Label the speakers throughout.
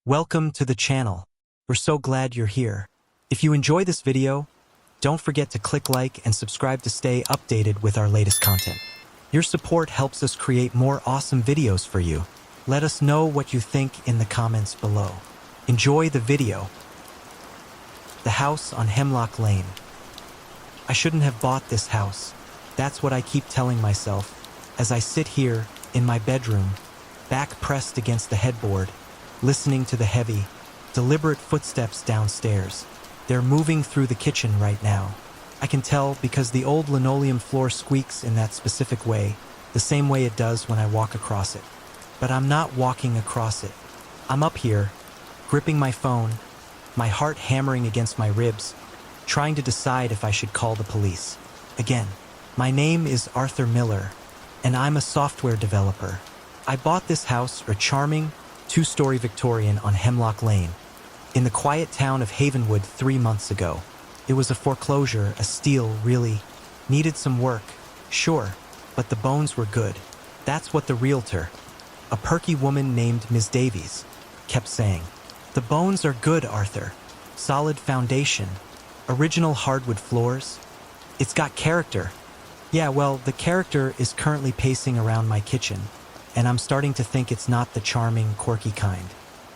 Speaker 1: Welcome to the channel. We're so glad you're here. If you enjoy this video, don't forget to click like and subscribe to stay updated with our latest content. Your support helps us create more awesome videos for you. Let us know what you think in the comments below. Enjoy the video. The house on Hemlock Lane. I shouldn't have bought this house. That's what I keep telling myself as I sit here in my bedroom, back pressed against the headboard, listening to the heavy, deliberate footsteps downstairs. They're moving through the kitchen right now. I can tell because the old linoleum floor squeaks in that specific way, the same way it does when I walk across it. But I'm not walking across it. I'm up here, gripping my phone, my heart hammering against my ribs, trying to decide if I should call the police. Again, my name is Arthur Miller, and I'm a software developer. I bought this house, a charming, two-story Victorian on Hemlock Lane, in the quiet town of Havenwood 3 months ago. It was a foreclosure, a steal, really. Needed some work, sure, but the bones were good. That's what the realtor, a perky woman named Ms. Davies, kept saying. The bones are good, Arthur. Solid foundation, original hardwood floors. It's got character. Yeah, well, the character is currently pacing around my kitchen, and I'm starting to think it's not the charming, quirky kind.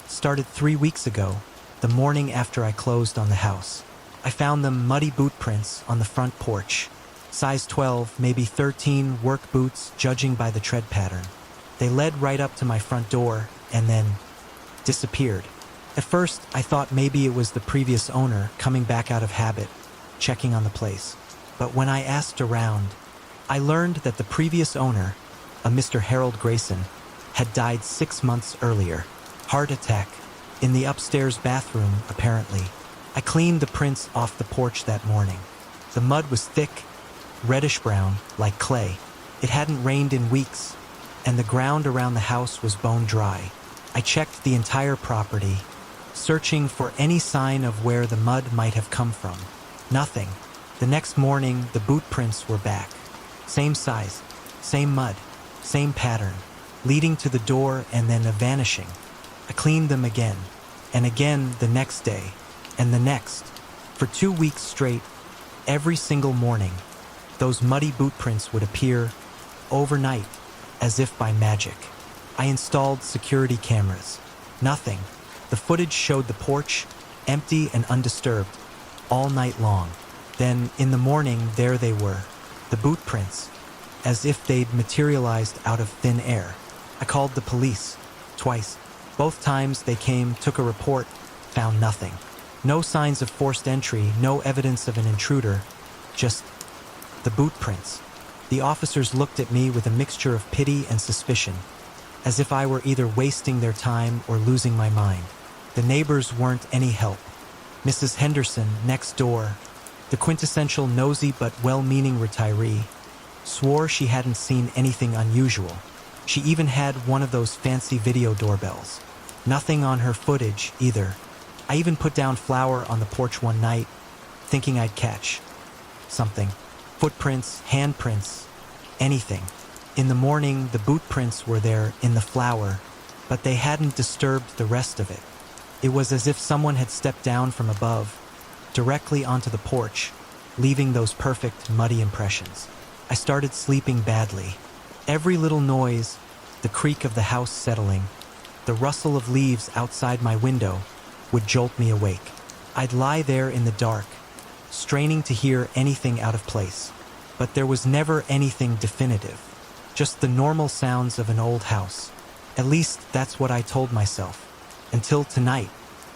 Speaker 1: Started 3 weeks ago, the morning after I closed on the house. I found them muddy boot prints on the front porch. Size 12, maybe 13 work boots, judging by the tread pattern. They led right up to my front door and then disappeared. At first, I thought maybe it was the previous owner coming back out of habit, checking on the place. But when I asked around, I learned that the previous owner, a Mr. Harold Grayson, had died 6 months earlier. Heart attack. In the upstairs bathroom, apparently. I cleaned the prints off the porch that morning. The mud was thick, reddish-brown, like clay. It hadn't rained in weeks, and the ground around the house was bone dry. I checked the entire property, searching for any sign of where the mud might have come from. Nothing. The next morning, the boot prints were back. Same size, same mud, same pattern, leading to the door and then a vanishing. I cleaned them again, and again the next day, and the next. For 2 weeks straight, every single morning, those muddy boot prints would appear overnight, as if by magic. I installed security cameras. Nothing. The footage showed the porch, empty and undisturbed, all night long. Then, in the morning, there they were, the boot prints, as if they'd materialized out of thin air. I called the police, twice. Both times they came, took a report, found nothing. No signs of forced entry, no evidence of an intruder, just the boot prints. The officers looked at me with a mixture of pity and suspicion, as if I were either wasting their time or losing my mind. The neighbors weren't any help. Mrs. Henderson, next door, the quintessential nosy but well-meaning retiree, swore she hadn't seen anything unusual. She even had one of those fancy video doorbells. Nothing on her footage, either. I even put down flour on the porch one night, thinking I'd catch something. Footprints, handprints, anything. In the morning, the boot prints were there in the flour, but they hadn't disturbed the rest of it. It was as if someone had stepped down from above, directly onto the porch, leaving those perfect, muddy impressions. I started sleeping badly. Every little noise, the creak of the house settling, the rustle of leaves outside my window, would jolt me awake. I'd lie there in the dark, straining to hear anything out of place. But there was never anything definitive, just the normal sounds of an old house. At least that's what I told myself. Until tonight.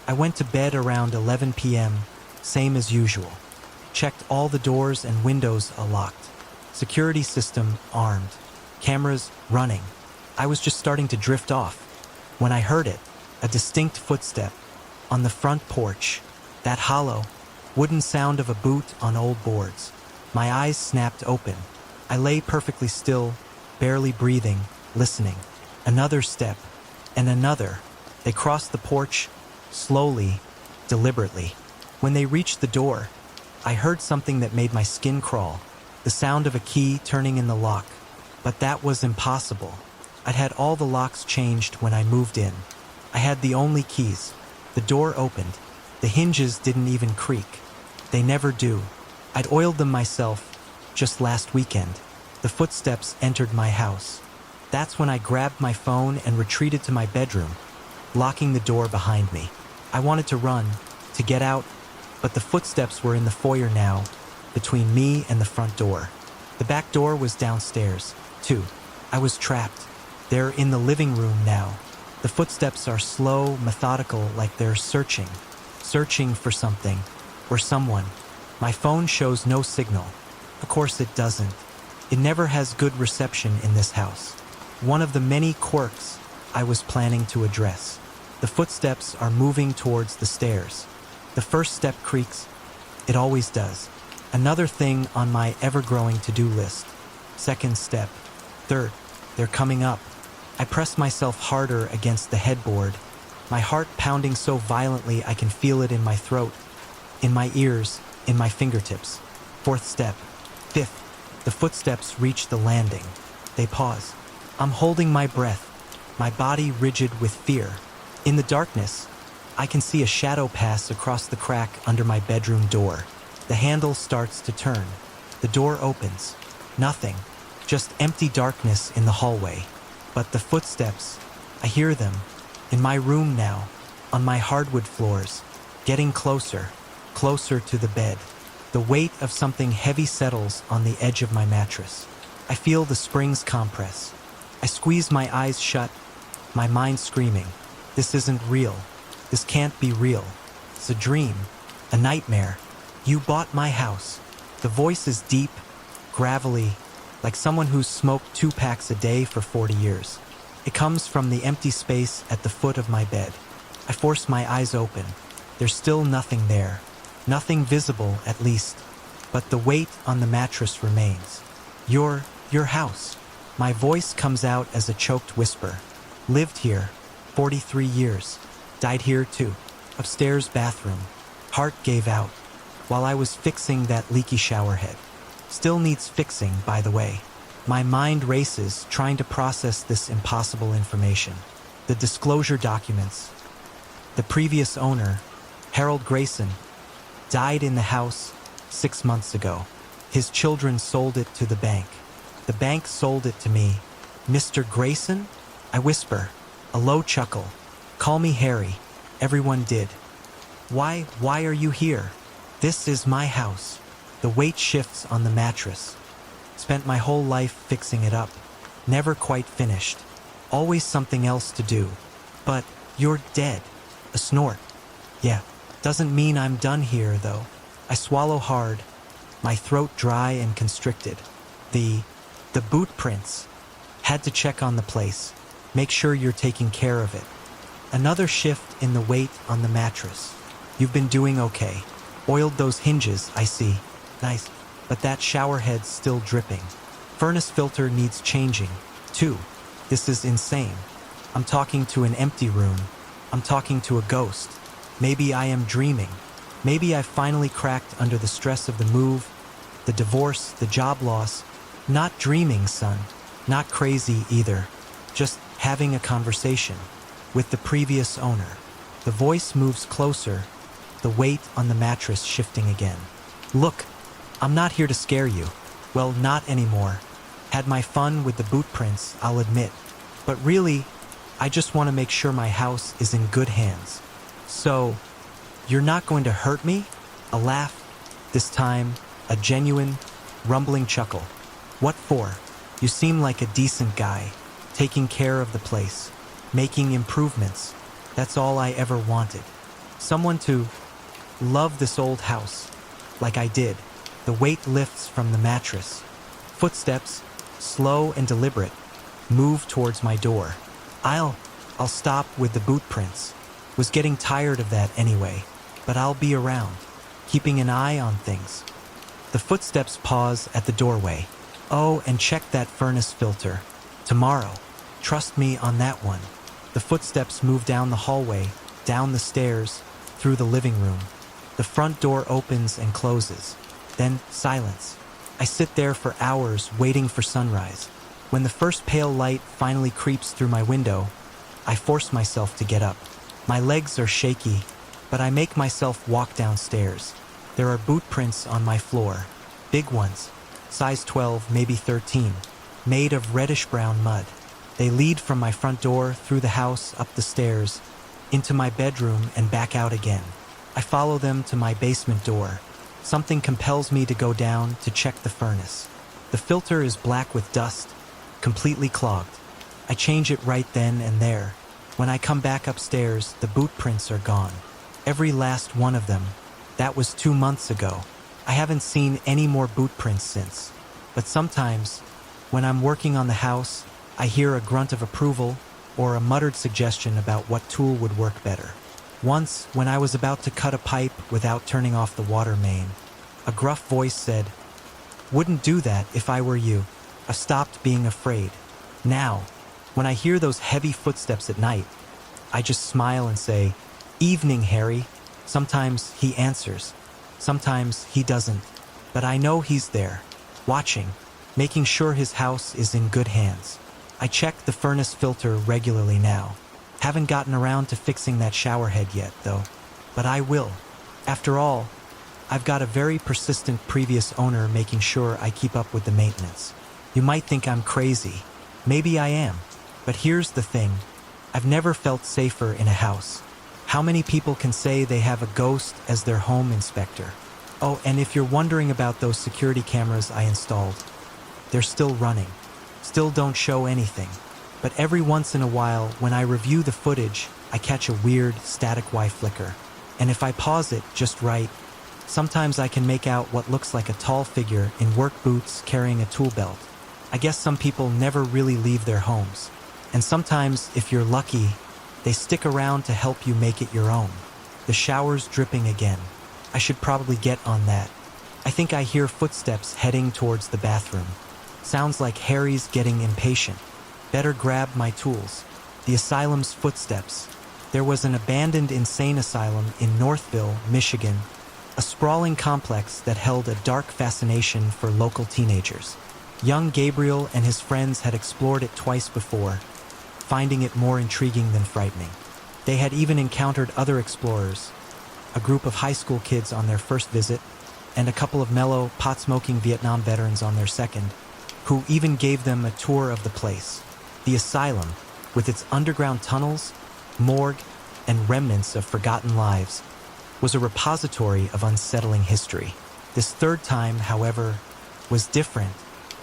Speaker 1: I went to bed around 11 p.m., same as usual. Checked all the doors and windows unlocked. Security system armed. Cameras running. I was just starting to drift off when I heard it, a distinct footstep on the front porch, that hollow, wooden sound of a boot on old boards. My eyes snapped open. I lay perfectly still, barely breathing, listening. Another step, and another. They crossed the porch, slowly, deliberately. When they reached the door, I heard something that made my skin crawl, the sound of a key turning in the lock. But that was impossible. I'd had all the locks changed when I moved in. I had the only keys. The door opened. The hinges didn't even creak. They never do. I'd oiled them myself just last weekend. The footsteps entered my house. That's when I grabbed my phone and retreated to my bedroom, locking the door behind me. I wanted to run, to get out, but the footsteps were in the foyer now, between me and the front door. The back door was downstairs, too. I was trapped. They're in the living room now. The footsteps are slow, methodical, like they're searching for something, or someone. My phone shows no signal. Of course it doesn't. It never has good reception in this house. One of the many quirks I was planning to address. The footsteps are moving towards the stairs. The first step creaks. It always does. Another thing on my ever-growing to-do list. Second step. Third. They're coming up. I press myself harder against the headboard, my heart pounding so violently I can feel it in my throat, in my ears, in my fingertips. Fourth step. Fifth. The footsteps reach the landing. They pause. I'm holding my breath, my body rigid with fear. In the darkness, I can see a shadow pass across the crack under my bedroom door. The handle starts to turn. The door opens. Nothing. Just empty darkness in the hallway. But the footsteps, I hear them. In my room now, on my hardwood floors, getting closer, closer to the bed. The weight of something heavy settles on the edge of my mattress. I feel the springs compress. I squeeze my eyes shut, my mind screaming. This isn't real. This can't be real. It's a dream, a nightmare. You bought my house. The voice is deep, gravelly, like someone who's smoked 2 packs a day for 40 years. It comes from the empty space at the foot of my bed. I force my eyes open. There's still nothing there. Nothing visible, at least. But the weight on the mattress remains. Your house. My voice comes out as a choked whisper. Lived here, 43 years. Died here too. Upstairs bathroom. Heart gave out while I was fixing that leaky shower head. Still needs fixing, by the way. My mind races, trying to process this impossible information. The disclosure documents. The previous owner, Harold Grayson, died in the house 6 months ago. His children sold it to the bank. The bank sold it to me. Mr. Grayson? I whisper, a low chuckle. Call me Harry. Everyone did. Why are you here? This is my house. The weight shifts on the mattress. Spent my whole life fixing it up. Never quite finished. Always something else to do. But you're dead. A snort. Yeah, doesn't mean I'm done here, though. I swallow hard, my throat dry and constricted. The boot prints. Had to check on the place. Make sure you're taking care of it. Another shift in the weight on the mattress. You've been doing okay. Oiled those hinges, I see. Nice, but that shower head's still dripping. Furnace filter needs changing, too. This is insane. I'm talking to an empty room. I'm talking to a ghost. Maybe I am dreaming. Maybe I finally cracked under the stress of the move, the divorce, the job loss. Not dreaming, son. Not crazy either. Just having a conversation with the previous owner. The voice moves closer, the weight on the mattress shifting again. Look, I'm not here to scare you. Well, not anymore. Had my fun with the boot prints, I'll admit. But really, I just want to make sure my house is in good hands. So, you're not going to hurt me? A laugh. This time, a genuine, rumbling chuckle. What for? You seem like a decent guy, taking care of the place, making improvements. That's all I ever wanted. Someone to love this old house, like I did. The weight lifts from the mattress. Footsteps, slow and deliberate, move towards my door. I'll stop with the boot prints. Was getting tired of that anyway, but I'll be around, keeping an eye on things. The footsteps pause at the doorway. Oh, and check that furnace filter. Tomorrow. Trust me on that one. The footsteps move down the hallway, down the stairs, through the living room. The front door opens and closes. Then silence. I sit there for hours waiting for sunrise. When the first pale light finally creeps through my window, I force myself to get up. My legs are shaky, but I make myself walk downstairs. There are boot prints on my floor. Big ones, size 12, maybe 13, made of reddish-brown mud. They lead from my front door, through the house, up the stairs, into my bedroom and back out again. I follow them to my basement door. Something compels me to go down to check the furnace. The filter is black with dust, completely clogged. I change it right then and there. When I come back upstairs, the boot prints are gone. Every last one of them. That was 2 months ago. I haven't seen any more boot prints since. But sometimes, when I'm working on the house, I hear a grunt of approval or a muttered suggestion about what tool would work better. Once, when I was about to cut a pipe without turning off the water main, a gruff voice said, "Wouldn't do that if I were you." I stopped being afraid. Now, when I hear those heavy footsteps at night, I just smile and say, "Evening, Harry." Sometimes he answers, sometimes he doesn't, but I know he's there, watching, making sure his house is in good hands. I check the furnace filter regularly now. Haven't gotten around to fixing that shower head yet, though, but I will. After all, I've got a very persistent previous owner making sure I keep up with the maintenance. You might think I'm crazy. Maybe I am. But here's the thing. I've never felt safer in a house. How many people can say they have a ghost as their home inspector? Oh, and if you're wondering about those security cameras I installed, they're still running. Still don't show anything. But every once in a while, when I review the footage, I catch a weird, static Wi flicker. And if I pause it just right, sometimes I can make out what looks like a tall figure in work boots carrying a tool belt. I guess some people never really leave their homes. And sometimes, if you're lucky, they stick around to help you make it your own. The shower's dripping again. I should probably get on that. I think I hear footsteps heading towards the bathroom. Sounds like Harry's getting impatient. Better grab my tools. The asylum's footsteps. There was an abandoned insane asylum in Northville, Michigan, a sprawling complex that held a dark fascination for local teenagers. Young Gabriel and his friends had explored it twice before, finding it more intriguing than frightening. They had even encountered other explorers, a group of high school kids on their first visit, and a couple of mellow, pot-smoking Vietnam veterans on their second, who even gave them a tour of the place. The asylum, with its underground tunnels, morgue, and remnants of forgotten lives, was a repository of unsettling history. This third time, however, was different.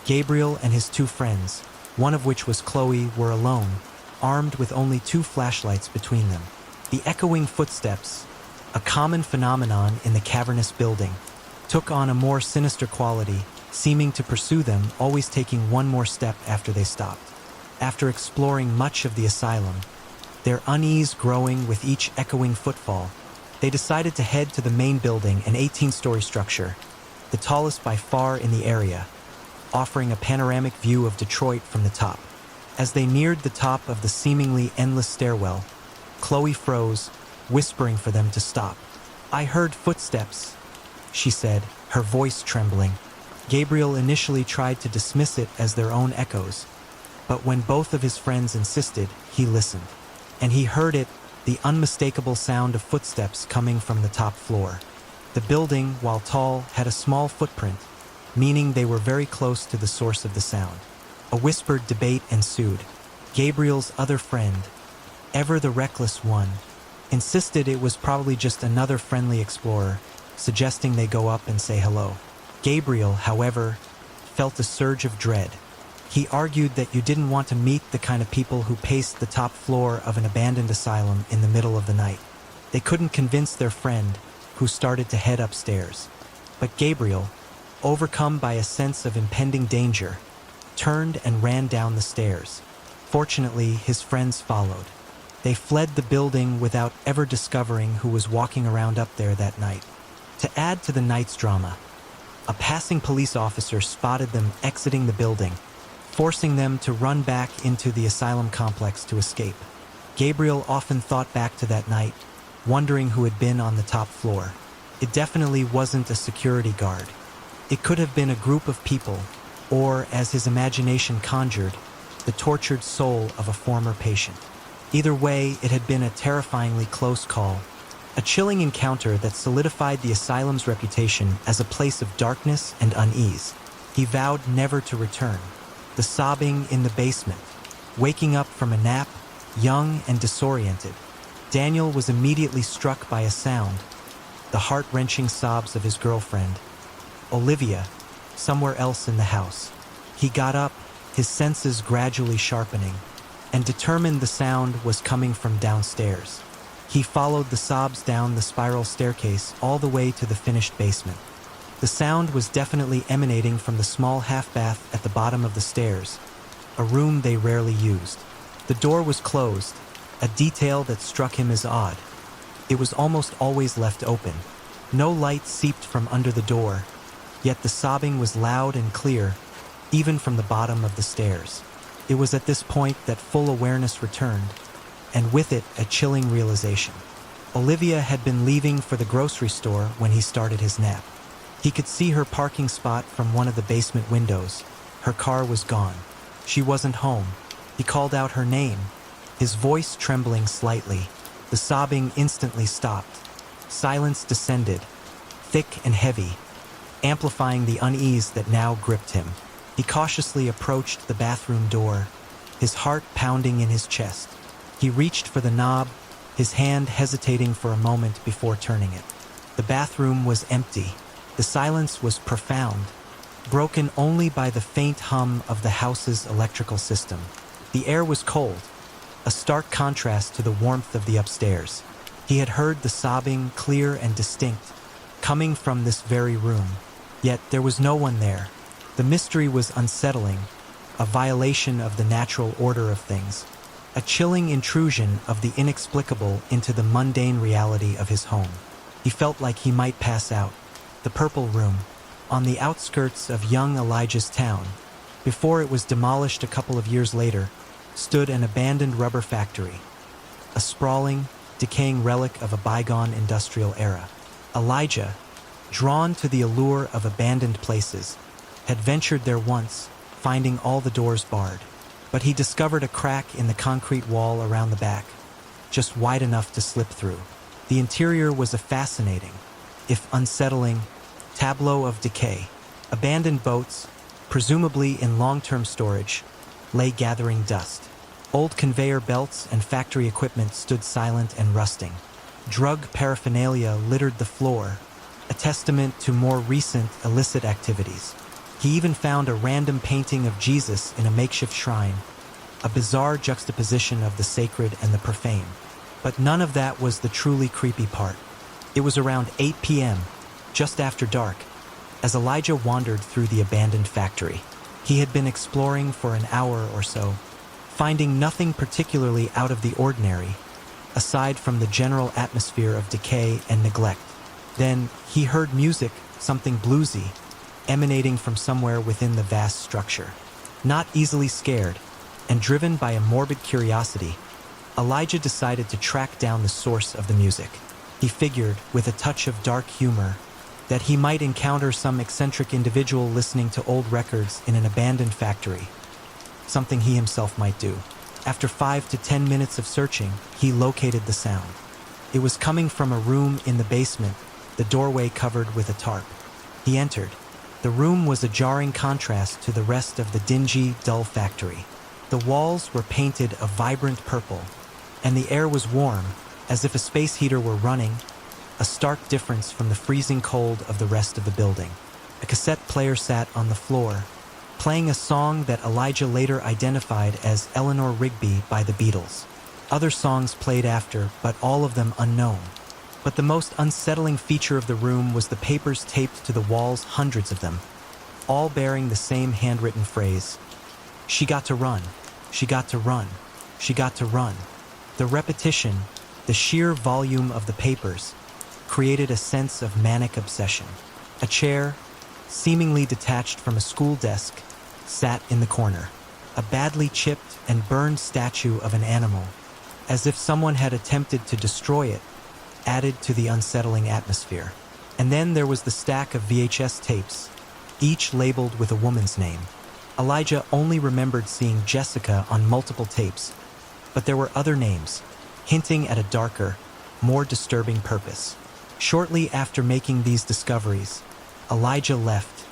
Speaker 1: Gabriel and his 2 friends, one of which was Chloe, were alone, armed with only 2 flashlights between them. The echoing footsteps, a common phenomenon in the cavernous building, took on a more sinister quality, seeming to pursue them, always taking one more step after they stopped. After exploring much of the asylum, their unease growing with each echoing footfall, they decided to head to the main building, an 18-story structure, the tallest by far in the area, offering a panoramic view of Detroit from the top. As they neared the top of the seemingly endless stairwell, Chloe froze, whispering for them to stop. "I heard footsteps," she said, her voice trembling. Gabriel initially tried to dismiss it as their own echoes, but when both of his friends insisted, he listened. And he heard it, the unmistakable sound of footsteps coming from the top floor. The building, while tall, had a small footprint, meaning they were very close to the source of the sound. A whispered debate ensued. Gabriel's other friend, ever the reckless one, insisted it was probably just another friendly explorer, suggesting they go up and say hello. Gabriel, however, felt a surge of dread. He argued that you didn't want to meet the kind of people who paced the top floor of an abandoned asylum in the middle of the night. They couldn't convince their friend, who started to head upstairs. But Gabriel, overcome by a sense of impending danger, turned and ran down the stairs. Fortunately, his friends followed. They fled the building without ever discovering who was walking around up there that night. To add to the night's drama, a passing police officer spotted them exiting the building, forcing them to run back into the asylum complex to escape. Gabriel often thought back to that night, wondering who had been on the top floor. It definitely wasn't a security guard. It could have been a group of people, or, as his imagination conjured, the tortured soul of a former patient. Either way, it had been a terrifyingly close call, a chilling encounter that solidified the asylum's reputation as a place of darkness and unease. He vowed never to return. The sobbing in the basement, waking up from a nap, young and disoriented. Daniel was immediately struck by a sound, the heart-wrenching sobs of his girlfriend, Olivia, somewhere else in the house. He got up, his senses gradually sharpening, and determined the sound was coming from downstairs. He followed the sobs down the spiral staircase all the way to the finished basement. The sound was definitely emanating from the small half-bath at the bottom of the stairs, a room they rarely used. The door was closed, a detail that struck him as odd. It was almost always left open. No light seeped from under the door, yet the sobbing was loud and clear, even from the bottom of the stairs. It was at this point that full awareness returned, and with it a chilling realization. Olivia had been leaving for the grocery store when he started his nap. He could see her parking spot from one of the basement windows. Her car was gone. She wasn't home. He called out her name, his voice trembling slightly. The sobbing instantly stopped. Silence descended, thick and heavy, amplifying the unease that now gripped him. He cautiously approached the bathroom door, his heart pounding in his chest. He reached for the knob, his hand hesitating for a moment before turning it. The bathroom was empty. The silence was profound, broken only by the faint hum of the house's electrical system. The air was cold, a stark contrast to the warmth of the upstairs. He had heard the sobbing clear and distinct, coming from this very room. Yet there was no one there. The mystery was unsettling, a violation of the natural order of things, a chilling intrusion of the inexplicable into the mundane reality of his home. He felt like he might pass out. The Purple Room, on the outskirts of young Elijah's town, before it was demolished a couple of years later, stood an abandoned rubber factory, a sprawling, decaying relic of a bygone industrial era. Elijah, drawn to the allure of abandoned places, had ventured there once, finding all the doors barred. But he discovered a crack in the concrete wall around the back, just wide enough to slip through. The interior was a fascinating, if unsettling, tableau of decay. Abandoned boats, presumably in long-term storage, lay gathering dust. Old conveyor belts and factory equipment stood silent and rusting. Drug paraphernalia littered the floor, a testament to more recent illicit activities. He even found a random painting of Jesus in a makeshift shrine, a bizarre juxtaposition of the sacred and the profane. But none of that was the truly creepy part. It was around 8 p.m., just after dark, as Elijah wandered through the abandoned factory. He had been exploring for an hour or so, finding nothing particularly out of the ordinary, aside from the general atmosphere of decay and neglect. Then he heard music, something bluesy, emanating from somewhere within the vast structure. Not easily scared, and driven by a morbid curiosity, Elijah decided to track down the source of the music. He figured, with a touch of dark humor, that he might encounter some eccentric individual listening to old records in an abandoned factory, something he himself might do. After 5 to 10 minutes of searching, he located the sound. It was coming from a room in the basement, the doorway covered with a tarp. He entered. The room was a jarring contrast to the rest of the dingy, dull factory. The walls were painted a vibrant purple, and the air was warm, as if a space heater were running, a stark difference from the freezing cold of the rest of the building. A cassette player sat on the floor, playing a song that Elijah later identified as Eleanor Rigby by the Beatles. Other songs played after, but all of them unknown. But the most unsettling feature of the room was the papers taped to the walls, hundreds of them, all bearing the same handwritten phrase: "She got to run, she got to run, she got to run." The repetition, the sheer volume of the papers, created a sense of manic obsession. A chair, seemingly detached from a school desk, sat in the corner. A badly chipped and burned statue of an animal, as if someone had attempted to destroy it, added to the unsettling atmosphere. And then there was the stack of VHS tapes, each labeled with a woman's name. Elijah only remembered seeing Jessica on multiple tapes, But there were other names, hinting at a darker, more disturbing purpose. Shortly after making these discoveries, Elijah left,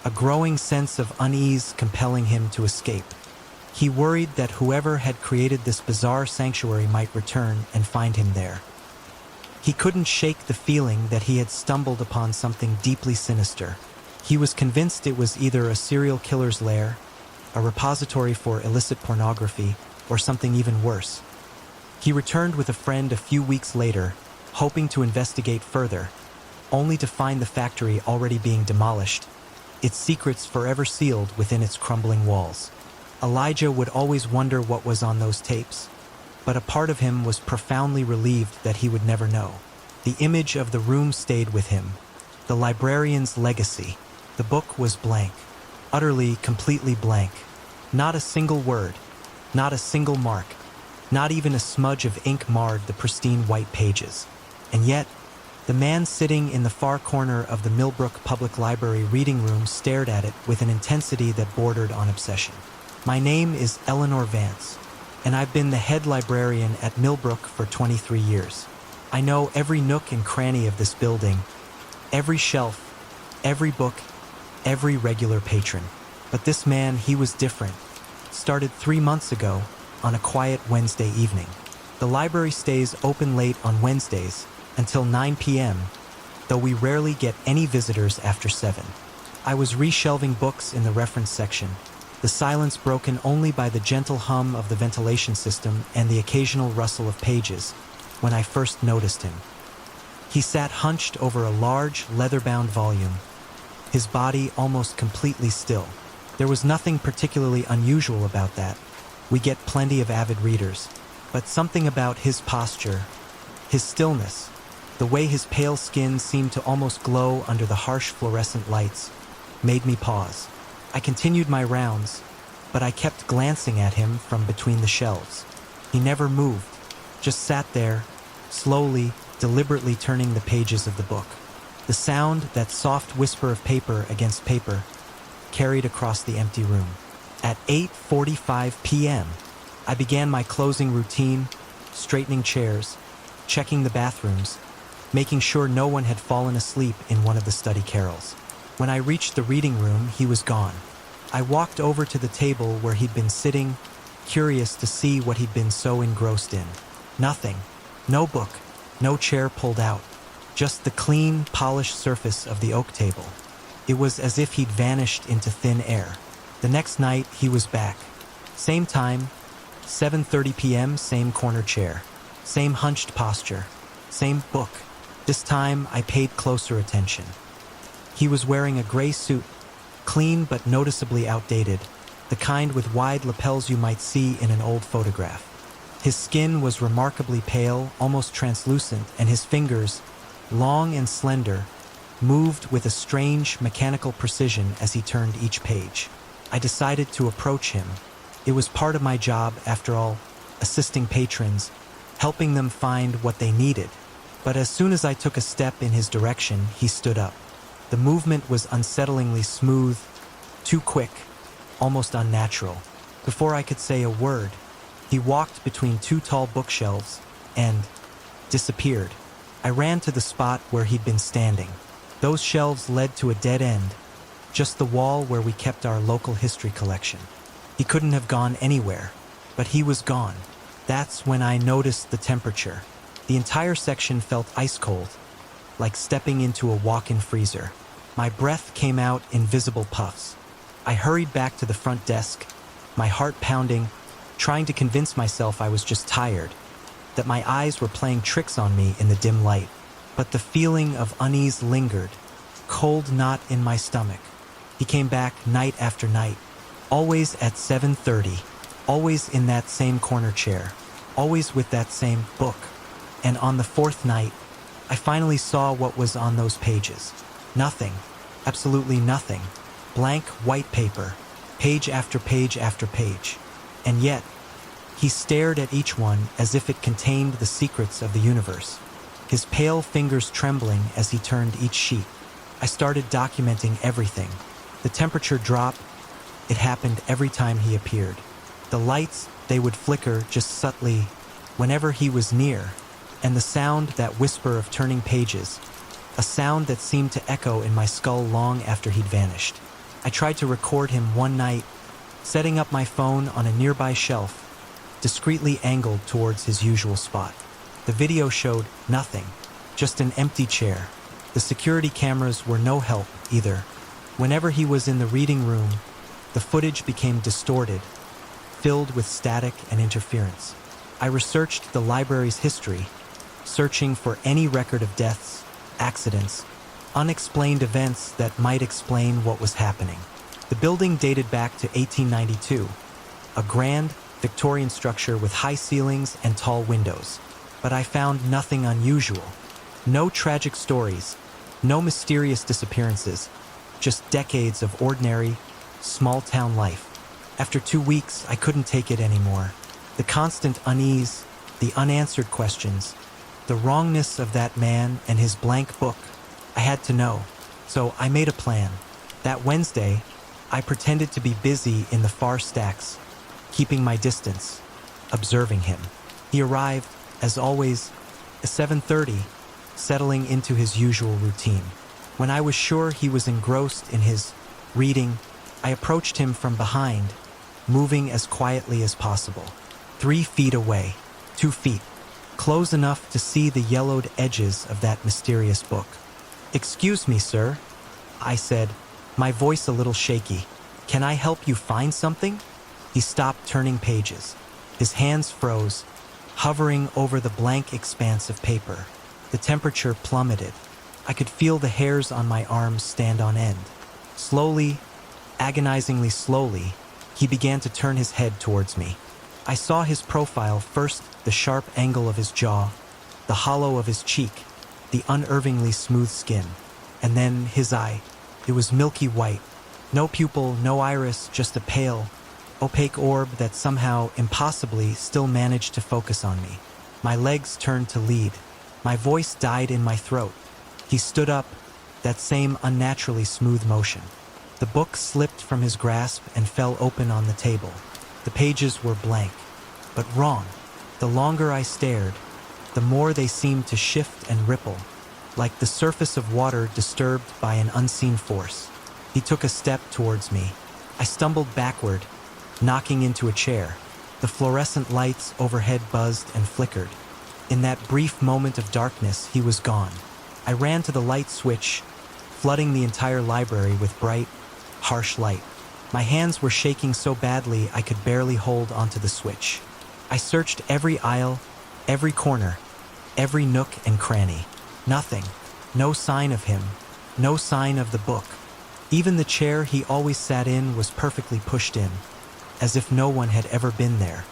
Speaker 1: a growing sense of unease compelling him to escape. He worried that whoever had created this bizarre sanctuary might return and find him there. He couldn't shake the feeling that he had stumbled upon something deeply sinister. He was convinced it was either a serial killer's lair, a repository for illicit pornography, or something even worse. He returned with a friend a few weeks later, hoping to investigate further, only to find the factory already being demolished, its secrets forever sealed within its crumbling walls. Elijah would always wonder what was on those tapes, but a part of him was profoundly relieved that he would never know. The image of the room stayed with him, the librarian's legacy. The book was blank, utterly, completely blank. Not a single word, not a single mark, not even a smudge of ink marred the pristine white pages. And yet, the man sitting in the far corner of the Millbrook Public Library reading room stared at it with an intensity that bordered on obsession. My name is Eleanor Vance, and I've been the head librarian at Millbrook for 23 years. I know every nook and cranny of this building, every shelf, every book, every regular patron. But this man, he was different. Started 3 months ago, on a quiet Wednesday evening. The library stays open late on Wednesdays until 9 p.m., though we rarely get any visitors after 7. I was reshelving books in the reference section, the silence broken only by the gentle hum of the ventilation system and the occasional rustle of pages, when I first noticed him. He sat hunched over a large, leather-bound volume, his body almost completely still. There was nothing particularly unusual about that. We get plenty of avid readers, but something about his posture, his stillness, the way his pale skin seemed to almost glow under the harsh fluorescent lights, made me pause. I continued my rounds, but I kept glancing at him from between the shelves. He never moved, just sat there, slowly, deliberately turning the pages of the book. The sound, that soft whisper of paper against paper, carried across the empty room. At 8:45 p.m., I began my closing routine, straightening chairs, checking the bathrooms, making sure no one had fallen asleep in one of the study carrels. When I reached the reading room, he was gone. I walked over to the table where he'd been sitting, curious to see what he'd been so engrossed in. Nothing. No book. No chair pulled out. Just the clean, polished surface of the oak table. It was as if he'd vanished into thin air. The next night, he was back. Same time, 7:30 p.m., same corner chair. Same hunched posture. Same book. This time, I paid closer attention. He was wearing a gray suit, clean but noticeably outdated, the kind with wide lapels you might see in an old photograph. His skin was remarkably pale, almost translucent, and his fingers, long and slender, moved with a strange, mechanical precision as he turned each page. I decided to approach him. It was part of my job, after all, assisting patrons, helping them find what they needed. But as soon as I took a step in his direction, he stood up. The movement was unsettlingly smooth, too quick, almost unnatural. Before I could say a word, he walked between 2 tall bookshelves and disappeared. I ran to the spot where he'd been standing. Those shelves led to a dead end, just the wall where we kept our local history collection. He couldn't have gone anywhere, but he was gone. That's when I noticed the temperature. The entire section felt ice cold, like stepping into a walk-in freezer. My breath came out in visible puffs. I hurried back to the front desk, my heart pounding, trying to convince myself I was just tired, that my eyes were playing tricks on me in the dim light. But the feeling of unease lingered, cold knot in my stomach. He came back night after night, always at 7:30, always in that same corner chair, always with that same book. And on the 4th night, I finally saw what was on those pages. Nothing. Absolutely nothing. Blank white paper, page after page after page. And yet, he stared at each one as if it contained the secrets of the universe, his pale fingers trembling as he turned each sheet. I started documenting everything. The temperature drop, it happened every time he appeared. The lights They would flicker just subtly whenever he was near, and the sound, that whisper of turning pages, a sound that seemed to echo in my skull long after he'd vanished. I tried to record him one night, setting up my phone on a nearby shelf, discreetly angled towards his usual spot. The video showed nothing, just an empty chair. The security cameras were no help either. Whenever he was in the reading room, the footage became distorted, filled with static and interference. I researched the library's history, searching for any record of deaths, accidents, unexplained events that might explain what was happening. The building dated back to 1892, a grand Victorian structure with high ceilings and tall windows. But I found nothing unusual. No tragic stories, no mysterious disappearances, just decades of ordinary, small-town life. After 2 weeks, I couldn't take it anymore. The constant unease, the unanswered questions, the wrongness of that man and his blank book. I had to know. So I made a plan. That Wednesday, I pretended to be busy in the far stacks, keeping my distance, observing him. He arrived, as always, at 7:30, settling into his usual routine. When I was sure he was engrossed in his reading, I approached him from behind, moving as quietly as possible. 3 feet away, 2 feet, close enough to see the yellowed edges of that mysterious book. "Excuse me, sir," I said, my voice a little shaky. "Can I help you find something?" He stopped turning pages. His hands froze, hovering over the blank expanse of paper. The temperature plummeted. I could feel the hairs on my arms stand on end. Slowly, agonizingly slowly, he began to turn his head towards me. I saw his profile first, the sharp angle of his jaw, the hollow of his cheek, the unervingly smooth skin, and then his eye. It was milky white. No pupil, no iris, just a pale, opaque orb that somehow, impossibly, still managed to focus on me. My legs turned to lead. My voice died in my throat. He stood up, that same unnaturally smooth motion. The book slipped from his grasp and fell open on the table. The pages were blank, but wrong. The longer I stared, the more they seemed to shift and ripple, like the surface of water disturbed by an unseen force. He took a step towards me. I stumbled backward, knocking into a chair. The fluorescent lights overhead buzzed and flickered. In that brief moment of darkness, he was gone. I ran to the light switch, flooding the entire library with bright, harsh light. My hands were shaking so badly I could barely hold onto the switch. I searched every aisle, every corner, every nook and cranny. Nothing. No sign of him. No sign of the book. Even the chair he always sat in was perfectly pushed in, as if no one had ever been there.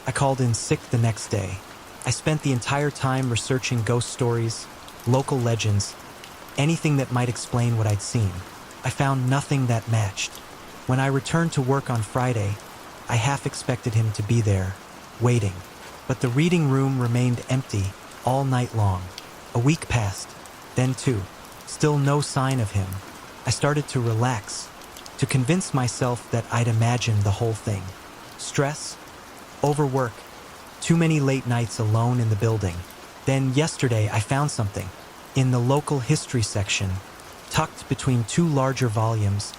Speaker 1: I called in sick the next day. I spent the entire time researching ghost stories, local legends, anything that might explain what I'd seen. I found nothing that matched. When I returned to work on Friday, I half expected him to be there, waiting. But the reading room remained empty all night long. A week passed, then 2. Still no sign of him. I started to relax, to convince myself that I'd imagined the whole thing. Stress, overwork, too many late nights alone in the building. Then yesterday I found something. In the local history section, tucked between 2 larger volumes,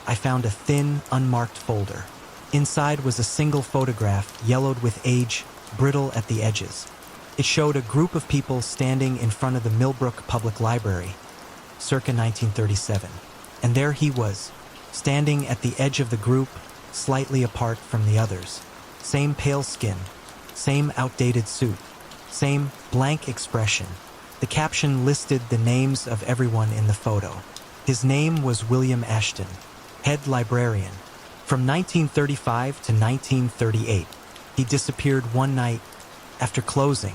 Speaker 1: I found a thin, unmarked folder. Inside was a single photograph, yellowed with age, brittle at the edges. It showed a group of people standing in front of the Millbrook Public Library, circa 1937. And there he was, standing at the edge of the group, slightly apart from the others. Same pale skin, same outdated suit, same blank expression. The caption listed the names of everyone in the photo. His name was William Ashton, head librarian. From 1935 to 1938, he disappeared one night after closing,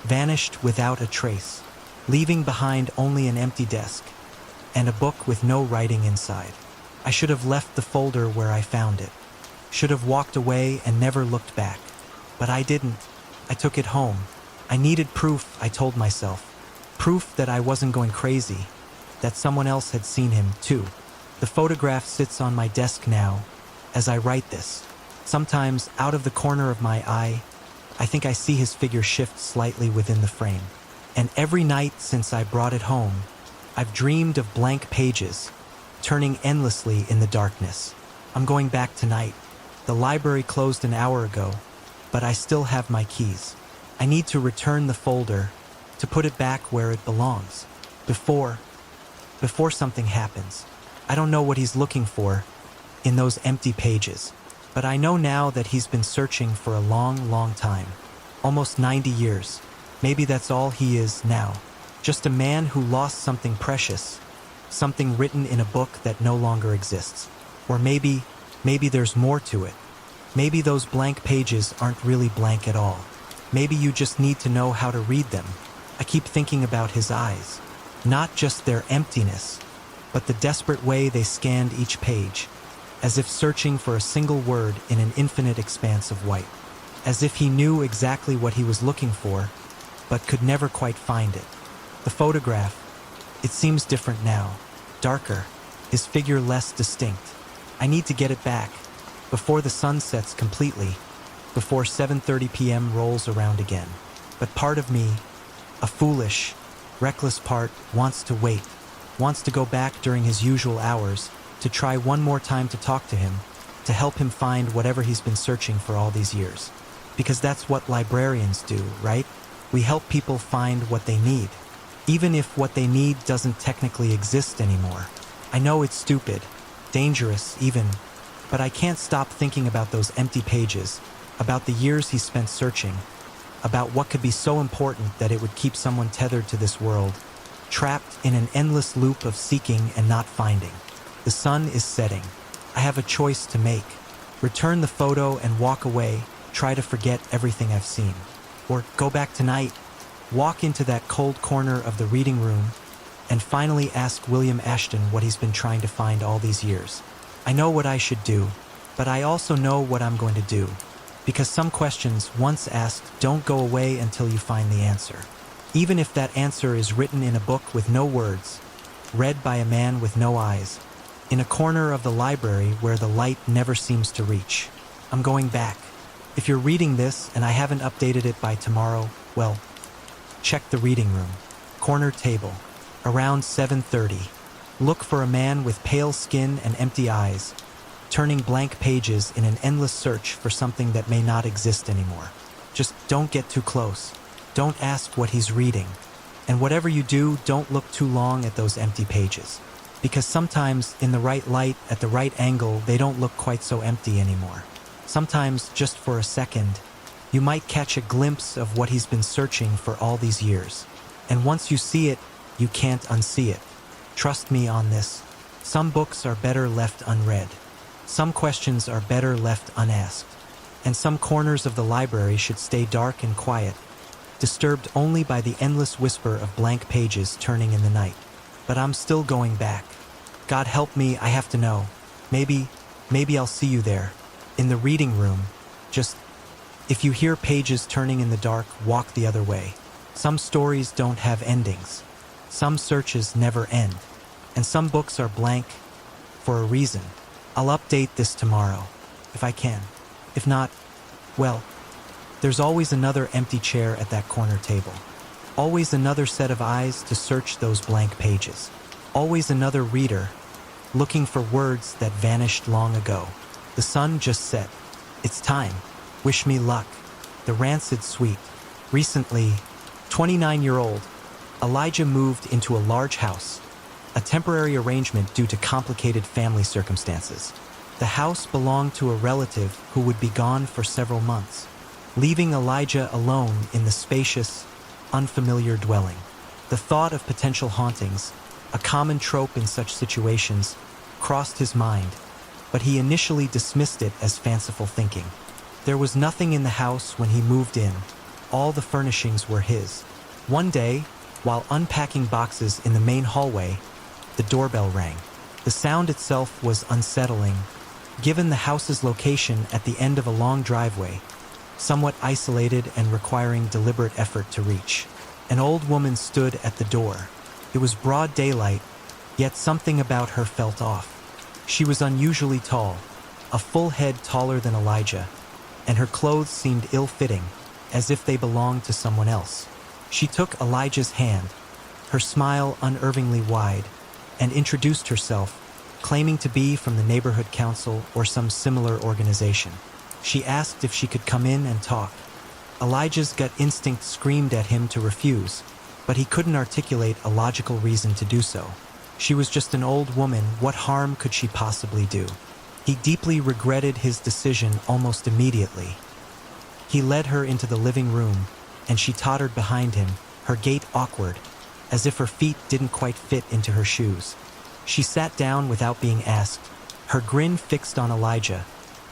Speaker 1: vanished without a trace, leaving behind only an empty desk and a book with no writing inside. I should have left the folder where I found it, should have walked away and never looked back. But I didn't. I took it home. I needed proof, I told myself. Proof that I wasn't going crazy, that someone else had seen him too. The photograph sits on my desk now, as I write this. Sometimes, out of the corner of my eye, I think I see his figure shift slightly within the frame. And every night since I brought it home, I've dreamed of blank pages, turning endlessly in the darkness. I'm going back tonight. The library closed an hour ago, but I still have my keys. I need to return the folder, to put it back where it belongs. Before something happens. I don't know what he's looking for in those empty pages, but I know now that he's been searching for a long, long time. Almost 90 years. Maybe that's all he is now. Just a man who lost something precious, something written in a book that no longer exists. Or maybe there's more to it. Maybe those blank pages aren't really blank at all. Maybe you just need to know how to read them. I keep thinking about his eyes. Not just their emptiness, but the desperate way they scanned each page, as if searching for a single word in an infinite expanse of white. As if he knew exactly what he was looking for, but could never quite find it. The photograph, it seems different now, darker, his figure less distinct. I need to get it back, before the sun sets completely, before 7:30 p.m. rolls around again. But part of me, a foolish, reckless part, wants to wait, wants to go back during his usual hours, to try one more time to talk to him, to help him find whatever he's been searching for all these years. Because that's what librarians do, right? We help people find what they need, even if what they need doesn't technically exist anymore. I know it's stupid, dangerous even, but I can't stop thinking about those empty pages, about the years he spent searching, about what could be so important that it would keep someone tethered to this world, trapped in an endless loop of seeking and not finding. The sun is setting. I have a choice to make. Return the photo and walk away, try to forget everything I've seen. Or go back tonight, walk into that cold corner of the reading room, and finally ask William Ashton what he's been trying to find all these years. I know what I should do, but I also know what I'm going to do. Because some questions, once asked, don't go away until you find the answer. Even if that answer is written in a book with no words, read by a man with no eyes, in a corner of the library where the light never seems to reach. I'm going back. If you're reading this and I haven't updated it by tomorrow, well, check the reading room. Corner table. Around 7:30. Look for a man with pale skin and empty eyes, turning blank pages in an endless search for something that may not exist anymore. Just don't get too close. Don't ask what he's reading. And whatever you do, don't look too long at those empty pages. Because sometimes, in the right light, at the right angle, they don't look quite so empty anymore. Sometimes, just for a second, you might catch a glimpse of what he's been searching for all these years. And once you see it, you can't unsee it. Trust me on this. Some books are better left unread. Some questions are better left unasked. And some corners of the library should stay dark and quiet, disturbed only by the endless whisper of blank pages turning in the night. But I'm still going back. God help me, I have to know. Maybe I'll see you there, in the reading room. Just, if you hear pages turning in the dark, walk the other way. Some stories don't have endings. Some searches never end. And some books are blank for a reason. I'll update this tomorrow, if I can. If not, well, there's always another empty chair at that corner table. Always another set of eyes to search those blank pages. Always another reader, looking for words that vanished long ago. The sun just set. It's time. Wish me luck. The Rancid Suite. Recently, 29-year-old Elijah moved into a large house, a temporary arrangement due to complicated family circumstances. The house belonged to a relative who would be gone for several months, leaving Elijah alone in the spacious, unfamiliar dwelling. The thought of potential hauntings, a common trope in such situations, crossed his mind, but he initially dismissed it as fanciful thinking. There was nothing in the house when he moved in. All the furnishings were his. One day, while unpacking boxes in the main hallway, the doorbell rang. The sound itself was unsettling, given the house's location at the end of a long driveway, somewhat isolated and requiring deliberate effort to reach. An old woman stood at the door. It was broad daylight, yet something about her felt off. She was unusually tall, a full head taller than Elijah, and her clothes seemed ill-fitting, as if they belonged to someone else. She took Elijah's hand, her smile unnervingly wide, and introduced herself, claiming to be from the neighborhood council or some similar organization. She asked if she could come in and talk. Elijah's gut instinct screamed at him to refuse, but he couldn't articulate a logical reason to do so. She was just an old woman. What harm could she possibly do? He deeply regretted his decision almost immediately. He led her into the living room, and she tottered behind him, her gait awkward, as if her feet didn't quite fit into her shoes. She sat down without being asked, her grin fixed on Elijah,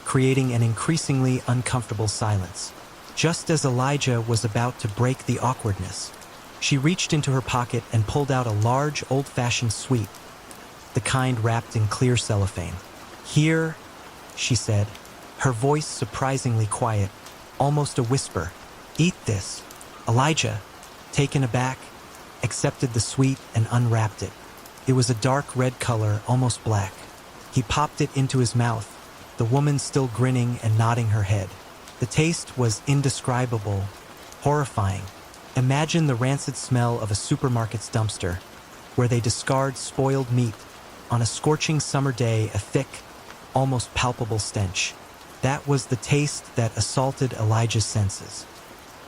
Speaker 1: creating an increasingly uncomfortable silence. Just as Elijah was about to break the awkwardness, she reached into her pocket and pulled out a large, old-fashioned sweet, the kind wrapped in clear cellophane. "Here," she said, her voice surprisingly quiet, almost a whisper. "Eat this." Elijah, taken aback, accepted the sweet and unwrapped it. It was a dark red color, almost black. He popped it into his mouth, the woman still grinning and nodding her head. The taste was indescribable, horrifying. Imagine the rancid smell of a supermarket's dumpster, where they discard spoiled meat. On a scorching summer day, a thick, almost palpable stench. That was the taste that assaulted Elijah's senses.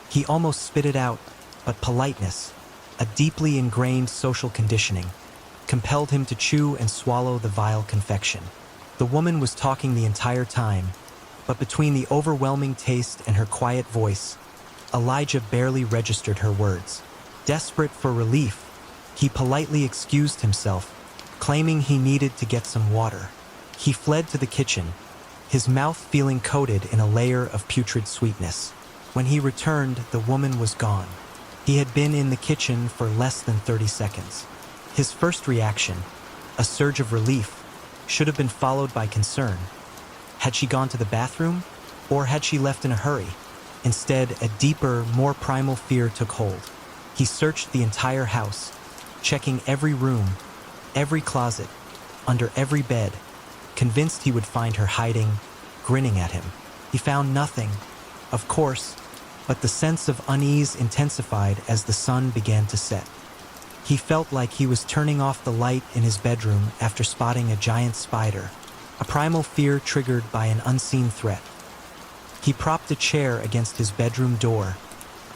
Speaker 1: He almost spit it out, but politeness, a deeply ingrained social conditioning, compelled him to chew and swallow the vile confection. The woman was talking the entire time, but between the overwhelming taste and her quiet voice, Elijah barely registered her words. Desperate for relief, he politely excused himself, claiming he needed to get some water. He fled to the kitchen, his mouth feeling coated in a layer of putrid sweetness. When he returned, the woman was gone. He had been in the kitchen for less than 30 seconds. His first reaction, a surge of relief, should have been followed by concern. Had she gone to the bathroom, or had she left in a hurry? Instead, a deeper, more primal fear took hold. He searched the entire house, checking every room, every closet, under every bed, convinced he would find her hiding, grinning at him. He found nothing, of course, but the sense of unease intensified as the sun began to set. He felt like he was turning off the light in his bedroom after spotting a giant spider, a primal fear triggered by an unseen threat. He propped a chair against his bedroom door,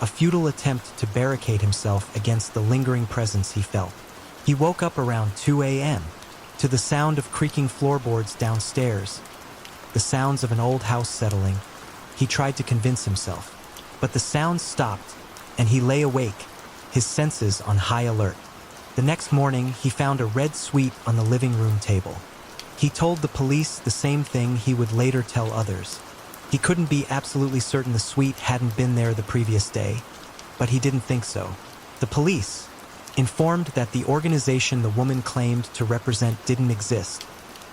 Speaker 1: a futile attempt to barricade himself against the lingering presence he felt. He woke up around 2 a.m. to the sound of creaking floorboards downstairs, the sounds of an old house settling. He tried to convince himself, but the sounds stopped, and he lay awake, his senses on high alert. The next morning, he found a red sweet on the living room table. He told the police the same thing he would later tell others. He couldn't be absolutely certain the sweet hadn't been there the previous day, but he didn't think so. The police, informed that the organization the woman claimed to represent didn't exist,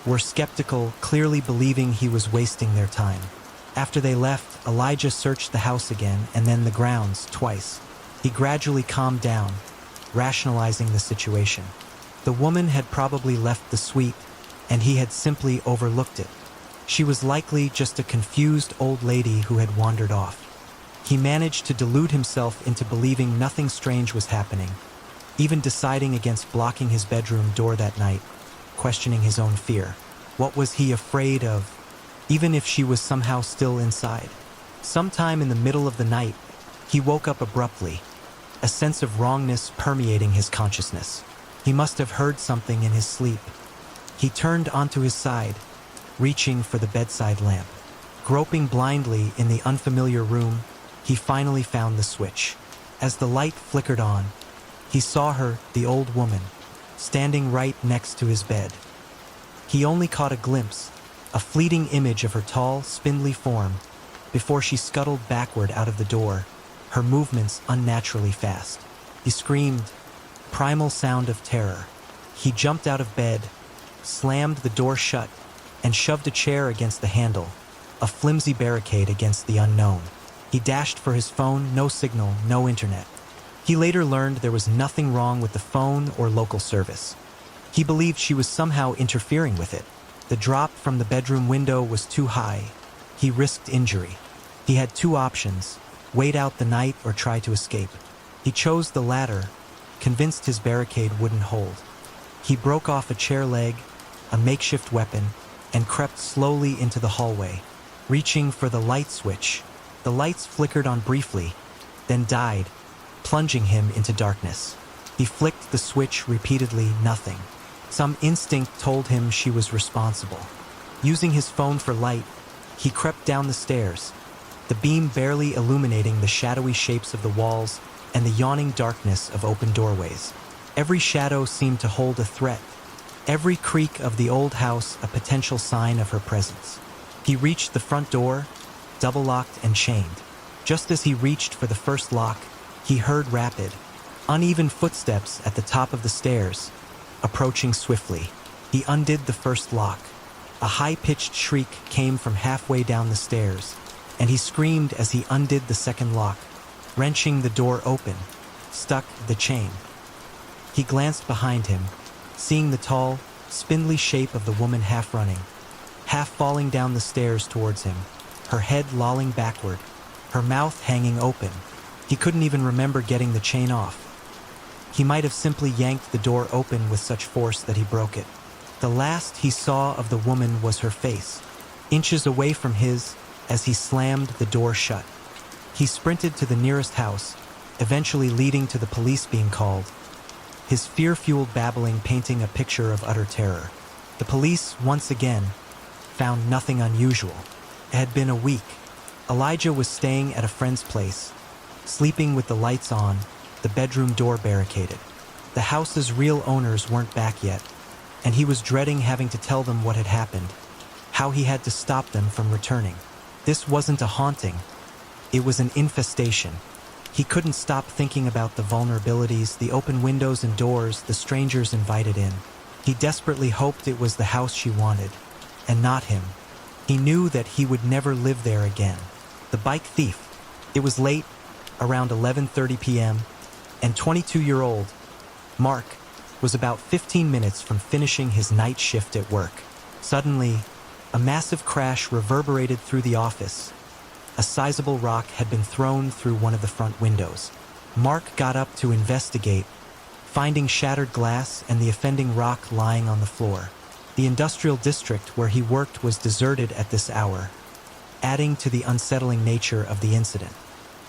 Speaker 1: were skeptical, clearly believing he was wasting their time. After they left, Elijah searched the house again and then the grounds twice. He gradually calmed down, rationalizing the situation. The woman had probably left the suite, and he had simply overlooked it. She was likely just a confused old lady who had wandered off. He managed to delude himself into believing nothing strange was happening, even deciding against blocking his bedroom door that night, questioning his own fear. What was he afraid of, even if she was somehow still inside? Sometime in the middle of the night, he woke up abruptly, a sense of wrongness permeating his consciousness. He must have heard something in his sleep. He turned onto his side, reaching for the bedside lamp. Groping blindly in the unfamiliar room, he finally found the switch. As the light flickered on, he saw her, the old woman, standing right next to his bed. He only caught a glimpse, a fleeting image of her tall, spindly form, before she scuttled backward out of the door, her movements unnaturally fast. He screamed, primal sound of terror. He jumped out of bed, slammed the door shut, and shoved a chair against the handle, a flimsy barricade against the unknown. He dashed for his phone, no signal, no internet. He later learned there was nothing wrong with the phone or local service. He believed she was somehow interfering with it, The drop from the bedroom window was too high. He risked injury. He had two options: wait out the night or try to escape. He chose the latter, convinced his barricade wouldn't hold. He broke off a chair leg, a makeshift weapon, and crept slowly into the hallway. Reaching for the light switch, the lights flickered on briefly, then died, plunging him into darkness. He flicked the switch repeatedly, nothing. Some instinct told him she was responsible. Using his phone for light, he crept down the stairs, the beam barely illuminating the shadowy shapes of the walls and the yawning darkness of open doorways. Every shadow seemed to hold a threat, every creak of the old house a potential sign of her presence. He reached the front door, double-locked and chained. Just as he reached for the first lock, he heard rapid, uneven footsteps at the top of the stairs, approaching swiftly. He undid the first lock. A high-pitched shriek came from halfway down the stairs, and he screamed as he undid the second lock, wrenching the door open, stuck the chain. He glanced behind him, seeing the tall, spindly shape of the woman half running, half falling down the stairs towards him, her head lolling backward, her mouth hanging open. He couldn't even remember getting the chain off. He might have simply yanked the door open with such force that he broke it. The last he saw of the woman was her face, inches away from his as he slammed the door shut. He sprinted to the nearest house, eventually leading to the police being called, his fear-fueled babbling painting a picture of utter terror. The police, once again, found nothing unusual. It had been a week. Elijah was staying at a friend's place, sleeping with the lights on, the bedroom door barricaded. The house's real owners weren't back yet, and he was dreading having to tell them what had happened, how he had to stop them from returning. This wasn't a haunting. It was an infestation. He couldn't stop thinking about the vulnerabilities, the open windows and doors, the strangers invited in. He desperately hoped it was the house she wanted, and not him. He knew that he would never live there again. The bike thief. It was late, around 11:30 p.m., and 22-year-old Mark was about 15 minutes from finishing his night shift at work. Suddenly, a massive crash reverberated through the office. A sizable rock had been thrown through one of the front windows. Mark got up to investigate, finding shattered glass and the offending rock lying on the floor. The industrial district where he worked was deserted at this hour, adding to the unsettling nature of the incident.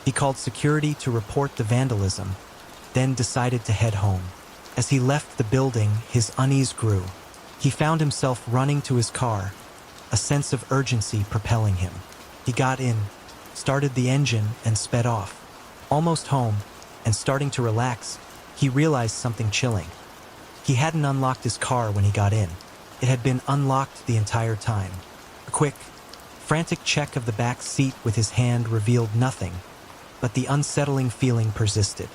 Speaker 1: He called security to report the vandalism, then decided to head home. As he left the building, his unease grew. He found himself running to his car, a sense of urgency propelling him. He got in, started the engine, and sped off. Almost home, and starting to relax, he realized something chilling. He hadn't unlocked his car when he got in. It had been unlocked the entire time. A quick, frantic check of the back seat with his hand revealed nothing, but the unsettling feeling persisted.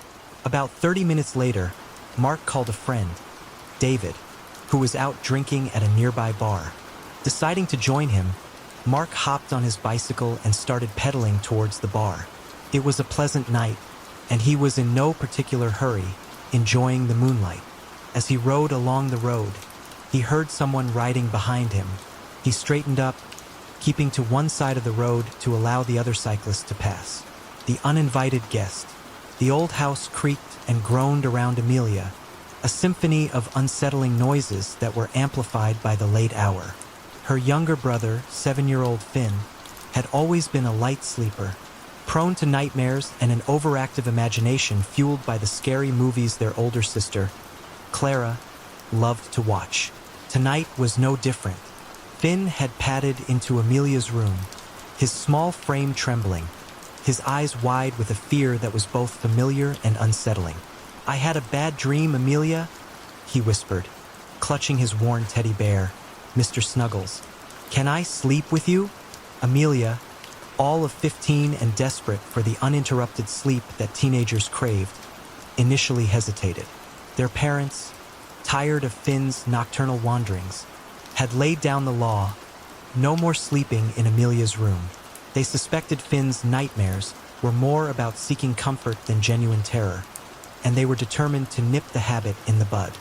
Speaker 1: About 30 minutes later, Mark called a friend, David, who was out drinking at a nearby bar. Deciding to join him, Mark hopped on his bicycle and started pedaling towards the bar. It was a pleasant night, and he was in no particular hurry, enjoying the moonlight. As he rode along the road, he heard someone riding behind him. He straightened up, keeping to one side of the road to allow the other cyclist to pass. The uninvited guest. The old house creaked and groaned around Amelia, a symphony of unsettling noises that were amplified by the late hour. Her younger brother, 7-year-old Finn, had always been a light sleeper, prone to nightmares and an overactive imagination fueled by the scary movies their older sister, Clara, loved to watch. Tonight was no different. Finn had padded into Amelia's room, his small frame trembling, his eyes wide with a fear that was both familiar and unsettling. "I had a bad dream, Amelia," he whispered, clutching his worn teddy bear, Mr. Snuggles. "Can I sleep with you?" Amelia, all of 15 and desperate for the uninterrupted sleep that teenagers craved, initially hesitated. Their parents, tired of Finn's nocturnal wanderings, had laid down the law: no more sleeping in Amelia's room. They suspected Finn's nightmares were more about seeking comfort than genuine terror, and they were determined to nip the habit in the bud.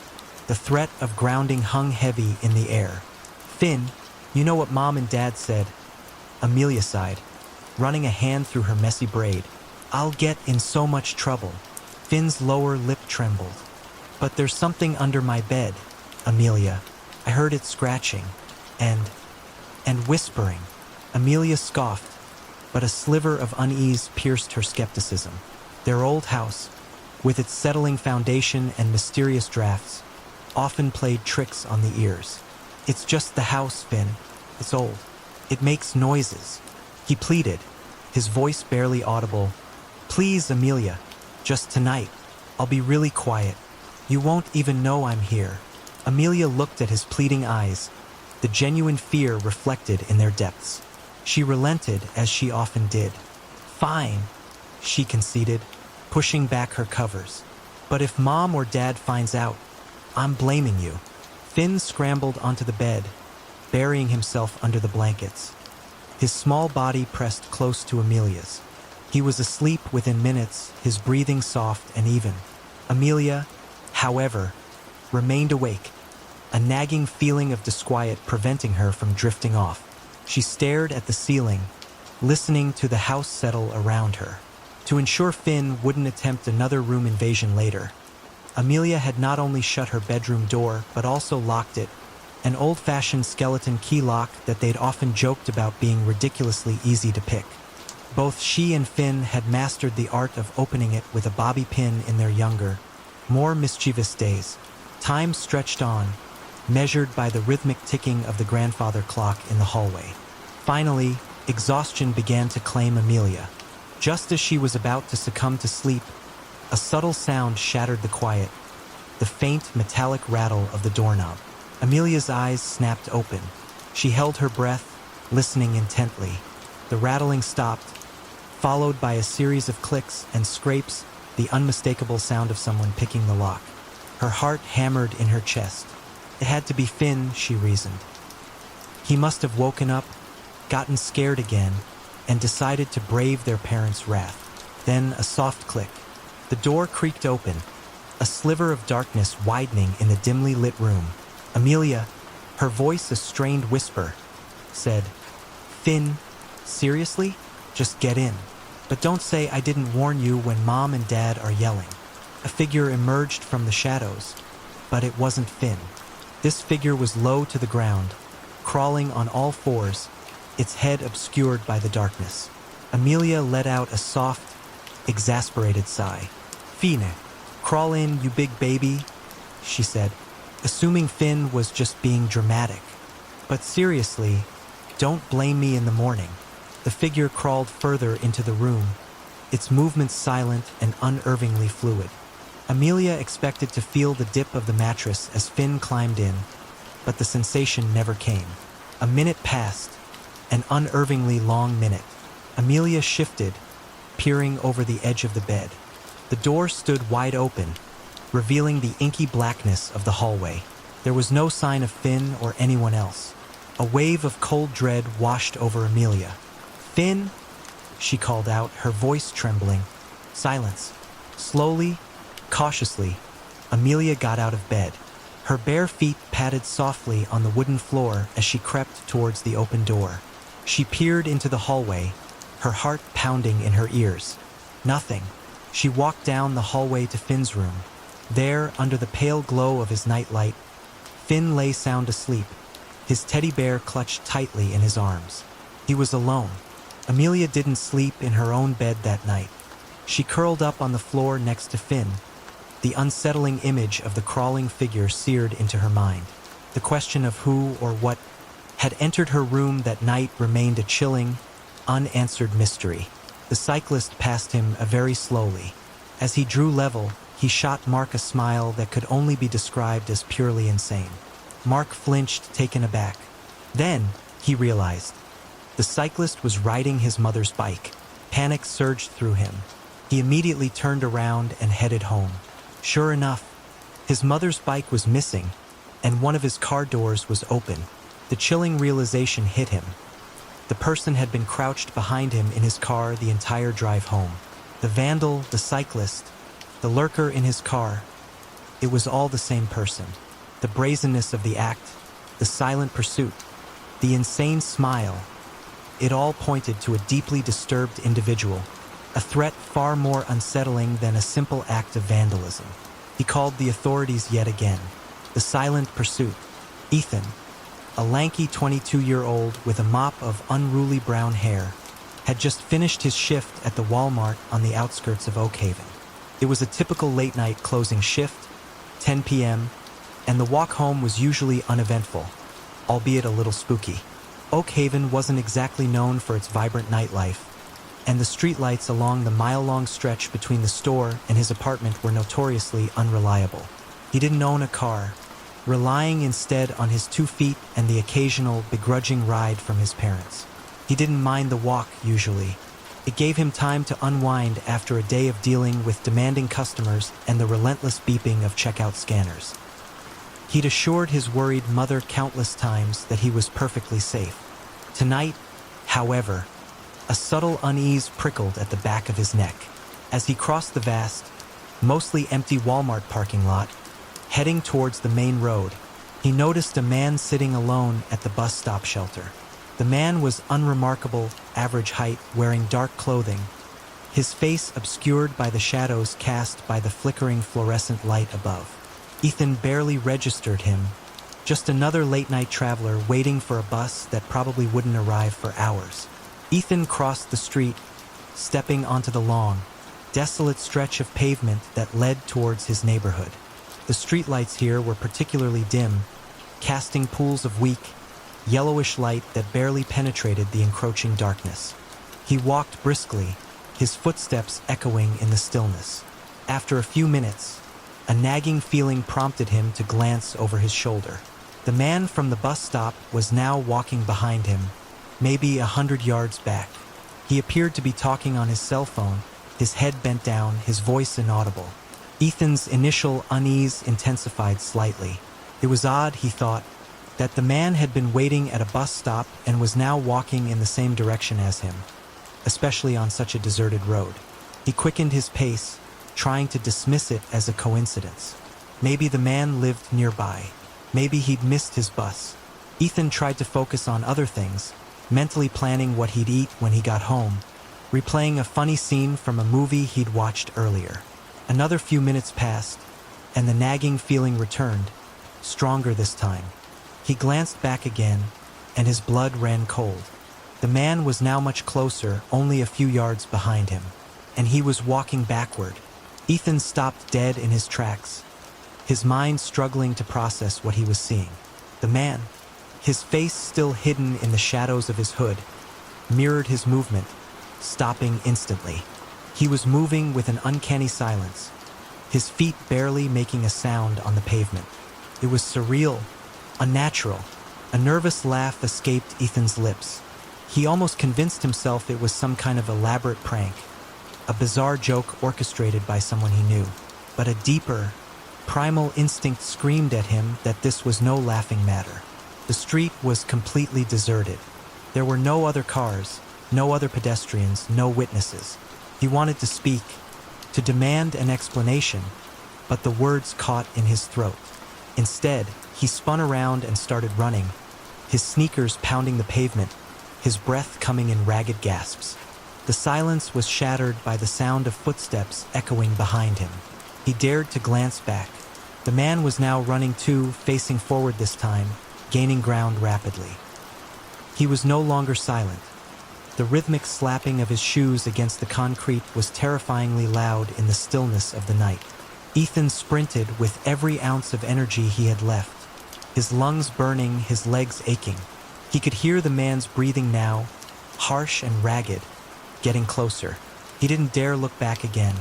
Speaker 1: The threat of grounding hung heavy in the air. Finn, you know what Mom and Dad said? Amelia sighed, running a hand through her messy braid. I'll get in so much trouble. Finn's lower lip trembled. But there's something under my bed, Amelia. I heard it scratching. And whispering. Amelia scoffed, but a sliver of unease pierced her skepticism. Their old house, with its settling foundation and mysterious drafts, often played tricks on the ears. It's just the house, Finn. It's old. It makes noises. He pleaded, his voice barely audible. Please, Amelia, just tonight. I'll be really quiet. You won't even know I'm here. Amelia looked at his pleading eyes, the genuine fear reflected in their depths. She relented, as she often did. Fine, she conceded, pushing back her covers. But if Mom or Dad finds out, I'm blaming you. Finn scrambled onto the bed, burying himself under the blankets. His small body pressed close to Amelia's. He was asleep within minutes, his breathing soft and even. Amelia, however, remained awake, a nagging feeling of disquiet preventing her from drifting off. She stared at the ceiling, listening to the house settle around her. To ensure Finn wouldn't attempt another room invasion later, Amelia had not only shut her bedroom door, but also locked it, an old-fashioned skeleton key lock that they'd often joked about being ridiculously easy to pick. Both she and Finn had mastered the art of opening it with a bobby pin in their younger, more mischievous days. Time stretched on, measured by the rhythmic ticking of the grandfather clock in the hallway. Finally, exhaustion began to claim Amelia. Just as she was about to succumb to sleep, a subtle sound shattered the quiet, the faint metallic rattle of the doorknob. Amelia's eyes snapped open. She held her breath, listening intently. The rattling stopped, followed by a series of clicks and scrapes, the unmistakable sound of someone picking the lock. Her heart hammered in her chest. It had to be Finn, she reasoned. He must have woken up, gotten scared again, and decided to brave their parents' wrath. Then a soft click. The door creaked open, a sliver of darkness widening in the dimly lit room. Amelia, her voice a strained whisper, said, Finn, seriously? Just get in. But don't say I didn't warn you when Mom and Dad are yelling. A figure emerged from the shadows, but it wasn't Finn. This figure was low to the ground, crawling on all fours, its head obscured by the darkness. Amelia let out a soft, exasperated sigh. Fine, crawl in, you big baby, she said, assuming Finn was just being dramatic. But seriously, don't blame me in the morning. The figure crawled further into the room, its movements silent and unervingly fluid. Amelia expected to feel the dip of the mattress as Finn climbed in, but the sensation never came. A minute passed, an unervingly long minute. Amelia shifted, peering over the edge of the bed. The door stood wide open, revealing the inky blackness of the hallway. There was no sign of Finn or anyone else. A wave of cold dread washed over Amelia. Finn, she called out, her voice trembling. Silence. Slowly, cautiously, Amelia got out of bed. Her bare feet padded softly on the wooden floor as she crept towards the open door. She peered into the hallway, her heart pounding in her ears. Nothing. She walked down the hallway to Finn's room. There, under the pale glow of his nightlight, Finn lay sound asleep, his teddy bear clutched tightly in his arms. He was alone. Amelia didn't sleep in her own bed that night. She curled up on the floor next to Finn, the unsettling image of the crawling figure seared into her mind. The question of who or what had entered her room that night remained a chilling, unanswered mystery. The cyclist passed him very slowly. As he drew level, he shot Mark a smile that could only be described as purely insane. Mark flinched, taken aback. Then, he realized, the cyclist was riding his mother's bike. Panic surged through him. He immediately turned around and headed home. Sure enough, his mother's bike was missing, and one of his car doors was open. The chilling realization hit him. The person had been crouched behind him in his car the entire drive home. The vandal, the cyclist, the lurker in his car. It was all the same person. The brazenness of the act, the silent pursuit, the insane smile. It all pointed to a deeply disturbed individual, a threat far more unsettling than a simple act of vandalism. He called the authorities yet again. The silent pursuit. Ethan, a lanky 22-year-old with a mop of unruly brown hair, had just finished his shift at the Walmart on the outskirts of Oak Haven. It was a typical late-night closing shift, 10 p.m., and the walk home was usually uneventful, albeit a little spooky. Oak Haven wasn't exactly known for its vibrant nightlife, and the streetlights along the mile-long stretch between the store and his apartment were notoriously unreliable. He didn't own a car, relying instead on his 2 feet and the occasional begrudging ride from his parents. He didn't mind the walk, usually. It gave him time to unwind after a day of dealing with demanding customers and the relentless beeping of checkout scanners. He'd assured his worried mother countless times that he was perfectly safe. Tonight, however, a subtle unease prickled at the back of his neck. As he crossed the vast, mostly empty Walmart parking lot, heading towards the main road, he noticed a man sitting alone at the bus stop shelter. The man was unremarkable, average height, wearing dark clothing, his face obscured by the shadows cast by the flickering fluorescent light above. Ethan barely registered him, just another late-night traveler waiting for a bus that probably wouldn't arrive for hours. Ethan crossed the street, stepping onto the long, desolate stretch of pavement that led towards his neighborhood. The streetlights here were particularly dim, casting pools of weak, yellowish light that barely penetrated the encroaching darkness. He walked briskly, his footsteps echoing in the stillness. After a few minutes, a nagging feeling prompted him to glance over his shoulder. The man from the bus stop was now walking behind him, maybe 100 yards back. He appeared to be talking on his cell phone, his head bent down, his voice inaudible. Ethan's initial unease intensified slightly. It was odd, he thought, that the man had been waiting at a bus stop and was now walking in the same direction as him, especially on such a deserted road. He quickened his pace, trying to dismiss it as a coincidence. Maybe the man lived nearby. Maybe he'd missed his bus. Ethan tried to focus on other things, mentally planning what he'd eat when he got home, replaying a funny scene from a movie he'd watched earlier. Another few minutes passed, and the nagging feeling returned, stronger this time. He glanced back again, and his blood ran cold. The man was now much closer, only a few yards behind him, and he was walking backward. Ethan stopped dead in his tracks, his mind struggling to process what he was seeing. The man, his face still hidden in the shadows of his hood, mirrored his movement, stopping instantly. He was moving with an uncanny silence, his feet barely making a sound on the pavement. It was surreal, unnatural. A nervous laugh escaped Ethan's lips. He almost convinced himself it was some kind of elaborate prank, a bizarre joke orchestrated by someone he knew. But a deeper, primal instinct screamed at him that this was no laughing matter. The street was completely deserted. There were no other cars, no other pedestrians, no witnesses. He wanted to speak, to demand an explanation, but the words caught in his throat. Instead, he spun around and started running, his sneakers pounding the pavement, his breath coming in ragged gasps. The silence was shattered by the sound of footsteps echoing behind him. He dared to glance back. The man was now running too, facing forward this time, gaining ground rapidly. He was no longer silent. The rhythmic slapping of his shoes against the concrete was terrifyingly loud in the stillness of the night. Ethan sprinted with every ounce of energy he had left, his lungs burning, his legs aching. He could hear the man's breathing now, harsh and ragged, getting closer. He didn't dare look back again,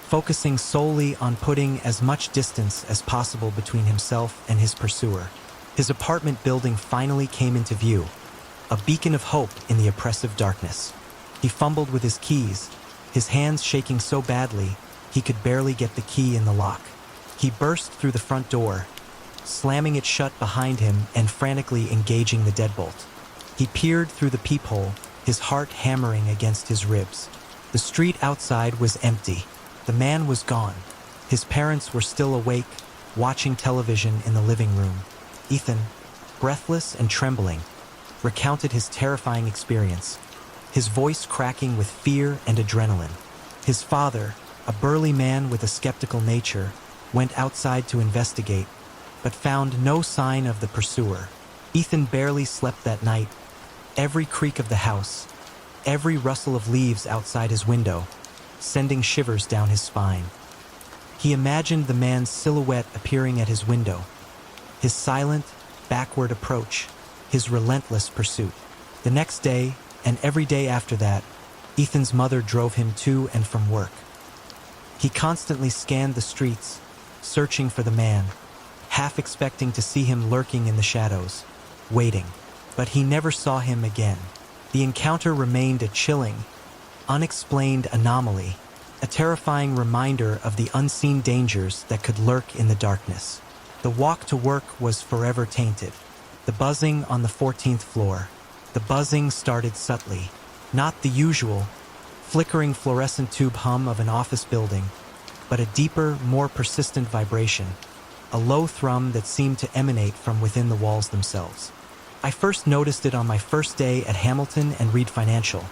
Speaker 1: focusing solely on putting as much distance as possible between himself and his pursuer. His apartment building finally came into view, a beacon of hope in the oppressive darkness. He fumbled with his keys, his hands shaking so badly he could barely get the key in the lock. He burst through the front door, slamming it shut behind him and frantically engaging the deadbolt. He peered through the peephole, his heart hammering against his ribs. The street outside was empty. The man was gone. His parents were still awake, watching television in the living room. Ethan, breathless and trembling, recounted his terrifying experience, his voice cracking with fear and adrenaline. His father, a burly man with a skeptical nature, went outside to investigate, but found no sign of the pursuer. Ethan barely slept that night. Every creak of the house, every rustle of leaves outside his window, sending shivers down his spine. He imagined the man's silhouette appearing at his window, his silent, backward approach, his relentless pursuit. The next day, and every day after that, Ethan's mother drove him to and from work. He constantly scanned the streets, searching for the man, half expecting to see him lurking in the shadows, waiting. But he never saw him again. The encounter remained a chilling, unexplained anomaly, a terrifying reminder of the unseen dangers that could lurk in the darkness. The walk to work was forever tainted. The buzzing on the 14th floor. The buzzing started subtly, not the usual, flickering fluorescent tube hum of an office building, but a deeper, more persistent vibration, a low thrum that seemed to emanate from within the walls themselves. I first noticed it on my first day at Hamilton and Reed Financial,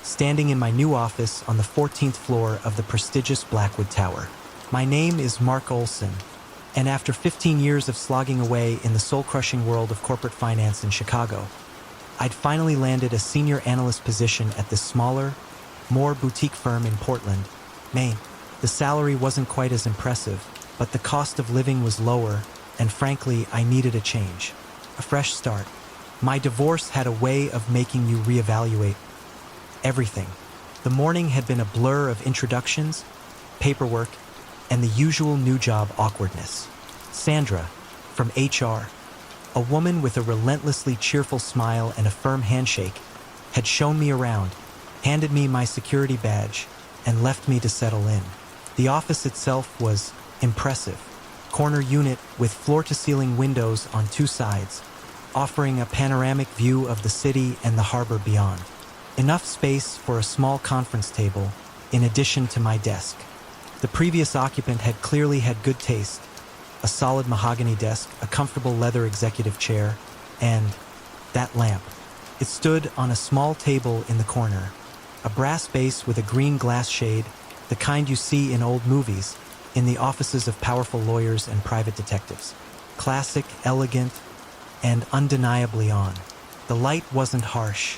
Speaker 1: standing in my new office on the 14th floor of the prestigious Blackwood Tower. My name is Mark Olson, and after 15 years of slogging away in the soul-crushing world of corporate finance in Chicago, I'd finally landed a senior analyst position at this smaller, more boutique firm in Portland, Maine. The salary wasn't quite as impressive, but the cost of living was lower, and frankly, I needed a change, a fresh start. My divorce had a way of making you reevaluate everything. The morning had been a blur of introductions, paperwork, and the usual new job awkwardness. Sandra, from HR, a woman with a relentlessly cheerful smile and a firm handshake, had shown me around, handed me my security badge, and left me to settle in. The office itself was impressive. Corner unit with floor-to-ceiling windows on two sides, offering a panoramic view of the city and the harbor beyond. Enough space for a small conference table, in addition to my desk. The previous occupant had clearly had good taste. A solid mahogany desk, a comfortable leather executive chair, and that lamp. It stood on a small table in the corner, a brass base with a green glass shade, the kind you see in old movies, in the offices of powerful lawyers and private detectives. Classic, elegant, and undeniably on. The light wasn't harsh,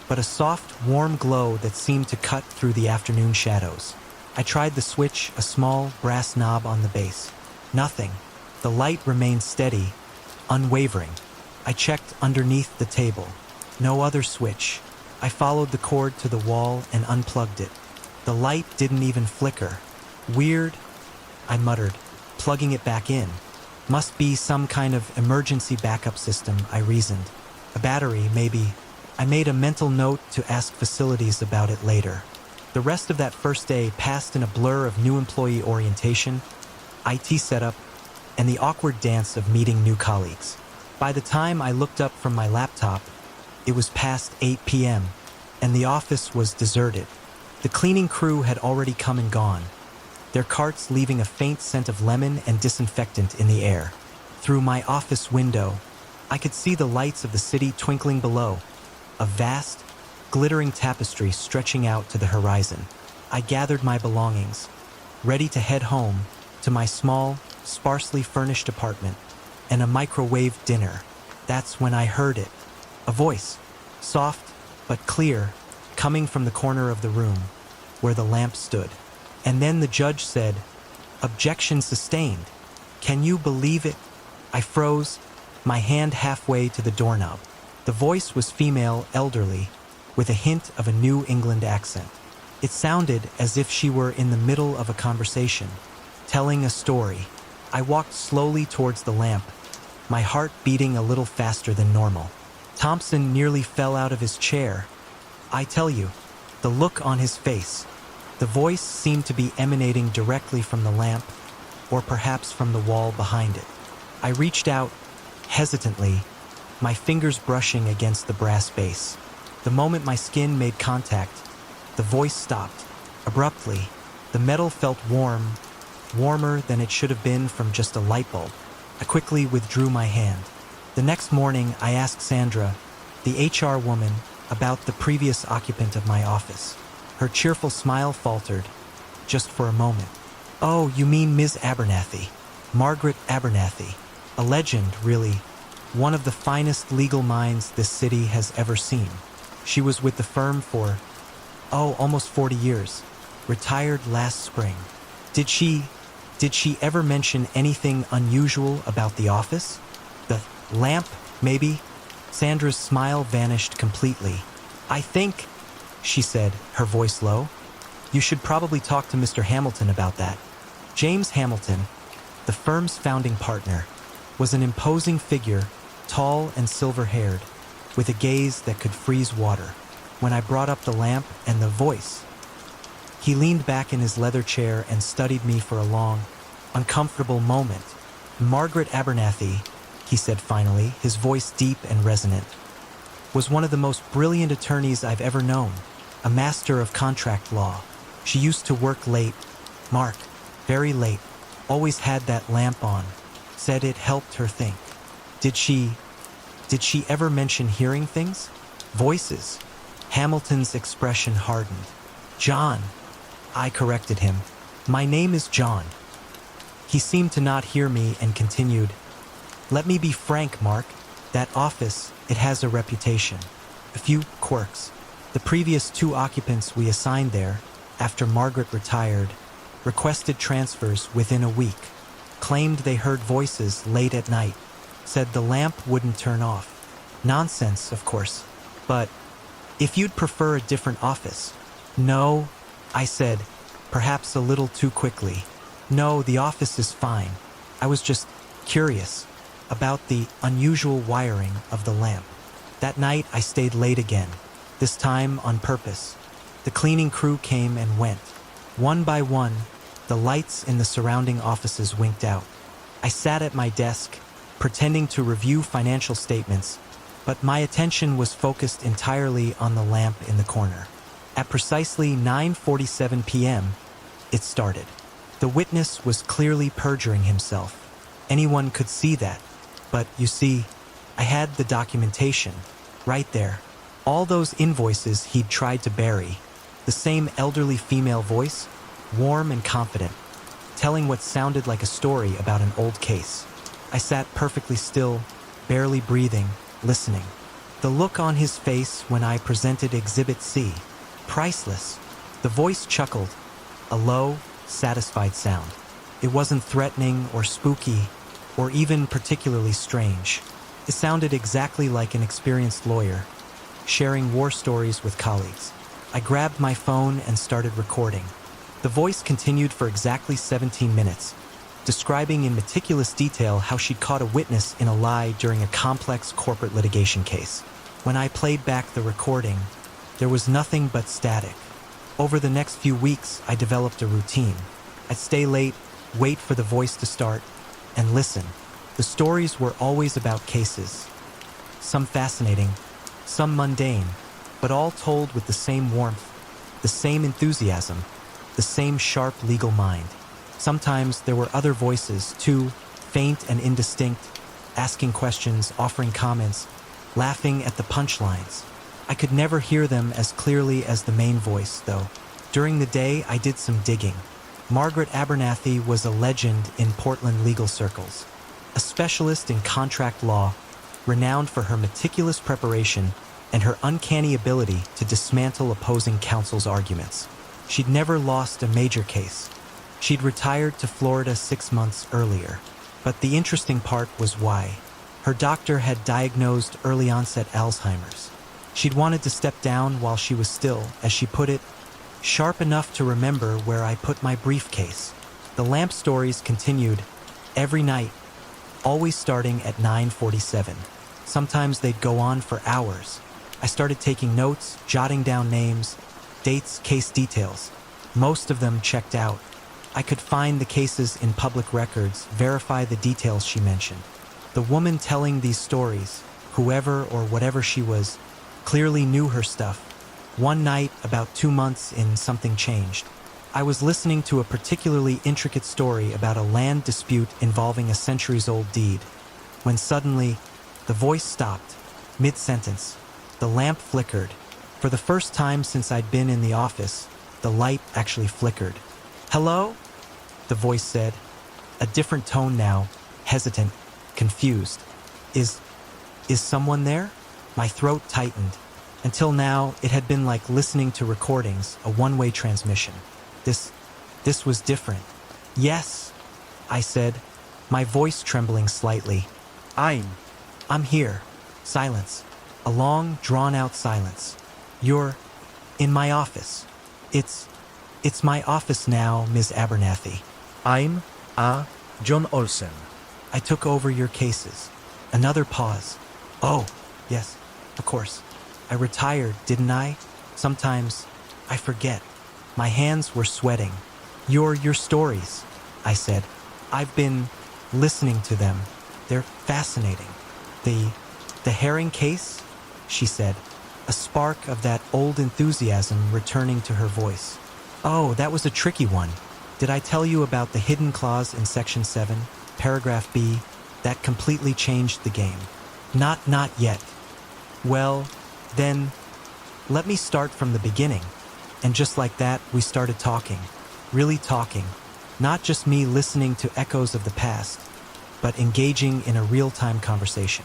Speaker 1: but a soft, warm glow that seemed to cut through the afternoon shadows. I tried the switch, a small brass knob on the base. Nothing. The light remained steady, unwavering. I checked underneath the table. No other switch. I followed the cord to the wall and unplugged it. The light didn't even flicker. Weird, I muttered, plugging it back in. Must be some kind of emergency backup system, I reasoned. A battery, maybe. I made a mental note to ask facilities about it later. The rest of that first day passed in a blur of new employee orientation, IT setup, and the awkward dance of meeting new colleagues. By the time I looked up from my laptop, it was past 8 p.m., and the office was deserted. The cleaning crew had already come and gone, their carts leaving a faint scent of lemon and disinfectant in the air. Through my office window, I could see the lights of the city twinkling below, a vast, glittering tapestry stretching out to the horizon. I gathered my belongings, ready to head home to my small, sparsely furnished apartment and a microwave dinner. That's when I heard it. A voice, soft but clear, coming from the corner of the room where the lamp stood. And then the judge said, "Objection sustained." Can you believe it? I froze, my hand halfway to the doorknob. The voice was female, elderly, with a hint of a New England accent. It sounded as if she were in the middle of a conversation, telling a story. I walked slowly towards the lamp, my heart beating a little faster than normal. Thompson nearly fell out of his chair. I tell you, the look on his face. The voice seemed to be emanating directly from the lamp, or perhaps from the wall behind it. I reached out, hesitantly, my fingers brushing against the brass base. The moment my skin made contact, the voice stopped. Abruptly, the metal felt warm, warmer than it should have been from just a light bulb. I quickly withdrew my hand. The next morning, I asked Sandra, the HR woman, about the previous occupant of my office. Her cheerful smile faltered, just for a moment. "Oh, you mean Ms. Abernathy. Margaret Abernathy. A legend, really. One of the finest legal minds this city has ever seen. She was with the firm for, almost 40 years. Retired last spring. Did she ever mention anything unusual about the office? The lamp, maybe?" Sandra's smile vanished completely. "I think," she said, her voice low, "you should probably talk to Mr. Hamilton about that." James Hamilton, the firm's founding partner, was an imposing figure, tall and silver-haired, with a gaze that could freeze water. When I brought up the lamp and the voice, he leaned back in his leather chair and studied me for a long, uncomfortable moment. "Margaret Abernathy," he said finally, his voice deep and resonant, "was one of the most brilliant attorneys I've ever known, a master of contract law. She used to work late, Mark, very late, always had that lamp on, said it helped her think. Did she ever mention hearing things? Voices?" Hamilton's expression hardened. "John," I corrected him. "My name is John." He seemed to not hear me and continued, "Let me be frank, Mark. That office, it has a reputation. A few quirks. The previous 2 occupants we assigned there, after Margaret retired, requested transfers within a week, claimed they heard voices late at night, said the lamp wouldn't turn off. Nonsense, of course. But if you'd prefer a different office." "No," I said, perhaps a little too quickly. "No, the office is fine. I was just curious about the unusual wiring of the lamp." That night, I stayed late again, this time on purpose. The cleaning crew came and went. One by one, the lights in the surrounding offices winked out. I sat at my desk, pretending to review financial statements, but my attention was focused entirely on the lamp in the corner. At precisely 9:47 p.m., it started. The witness was clearly perjuring himself. Anyone could see that. But, you see, I had the documentation, right there. All those invoices he'd tried to bury. The same elderly female voice, warm and confident, telling what sounded like a story about an old case. I sat perfectly still, barely breathing, listening. The look on his face when I presented Exhibit C, priceless. The voice chuckled, a low, satisfied sound. It wasn't threatening or spooky, or even particularly strange. It sounded exactly like an experienced lawyer, sharing war stories with colleagues. I grabbed my phone and started recording. The voice continued for exactly 17 minutes, describing in meticulous detail how she'd caught a witness in a lie during a complex corporate litigation case. When I played back the recording, there was nothing but static. Over the next few weeks, I developed a routine. I'd stay late, wait for the voice to start, and listen. The stories were always about cases. Some fascinating, some mundane, but all told with the same warmth, the same enthusiasm, the same sharp legal mind. Sometimes there were other voices, too, faint and indistinct, asking questions, offering comments, laughing at the punchlines. I could never hear them as clearly as the main voice, though. During the day, I did some digging. Margaret Abernathy was a legend in Portland legal circles, a specialist in contract law, renowned for her meticulous preparation and her uncanny ability to dismantle opposing counsel's arguments. She'd never lost a major case. She'd retired to Florida 6 months earlier. But the interesting part was why. Her doctor had diagnosed early-onset Alzheimer's. She'd wanted to step down while she was still, as she put it, sharp enough to remember where I put my briefcase. The lamp stories continued every night, always starting at 9:47. Sometimes they'd go on for hours. I started taking notes, jotting down names, dates, case details. Most of them checked out. I could find the cases in public records, verify the details she mentioned. The woman telling these stories, whoever or whatever she was, clearly knew her stuff. One night, about 2 months in, something changed. I was listening to a particularly intricate story about a land dispute involving a centuries-old deed, when suddenly, The voice stopped, mid-sentence. The lamp flickered. For the first time since I'd been in the office, the light actually flickered. "Hello?" the voice said. A different tone now, hesitant, confused. Is someone there?" My throat tightened. Until now, it had been like listening to recordings, a one-way transmission. This was different. "Yes," I said, my voice trembling slightly. I'm here." Silence. A long, drawn-out silence. "You're in my office." It's my office now, Ms. Abernathy."
Speaker 2: I'm John Olsen.
Speaker 1: "I took over your cases." Another pause. "Oh, yes, of course. I retired, didn't I? Sometimes I forget." My hands were sweating. Your stories," I said. "I've been listening to them. They're fascinating." The herring case?" she said, a spark of that old enthusiasm returning to her voice. "Oh, that was a tricky one. Did I tell you about the hidden clause in Section 7, Paragraph B, that completely changed the game?" Not yet." "Well, then, let me start from the beginning." And just like that, we started talking. Really talking. Not just me listening to echoes of the past, but engaging in a real-time conversation.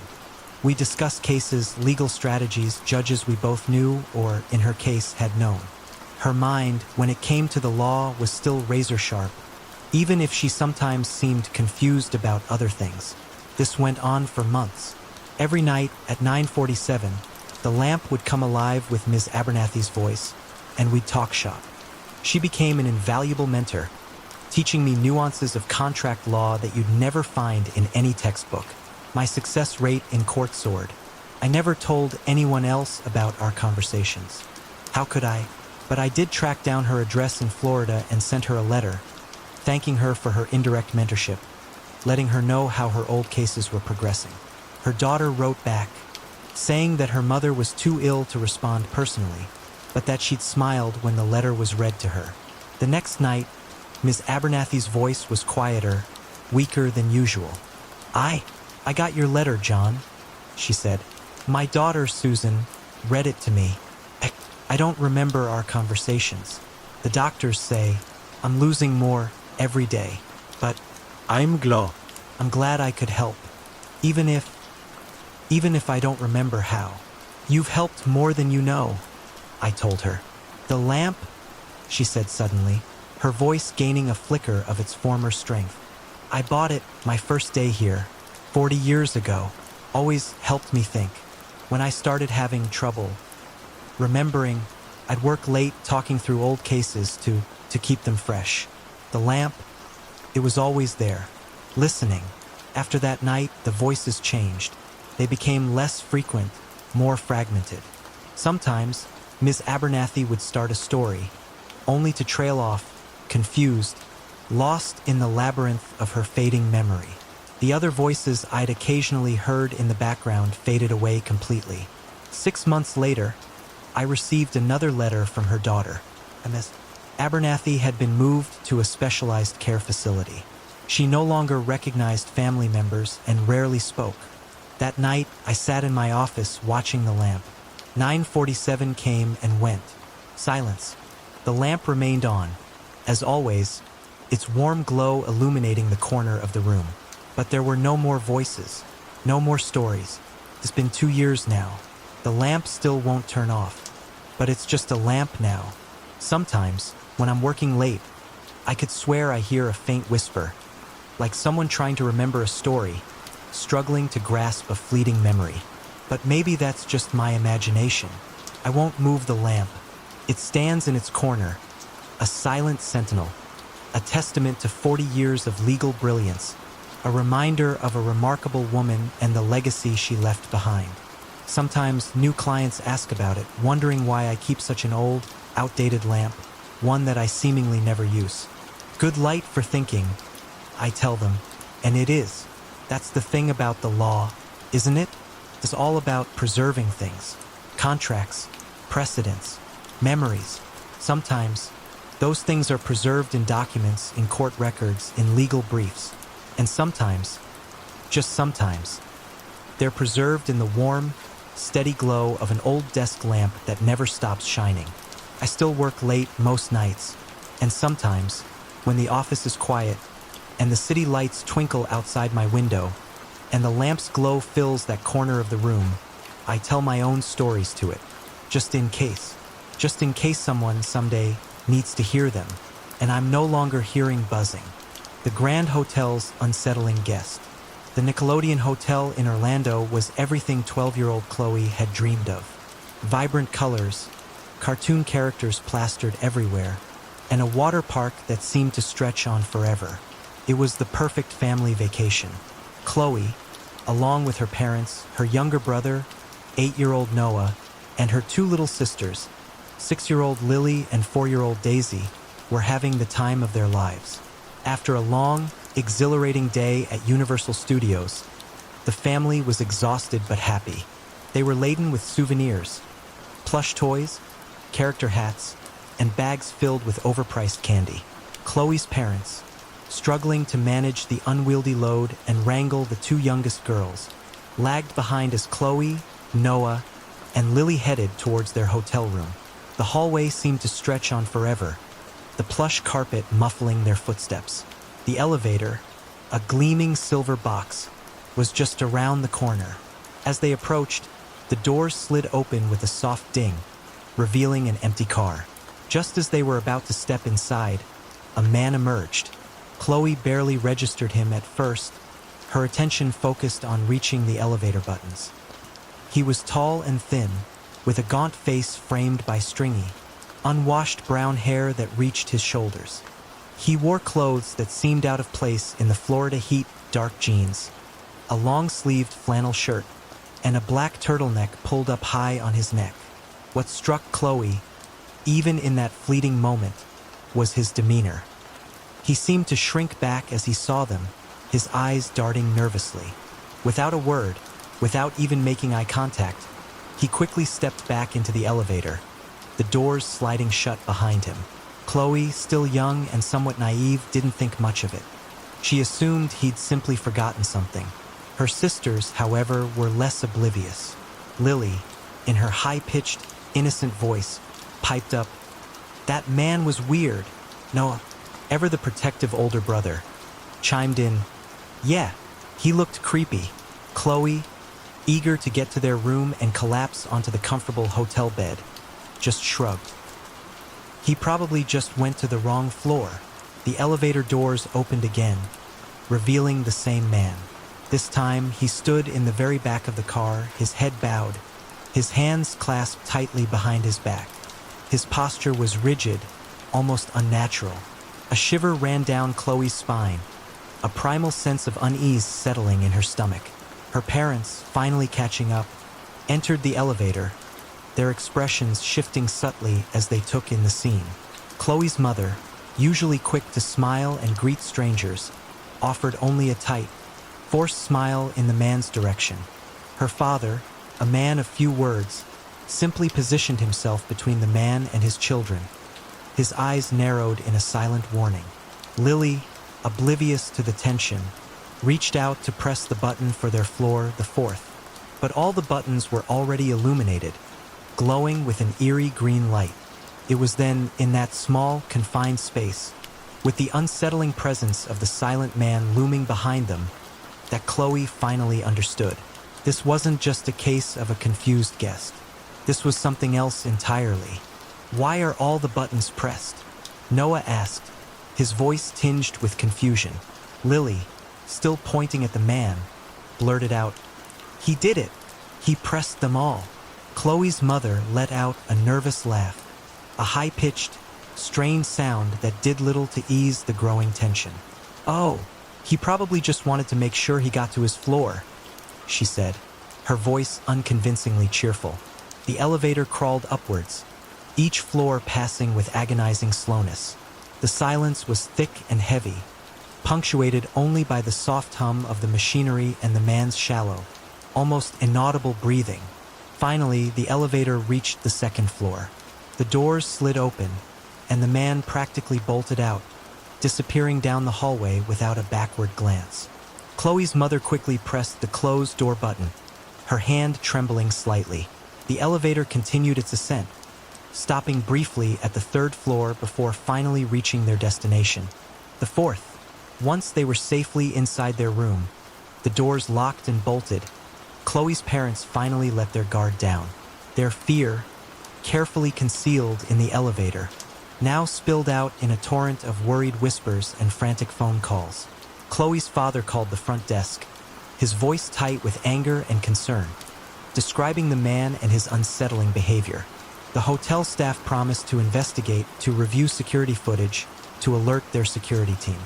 Speaker 1: We discussed cases, legal strategies, judges we both knew, or, in her case, had known. Her mind, when it came to the law, was still razor-sharp, even if she sometimes seemed confused about other things. This went on for months. Every night at 9:47, the lamp would come alive with Ms. Abernathy's voice, and we'd talk shop. She became an invaluable mentor, teaching me nuances of contract law that you'd never find in any textbook. My success rate in court soared. I never told anyone else about our conversations. How could I? But I did track down her address in Florida and sent her a letter, thanking her for her indirect mentorship, letting her know how her old cases were progressing. Her daughter wrote back, saying that her mother was too ill to respond personally, but that she'd smiled when the letter was read to her. The next night, Ms. Abernathy's voice was quieter, weaker than usual. I got your letter, John," she said. "My daughter, Susan, read it to me. I don't remember our conversations. The doctors say I'm losing more every day, but
Speaker 2: I'm
Speaker 1: glad I could help, even if I don't remember how." "You've helped more than you know," I told her. "The lamp," she said suddenly, her voice gaining a flicker of its former strength. "I bought it my first day here, 40 years ago. Always helped me think. When I started having trouble remembering, I'd work late talking through old cases to keep them fresh. The lamp, it was always there, listening. After that night, the voices changed. They became less frequent, more fragmented. Sometimes, Ms. Abernathy would start a story, only to trail off, confused, lost in the labyrinth of her fading memory. The other voices I'd occasionally heard in the background faded away completely. 6 months later, I received another letter from her daughter. Ms. Abernathy had been moved to a specialized care facility. She no longer recognized family members and rarely spoke. That night, I sat in my office watching the lamp. 9:47 came and went. Silence. The lamp remained on, as always, its warm glow illuminating the corner of the room. But there were no more voices, no more stories. It's been 2 years now. The lamp still won't turn off, but it's just a lamp now. Sometimes, when I'm working late, I could swear I hear a faint whisper, like someone trying to remember a story, struggling to grasp a fleeting memory. But maybe that's just my imagination. I won't move the lamp. It stands in its corner, a silent sentinel, a testament to 40 years of legal brilliance, a reminder of a remarkable woman and the legacy she left behind. Sometimes new clients ask about it, wondering why I keep such an old, outdated lamp, one that I seemingly never use. Good light for thinking, I tell them, and it is. That's the thing about the law, isn't it? It's all about preserving things, contracts, precedents, memories. Sometimes, those things are preserved in documents, in court records, in legal briefs. And sometimes, just sometimes, They're preserved in the warm, steady glow of an old desk lamp that never stops shining. I still work late most nights, and sometimes, when the office is quiet and the city lights twinkle outside my window and the lamp's glow fills that corner of the room, I tell my own stories to it, just in case someone someday needs to hear them, and I'm no longer hearing buzzing. The Grand Hotel's unsettling guest. The Nickelodeon Hotel in Orlando was everything 12-year-old Chloe had dreamed of. Vibrant colors, cartoon characters plastered everywhere, and a water park that seemed to stretch on forever. It was the perfect family vacation. Chloe, along with her parents, her younger brother, 8-year-old Noah, and her two little sisters, 6-year-old Lily and 4-year-old Daisy, were having the time of their lives. After a long, exhilarating day at Universal Studios, the family was exhausted but happy. They were laden with souvenirs, plush toys, character hats, and bags filled with overpriced candy. Chloe's parents, struggling to manage the unwieldy load and wrangle the two youngest girls, lagged behind as Chloe, Noah, and Lily headed towards their hotel room. The hallway seemed to stretch on forever, the plush carpet muffling their footsteps. The elevator, a gleaming silver box, was just around the corner. As they approached, the doors slid open with a soft ding, revealing an empty car. Just as they were about to step inside, a man emerged. Chloe barely registered him at first, her attention focused on reaching the elevator buttons. He was tall and thin, with a gaunt face framed by stringy, unwashed brown hair that reached his shoulders. He wore clothes that seemed out of place in the Florida heat, dark jeans, a long-sleeved flannel shirt, and a black turtleneck pulled up high on his neck. What struck Chloe, even in that fleeting moment, was his demeanor. He seemed to shrink back as he saw them, his eyes darting nervously. Without a word, without even making eye contact, he quickly stepped back into the elevator, the doors sliding shut behind him. Chloe, still young and somewhat naive, didn't think much of it. She assumed he'd simply forgotten something. Her sisters, however, were less oblivious. Lily, in her high-pitched, innocent voice, piped up, "That man was weird." Noah, ever the protective older brother, chimed in, "Yeah, he looked creepy." Chloe, eager to get to their room and collapse onto the comfortable hotel bed, just shrugged. He probably just went to the wrong floor. The elevator doors opened again, revealing the same man. This time, he stood in the very back of the car, his head bowed, his hands clasped tightly behind his back. His posture was rigid, almost unnatural. A shiver ran down Chloe's spine, a primal sense of unease settling in her stomach. Her parents, finally catching up, entered the elevator, their expressions shifting subtly as they took in the scene. Chloe's mother, usually quick to smile and greet strangers, offered only a tight, forced smile in the man's direction. Her father, a man of few words, simply positioned himself between the man and his children. His eyes narrowed in a silent warning. Lily, oblivious to the tension, reached out to press the button for their floor, the fourth. But all the buttons were already illuminated, glowing with an eerie green light. It was then, in that small, confined space, with the unsettling presence of the silent man looming behind them, that Chloe finally understood. This wasn't just a case of a confused guest. This was something else entirely. "Why are all the buttons pressed?" Noah asked, his voice tinged with confusion. Lily, still pointing at the man, blurted out, "He did it. He pressed them all." Chloe's mother let out a nervous laugh, a high-pitched, strained sound that did little to ease the growing tension. "Oh, he probably just wanted to make sure he got to his floor," she said, her voice unconvincingly cheerful. The elevator crawled upwards, each floor passing with agonizing slowness. The silence was thick and heavy, punctuated only by the soft hum of the machinery and the man's shallow, almost inaudible breathing. Finally, the elevator reached the second floor. The doors slid open, and the man practically bolted out, disappearing down the hallway without a backward glance. Chloe's mother quickly pressed the closed door button, her hand trembling slightly. The elevator continued its ascent, stopping briefly at the third floor before finally reaching their destination, the fourth. Once they were safely inside their room, the doors locked and bolted, Chloe's parents finally let their guard down. Their fear, carefully concealed in the elevator, now spilled out in a torrent of worried whispers and frantic phone calls. Chloe's father called the front desk, his voice tight with anger and concern, describing the man and his unsettling behavior. The hotel staff promised to investigate, to review security footage, to alert their security team.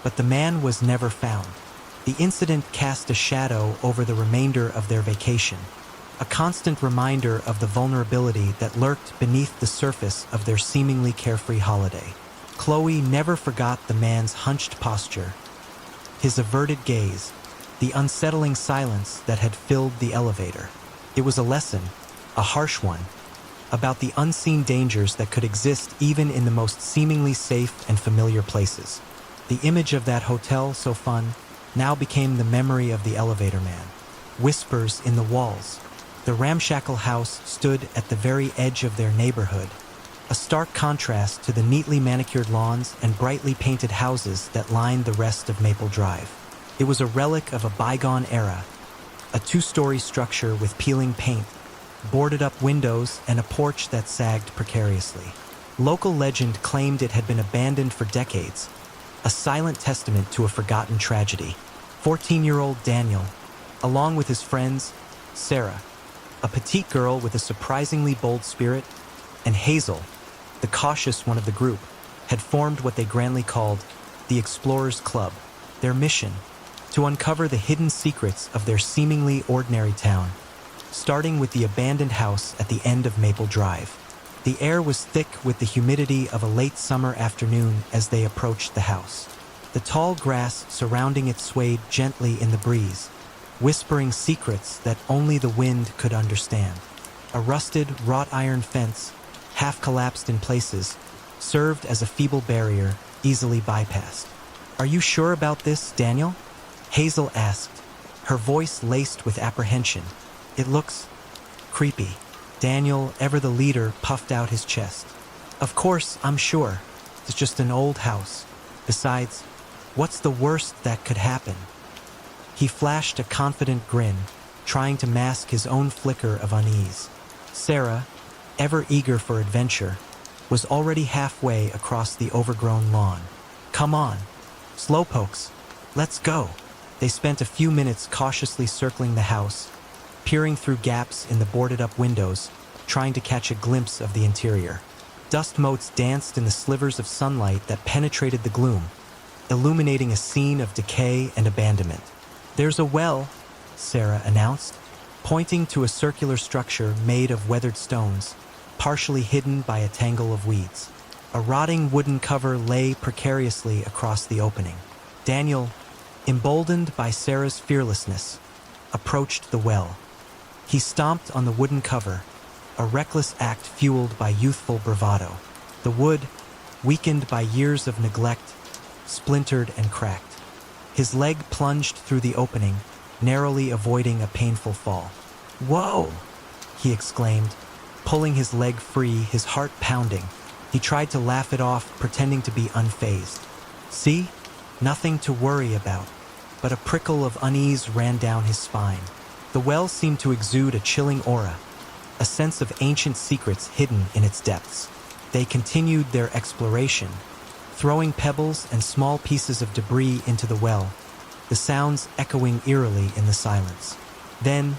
Speaker 1: But the man was never found. The incident cast a shadow over the remainder of their vacation, a constant reminder of the vulnerability that lurked beneath the surface of their seemingly carefree holiday. Chloe never forgot the man's hunched posture, his averted gaze, the unsettling silence that had filled the elevator. It was a lesson, a harsh one, about the unseen dangers that could exist even in the most seemingly safe and familiar places. The image of that hotel, so fun, now became the memory of the elevator man. Whispers in the walls. The ramshackle house stood at the very edge of their neighborhood, a stark contrast to the neatly manicured lawns and brightly painted houses that lined the rest of Maple Drive. It was a relic of a bygone era, a two-story structure with peeling paint, boarded-up windows, and a porch that sagged precariously. Local legend claimed it had been abandoned for decades, a silent testament to a forgotten tragedy. 14-year-old Daniel, along with his friends, Sarah, a petite girl with a surprisingly bold spirit, and Hazel, the cautious one of the group, had formed what they grandly called the Explorers Club. Their mission, to uncover the hidden secrets of their seemingly ordinary town, starting with the abandoned house at the end of Maple Drive. The air was thick with the humidity of a late summer afternoon as they approached the house. The tall grass surrounding it swayed gently in the breeze, whispering secrets that only the wind could understand. A rusted, wrought iron fence, half collapsed in places, served as a feeble barrier, easily bypassed. "Are you sure about this, Daniel?" Hazel asked, her voice laced with apprehension. "It looks creepy." Daniel, ever the leader, puffed out his chest. "Of course, I'm sure. It's just an old house. Besides, what's the worst that could happen?" He flashed a confident grin, trying to mask his own flicker of unease. Sarah, ever eager for adventure, was already halfway across the overgrown lawn. "Come on, slowpokes, let's go." They spent a few minutes cautiously circling the house, peering through gaps in the boarded-up windows, trying to catch a glimpse of the interior. Dust motes danced in the slivers of sunlight that penetrated the gloom, illuminating a scene of decay and abandonment. "There's a well," Sarah announced, pointing to a circular structure made of weathered stones, partially hidden by a tangle of weeds. A rotting wooden cover lay precariously across the opening. Daniel, emboldened by Sarah's fearlessness, approached the well. He stomped on the wooden cover, a reckless act fueled by youthful bravado. The wood, weakened by years of neglect, splintered and cracked. His leg plunged through the opening, narrowly avoiding a painful fall. "Whoa!" he exclaimed, pulling his leg free, his heart pounding. He tried to laugh it off, pretending to be unfazed. "See? Nothing to worry about." But a prickle of unease ran down his spine. The well seemed to exude a chilling aura, a sense of ancient secrets hidden in its depths. They continued their exploration, throwing pebbles and small pieces of debris into the well, the sounds echoing eerily in the silence. Then,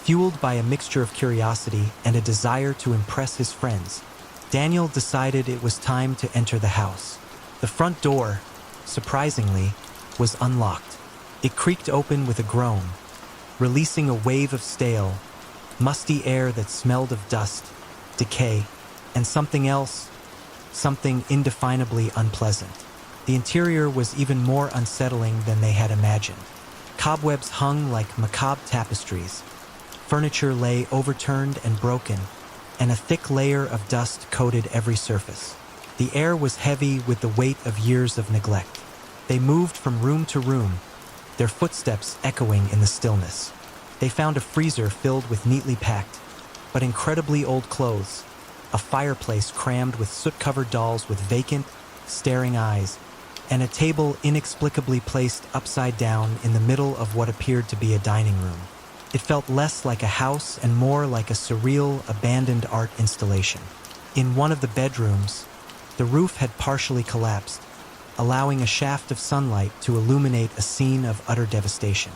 Speaker 1: fueled by a mixture of curiosity and a desire to impress his friends, Daniel decided it was time to enter the house. The front door, surprisingly, was unlocked. It creaked open with a groan, releasing a wave of stale, musty air that smelled of dust, decay, and something else, something indefinably unpleasant. The interior was even more unsettling than they had imagined. Cobwebs hung like macabre tapestries, furniture lay overturned and broken, and a thick layer of dust coated every surface. The air was heavy with the weight of years of neglect. They moved from room to room, their footsteps echoing in the stillness. They found a freezer filled with neatly packed, but incredibly old clothes, a fireplace crammed with soot-covered dolls with vacant, staring eyes, and a table inexplicably placed upside down in the middle of what appeared to be a dining room. It felt less like a house and more like a surreal, abandoned art installation. In one of the bedrooms, the roof had partially collapsed, allowing a shaft of sunlight to illuminate a scene of utter devastation.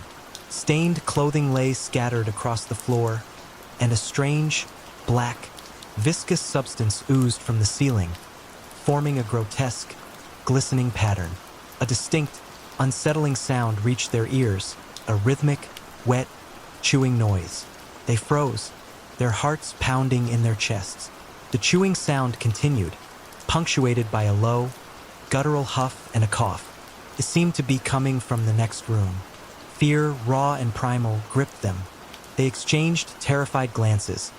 Speaker 1: Stained clothing lay scattered across the floor, and a strange, black, viscous substance oozed from the ceiling, forming a grotesque, glistening pattern. A distinct, unsettling sound reached their ears, a rhythmic, wet, chewing noise. They froze, their hearts pounding in their chests. The chewing sound continued, punctuated by a low, guttural huff and a cough. It seemed to be coming from the next room. Fear, raw and primal, gripped them. They exchanged terrified glances,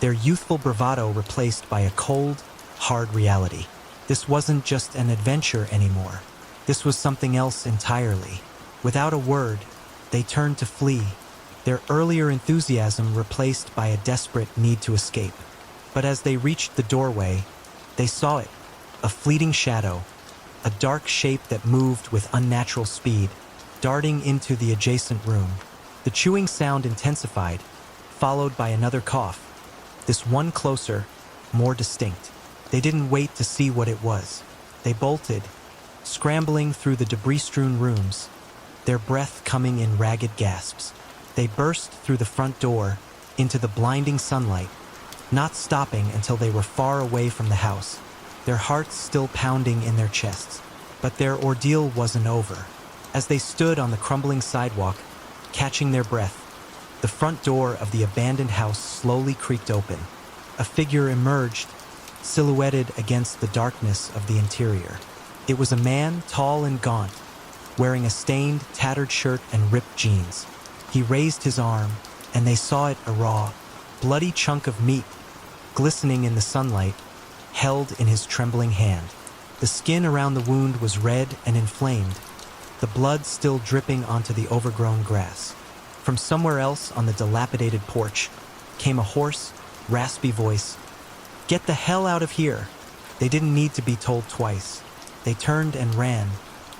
Speaker 1: their youthful bravado replaced by a cold, hard reality. This wasn't just an adventure anymore. This was something else entirely. Without a word, they turned to flee, their earlier enthusiasm replaced by a desperate need to escape. But as they reached the doorway, they saw it, a fleeting shadow, a dark shape that moved with unnatural speed, darting into the adjacent room. The chewing sound intensified, followed by another cough, this one closer, more distinct. They didn't wait to see what it was. They bolted, scrambling through the debris-strewn rooms, their breath coming in ragged gasps. They burst through the front door, into the blinding sunlight, not stopping until they were far away from the house, their hearts still pounding in their chests. But their ordeal wasn't over. As they stood on the crumbling sidewalk, catching their breath, the front door of the abandoned house slowly creaked open. A figure emerged, silhouetted against the darkness of the interior. It was a man, tall and gaunt, wearing a stained, tattered shirt and ripped jeans. He raised his arm, and they saw it, a raw, bloody chunk of meat, glistening in the sunlight, held in his trembling hand. The skin around the wound was red and inflamed, the blood still dripping onto the overgrown grass. From somewhere else on the dilapidated porch came a hoarse, raspy voice. "Get the hell out of here!" They didn't need to be told twice. They turned and ran,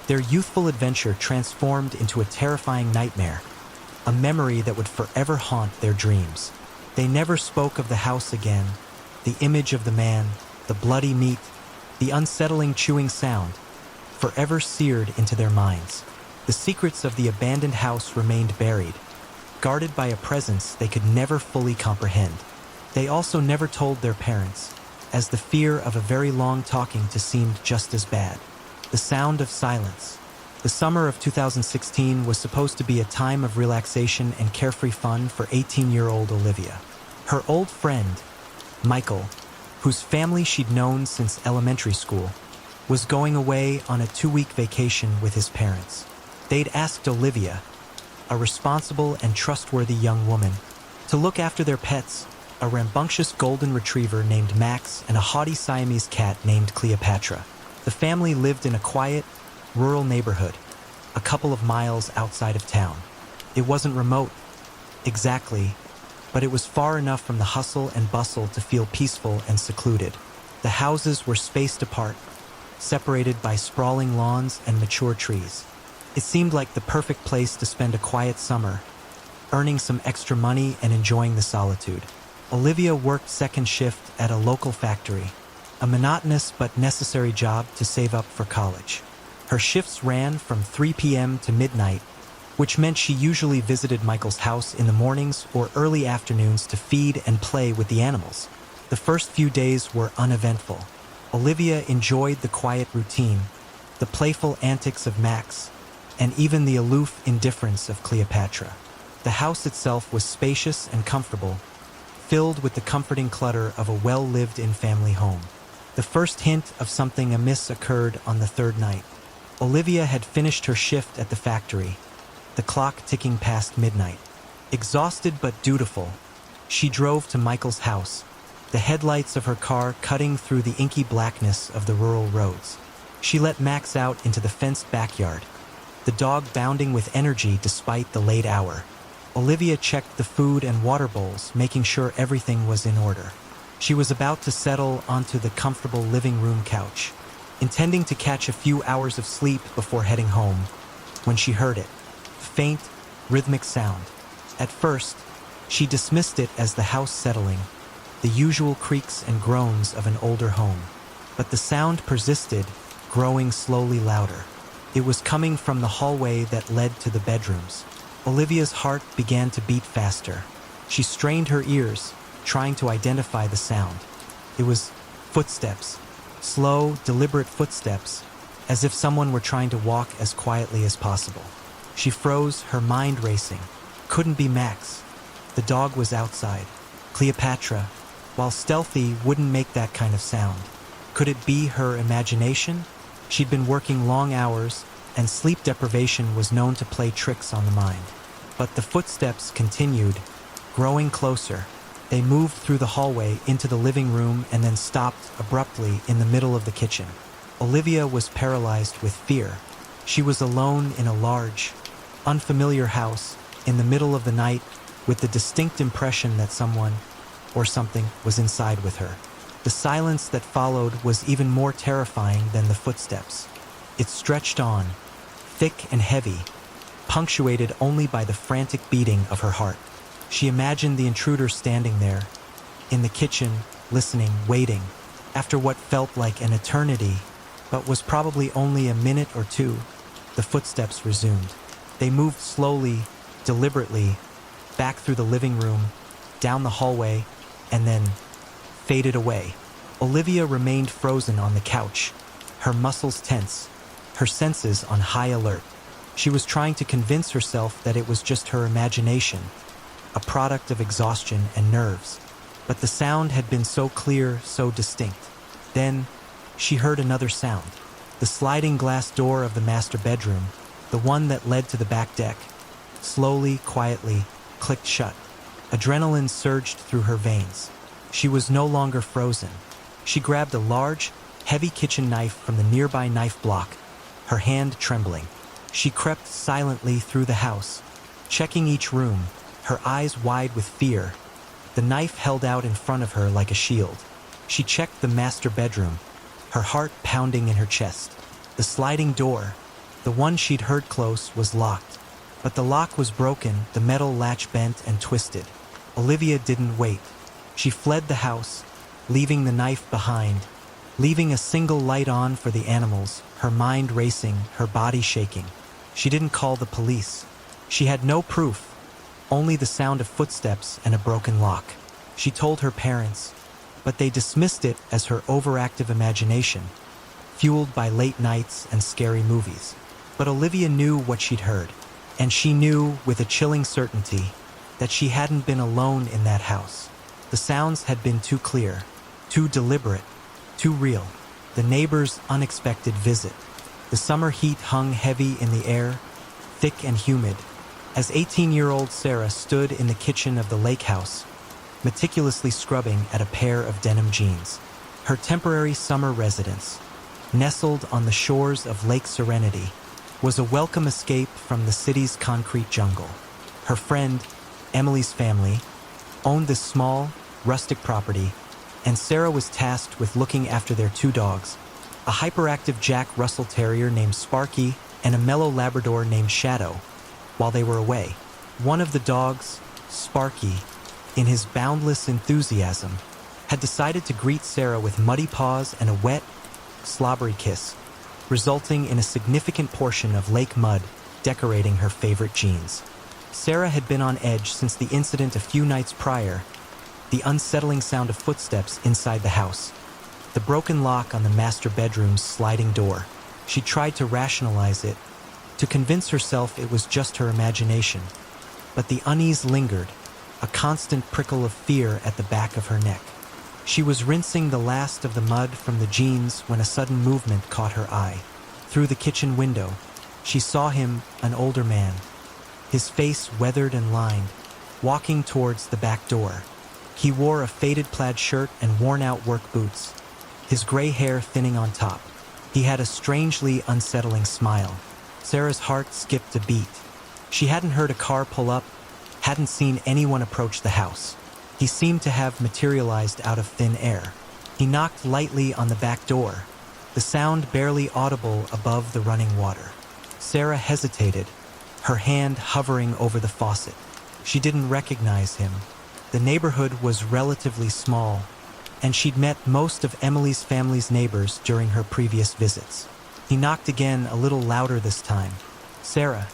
Speaker 1: their youthful adventure transformed into a terrifying nightmare, a memory that would forever haunt their dreams. They never spoke of the house again, the image of the man, the bloody meat, the unsettling chewing sound, forever seared into their minds. The secrets of the abandoned house remained buried, guarded by a presence they could never fully comprehend. They also never told their parents, as the fear of a very long talking to seemed just as bad. The sound of silence. The summer of 2016 was supposed to be a time of relaxation and carefree fun for 18-year-old Olivia. Her old friend, Michael, whose family she'd known since elementary school, was going away on a 2-week vacation with his parents. They'd asked Olivia, a responsible and trustworthy young woman, to look after their pets, a rambunctious golden retriever named Max and a haughty Siamese cat named Cleopatra. The family lived in a quiet, rural neighborhood, a couple of miles outside of town. It wasn't remote, exactly, but it was far enough from the hustle and bustle to feel peaceful and secluded. The houses were spaced apart, separated by sprawling lawns and mature trees. It seemed like the perfect place to spend a quiet summer, earning some extra money and enjoying the solitude. Olivia worked second shift at a local factory, a monotonous but necessary job to save up for college. Her shifts ran from 3 p.m. to midnight, which meant she usually visited Michael's house in the mornings or early afternoons to feed and play with the animals. The first few days were uneventful. Olivia enjoyed the quiet routine, the playful antics of Max, and even the aloof indifference of Cleopatra. The house itself was spacious and comfortable, filled with the comforting clutter of a well-lived-in family home. The first hint of something amiss occurred on the third night. Olivia had finished her shift at the factory, the clock ticking past midnight. Exhausted but dutiful, she drove to Michael's house, the headlights of her car cutting through the inky blackness of the rural roads. She let Max out into the fenced backyard, the dog bounding with energy despite the late hour. Olivia checked the food and water bowls, making sure everything was in order. She was about to settle onto the comfortable living room couch, intending to catch a few hours of sleep before heading home, when she heard it. A faint, rhythmic sound. At first, she dismissed it as the house settling, the usual creaks and groans of an older home. But the sound persisted, growing slowly louder. It was coming from the hallway that led to the bedrooms. Olivia's heart began to beat faster. She strained her ears, trying to identify the sound. It was footsteps. Slow, deliberate footsteps, as if someone were trying to walk as quietly as possible. She froze, her mind racing. Couldn't be Max. The dog was outside. Cleopatra, while stealthy, wouldn't make that kind of sound. Could it be her imagination? She'd been working long hours, and sleep deprivation was known to play tricks on the mind. But the footsteps continued, growing closer. They moved through the hallway into the living room and then stopped abruptly in the middle of the kitchen. Olivia was paralyzed with fear. She was alone in a large, unfamiliar house in the middle of the night with the distinct impression that someone or something was inside with her. The silence that followed was even more terrifying than the footsteps. It stretched on, thick and heavy, punctuated only by the frantic beating of her heart. She imagined the intruder standing there, in the kitchen, listening, waiting. After what felt like an eternity, but was probably only a minute or two, the footsteps resumed. They moved slowly, deliberately, back through the living room, down the hallway, and then faded away. Olivia remained frozen on the couch, her muscles tense, her senses on high alert. She was trying to convince herself that it was just her imagination, a product of exhaustion and nerves. But the sound had been so clear, so distinct. Then, she heard another sound. The sliding glass door of the master bedroom, the one that led to the back deck, slowly, quietly, clicked shut. Adrenaline surged through her veins. She was no longer frozen. She grabbed a large, heavy kitchen knife from the nearby knife block, her hand trembling. She crept silently through the house, checking each room, her eyes wide with fear, the knife held out in front of her like a shield. She checked the master bedroom, her heart pounding in her chest. The sliding door, the one she'd heard close, was locked. But the lock was broken, the metal latch bent and twisted. Olivia didn't wait. She fled the house, leaving the knife behind, leaving a single light on for the animals, her mind racing, her body shaking. She didn't call the police. She had no proof, only the sound of footsteps and a broken lock. She told her parents, but they dismissed it as her overactive imagination, fueled by late nights and scary movies. But Olivia knew what she'd heard, and she knew with a chilling certainty that she hadn't been alone in that house. The sounds had been too clear, too deliberate, too real. The neighbor's unexpected visit. The summer heat hung heavy in the air, thick and humid, as 18-year-old Sarah stood in the kitchen of the lake house, meticulously scrubbing at a pair of denim jeans. Her temporary summer residence, nestled on the shores of Lake Serenity, was a welcome escape from the city's concrete jungle. Her friend, Emily's family, owned this small, rustic property, and Sarah was tasked with looking after their two dogs, a hyperactive Jack Russell Terrier named Sparky and a mellow Labrador named Shadow, while they were away. One of the dogs, Sparky, in his boundless enthusiasm, had decided to greet Sarah with muddy paws and a wet, slobbery kiss, resulting in a significant portion of lake mud decorating her favorite jeans. Sarah had been on edge since the incident a few nights prior, the unsettling sound of footsteps inside the house, the broken lock on the master bedroom's sliding door. She tried to rationalize it, to convince herself it was just her imagination. But the unease lingered, a constant prickle of fear at the back of her neck. She was rinsing the last of the mud from the jeans when a sudden movement caught her eye. Through the kitchen window, she saw him, an older man, his face weathered and lined, walking towards the back door. He wore a faded plaid shirt and worn-out work boots, his gray hair thinning on top. He had a strangely unsettling smile. Sarah's heart skipped a beat. She hadn't heard a car pull up, hadn't seen anyone approach the house. He seemed to have materialized out of thin air. He knocked lightly on the back door, the sound barely audible above the running water. Sarah hesitated, her hand hovering over the faucet. She didn't recognize him. The neighborhood was relatively small, and she'd met most of Emily's family's neighbors during her previous visits. He knocked again, a little louder this time. Sarah,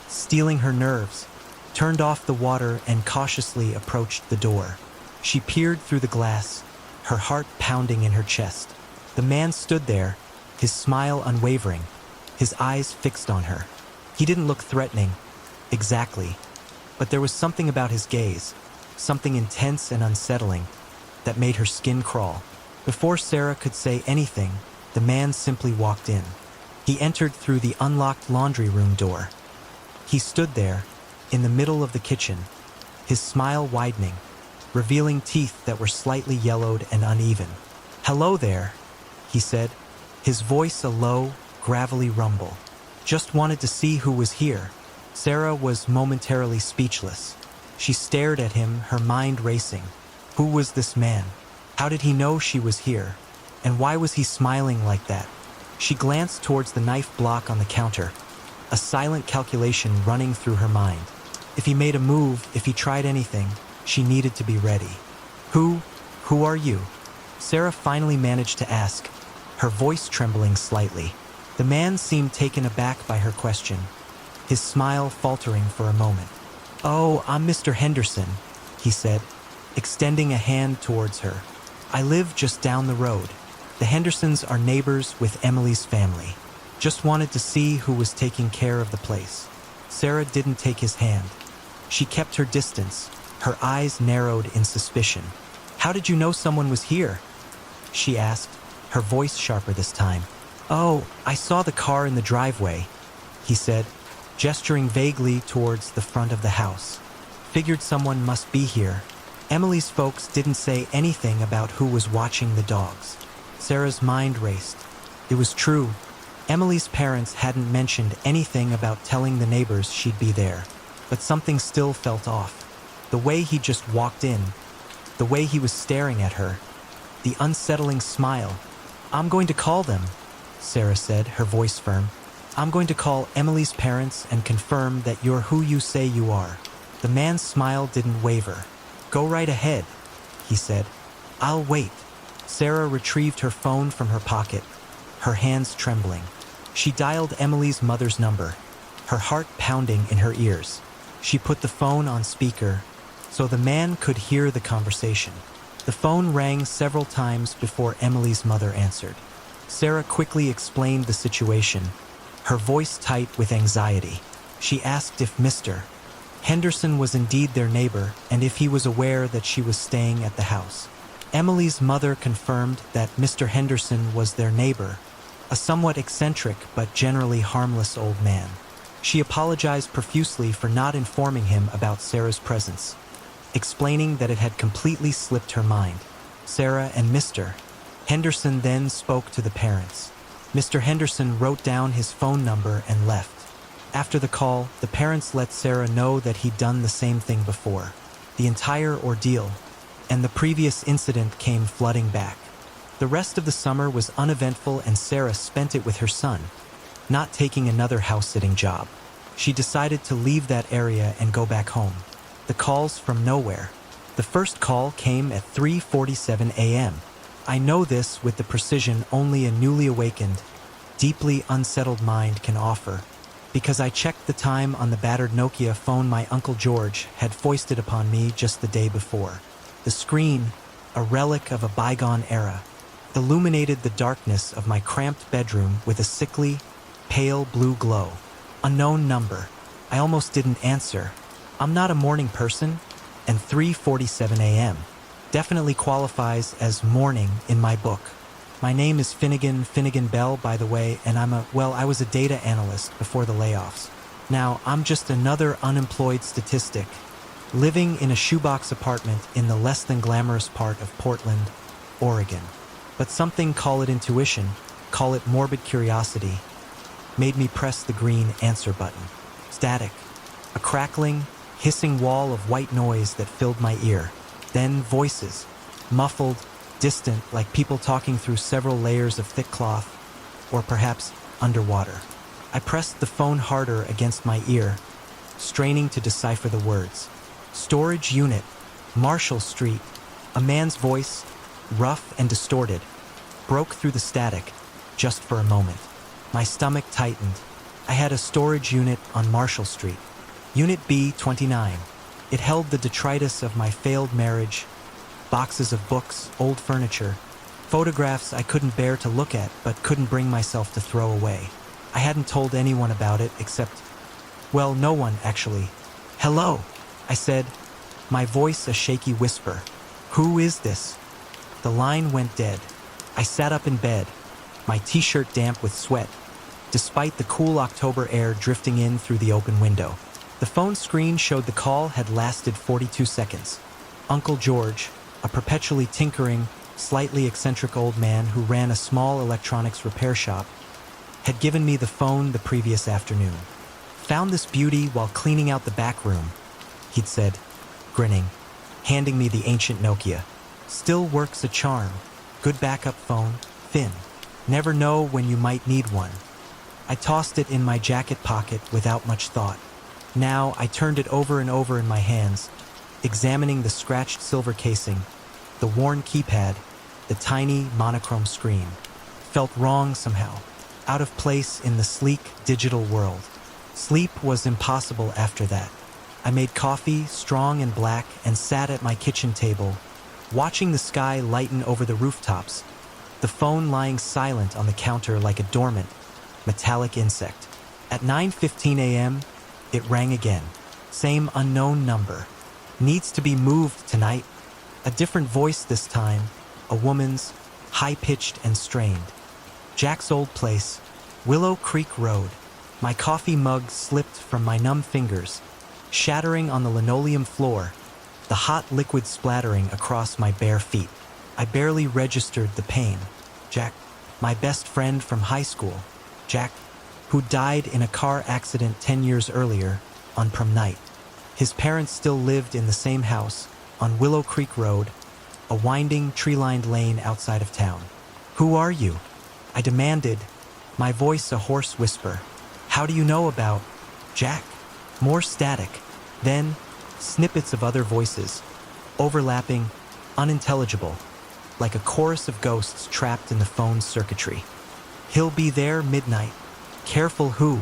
Speaker 1: steeling her nerves, turned off the water and cautiously approached the door. She peered through the glass, her heart pounding in her chest. The man stood there, his smile unwavering, his eyes fixed on her. He didn't look threatening, exactly, but there was something about his gaze, something intense and unsettling, that made her skin crawl. Before Sarah could say anything, the man simply walked in. He entered through the unlocked laundry room door. He stood there, in the middle of the kitchen, his smile widening, revealing teeth that were slightly yellowed and uneven. "Hello there," he said, his voice a low, gravelly rumble. "Just wanted to see who was here." Sarah was momentarily speechless. She stared at him, her mind racing. Who was this man? How did he know she was here? And why was he smiling like that? She glanced towards the knife block on the counter, a silent calculation running through her mind. If he made a move, if he tried anything, she needed to be ready. Who are you?" Sarah finally managed to ask, her voice trembling slightly. The man seemed taken aback by her question, his smile faltering for a moment. "Oh, I'm Mr. Henderson," he said, extending a hand towards her. "I live just down the road. The Hendersons are neighbors with Emily's family. Just wanted to see who was taking care of the place." Sarah didn't take his hand. She kept her distance, her eyes narrowed in suspicion. "How did you know someone was here?" she asked, her voice sharper this time. "Oh, I saw the car in the driveway," he said, gesturing vaguely towards the front of the house. "Figured someone must be here." Emily's folks didn't say anything about who was watching the dogs. Sarah's mind raced. It was true. Emily's parents hadn't mentioned anything about telling the neighbors she'd be there, but something still felt off. The way he just walked in, the way he was staring at her, the unsettling smile. "I'm going to call them," Sarah said, her voice firm. "I'm going to call Emily's parents and confirm that you're who you say you are." The man's smile didn't waver. "Go right ahead," he said. "I'll wait." Sarah retrieved her phone from her pocket, her hands trembling. She dialed Emily's mother's number, her heart pounding in her ears. She put the phone on speaker, so the man could hear the conversation. The phone rang several times before Emily's mother answered. Sarah quickly explained the situation, her voice tight with anxiety. She asked if Mr. Henderson was indeed their neighbor and if he was aware that she was staying at the house. Emily's mother confirmed that Mr. Henderson was their neighbor, a somewhat eccentric but generally harmless old man. She apologized profusely for not informing him about Sarah's presence, explaining that it had completely slipped her mind. Sarah and Mr. Henderson then spoke to the parents. Mr. Henderson wrote down his phone number and left. After the call, the parents let Sarah know that he'd done the same thing before. The entire ordeal and the previous incident came flooding back. The rest of the summer was uneventful and Sarah spent it with her son, not taking another house-sitting job. She decided to leave that area and go back home. The calls from nowhere. The first call came at 3:47 a.m. I know this with the precision only a newly awakened, deeply unsettled mind can offer, because I checked the time on the battered Nokia phone my Uncle George had foisted upon me just the day before. The screen, a relic of a bygone era, illuminated the darkness of my cramped bedroom with a sickly, pale blue glow. Unknown number. I almost didn't answer. I'm not a morning person, and 3:47 a.m. definitely qualifies as morning in my book. My name is Finnegan Bell, by the way, and I was a data analyst before the layoffs. Now, I'm just another unemployed statistic, living in a shoebox apartment in the less than glamorous part of Portland, Oregon. But something, call it intuition, call it morbid curiosity, made me press the green answer button. Static. A crackling, hissing wall of white noise that filled my ear. Then voices, muffled, distant, like people talking through several layers of thick cloth, or perhaps underwater. I pressed the phone harder against my ear, straining to decipher the words. Storage unit, Marshall Street. A man's voice, rough and distorted, broke through the static, just for a moment. My stomach tightened. I had a storage unit on Marshall Street. Unit B29. It held the detritus of my failed marriage, boxes of books, old furniture, photographs I couldn't bear to look at but couldn't bring myself to throw away. I hadn't told anyone about it except, well, no one, actually. Hello, I said, my voice a shaky whisper. Who is this? The line went dead. I sat up in bed, my t-shirt damp with sweat, despite the cool October air drifting in through the open window. The phone screen showed the call had lasted 42 seconds. Uncle George, a perpetually tinkering, slightly eccentric old man who ran a small electronics repair shop, had given me the phone the previous afternoon. Found this beauty while cleaning out the back room, he'd said, grinning, handing me the ancient Nokia. Still works a charm. Good backup phone, thin. Never know when you might need one. I tossed it in my jacket pocket without much thought. Now I turned it over and over in my hands, examining the scratched silver casing, the worn keypad, the tiny monochrome screen. Felt wrong somehow, out of place in the sleek digital world. Sleep was impossible after that. I made coffee, strong and black, and sat at my kitchen table, watching the sky lighten over the rooftops, the phone lying silent on the counter like a dormant, metallic insect. At 9:15 a.m., it rang again. Same unknown number. Needs to be moved tonight. A different voice this time, a woman's, high-pitched and strained. Jack's old place, Willow Creek Road. My coffee mug slipped from my numb fingers, shattering on the linoleum floor, the hot liquid splattering across my bare feet. I barely registered the pain. Jack, my best friend from high school. Jack, who died in a car accident 10 years earlier, on prom night. His parents still lived in the same house, on Willow Creek Road, a winding, tree-lined lane outside of town. Who are you? I demanded, my voice a hoarse whisper. How do you know about Jack? More static. Then, snippets of other voices, overlapping, unintelligible, like a chorus of ghosts trapped in the phone's circuitry. He'll be there midnight. Careful who?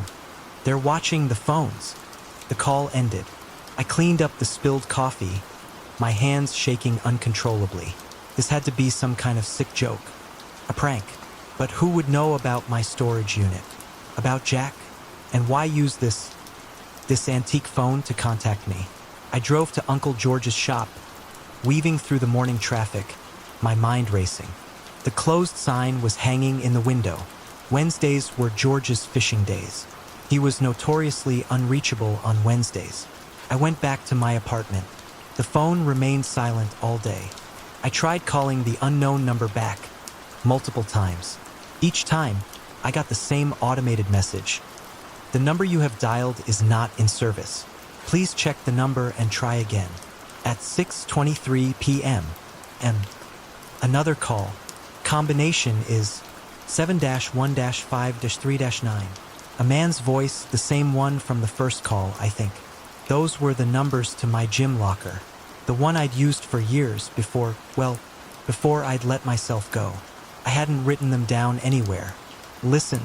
Speaker 1: They're watching the phones. The call ended. I cleaned up the spilled coffee, my hands shaking uncontrollably. This had to be some kind of sick joke. A prank. But who would know about my storage unit? About Jack? And why use this antique phone to contact me? I drove to Uncle George's shop, weaving through the morning traffic, my mind racing. The closed sign was hanging in the window. Wednesdays were George's fishing days. He was notoriously unreachable on Wednesdays. I went back to my apartment. The phone remained silent all day. I tried calling the unknown number back, multiple times. Each time, I got the same automated message. The number you have dialed is not in service. Please check the number and try again. At 6:23 p.m. Another call. Combination is 7-1-5-3-9. A man's voice, the same one from the first call, I think. Those were the numbers to my gym locker. The one I'd used for years before I'd let myself go. I hadn't written them down anywhere. Listen,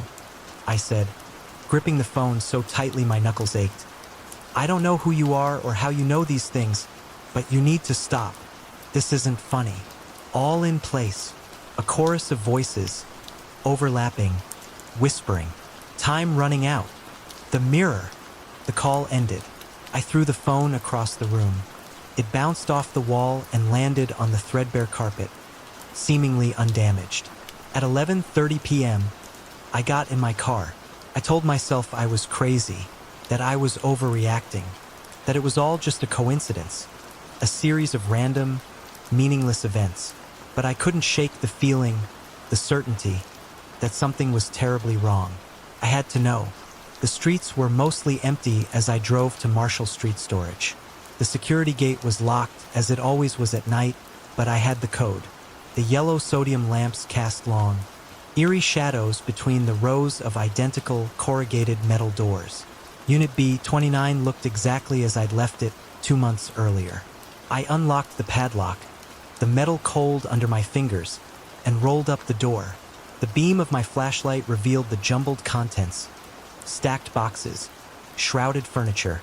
Speaker 1: I said, gripping the phone so tightly my knuckles ached. I don't know who you are or how you know these things, but you need to stop. This isn't funny. All in place. A chorus of voices, overlapping, whispering. Time running out. The mirror. The call ended. I threw the phone across the room. It bounced off the wall and landed on the threadbare carpet, seemingly undamaged. At 11:30 p.m., I got in my car. I told myself I was crazy, that I was overreacting, that it was all just a coincidence, a series of random, meaningless events. But I couldn't shake the feeling, the certainty, that something was terribly wrong. I had to know. The streets were mostly empty as I drove to Marshall Street Storage. The security gate was locked, as it always was at night, but I had the code. The yellow sodium lamps cast long, eerie shadows between the rows of identical corrugated metal doors. Unit B-29 looked exactly as I'd left it 2 months earlier. I unlocked the padlock, the metal cold under my fingers, and rolled up the door. The beam of my flashlight revealed the jumbled contents: stacked boxes, shrouded furniture,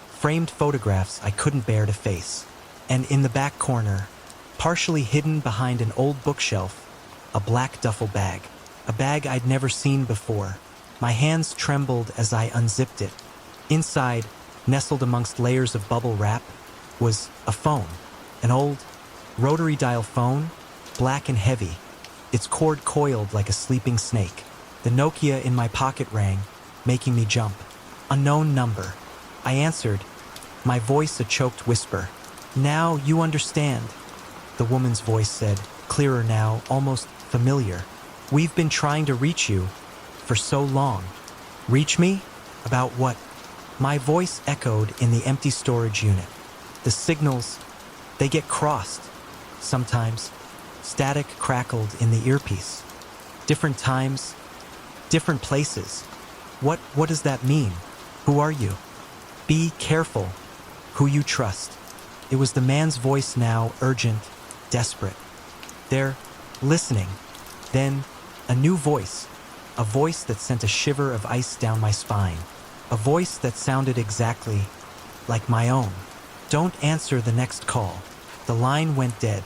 Speaker 1: framed photographs I couldn't bear to face. And in the back corner, partially hidden behind an old bookshelf, a black duffel bag. A bag I'd never seen before. My hands trembled as I unzipped it. Inside, nestled amongst layers of bubble wrap, was a phone. An old, rotary dial phone, black and heavy, its cord coiled like a sleeping snake. The Nokia in my pocket rang, making me jump. Unknown number. I answered, my voice a choked whisper. "Now you understand," the woman's voice said, clearer now, almost familiar. "We've been trying to reach you for so long." "Reach me? About what?" My voice echoed in the empty storage unit. "The signals, they get crossed. Sometimes, static crackled in the earpiece. Different times, different places. What does that mean? Who are you? Be careful who you trust." It was the man's voice now, urgent, desperate. "They're listening." Then, a new voice, a voice that sent a shiver of ice down my spine, a voice that sounded exactly like my own. "Don't answer the next call." The line went dead.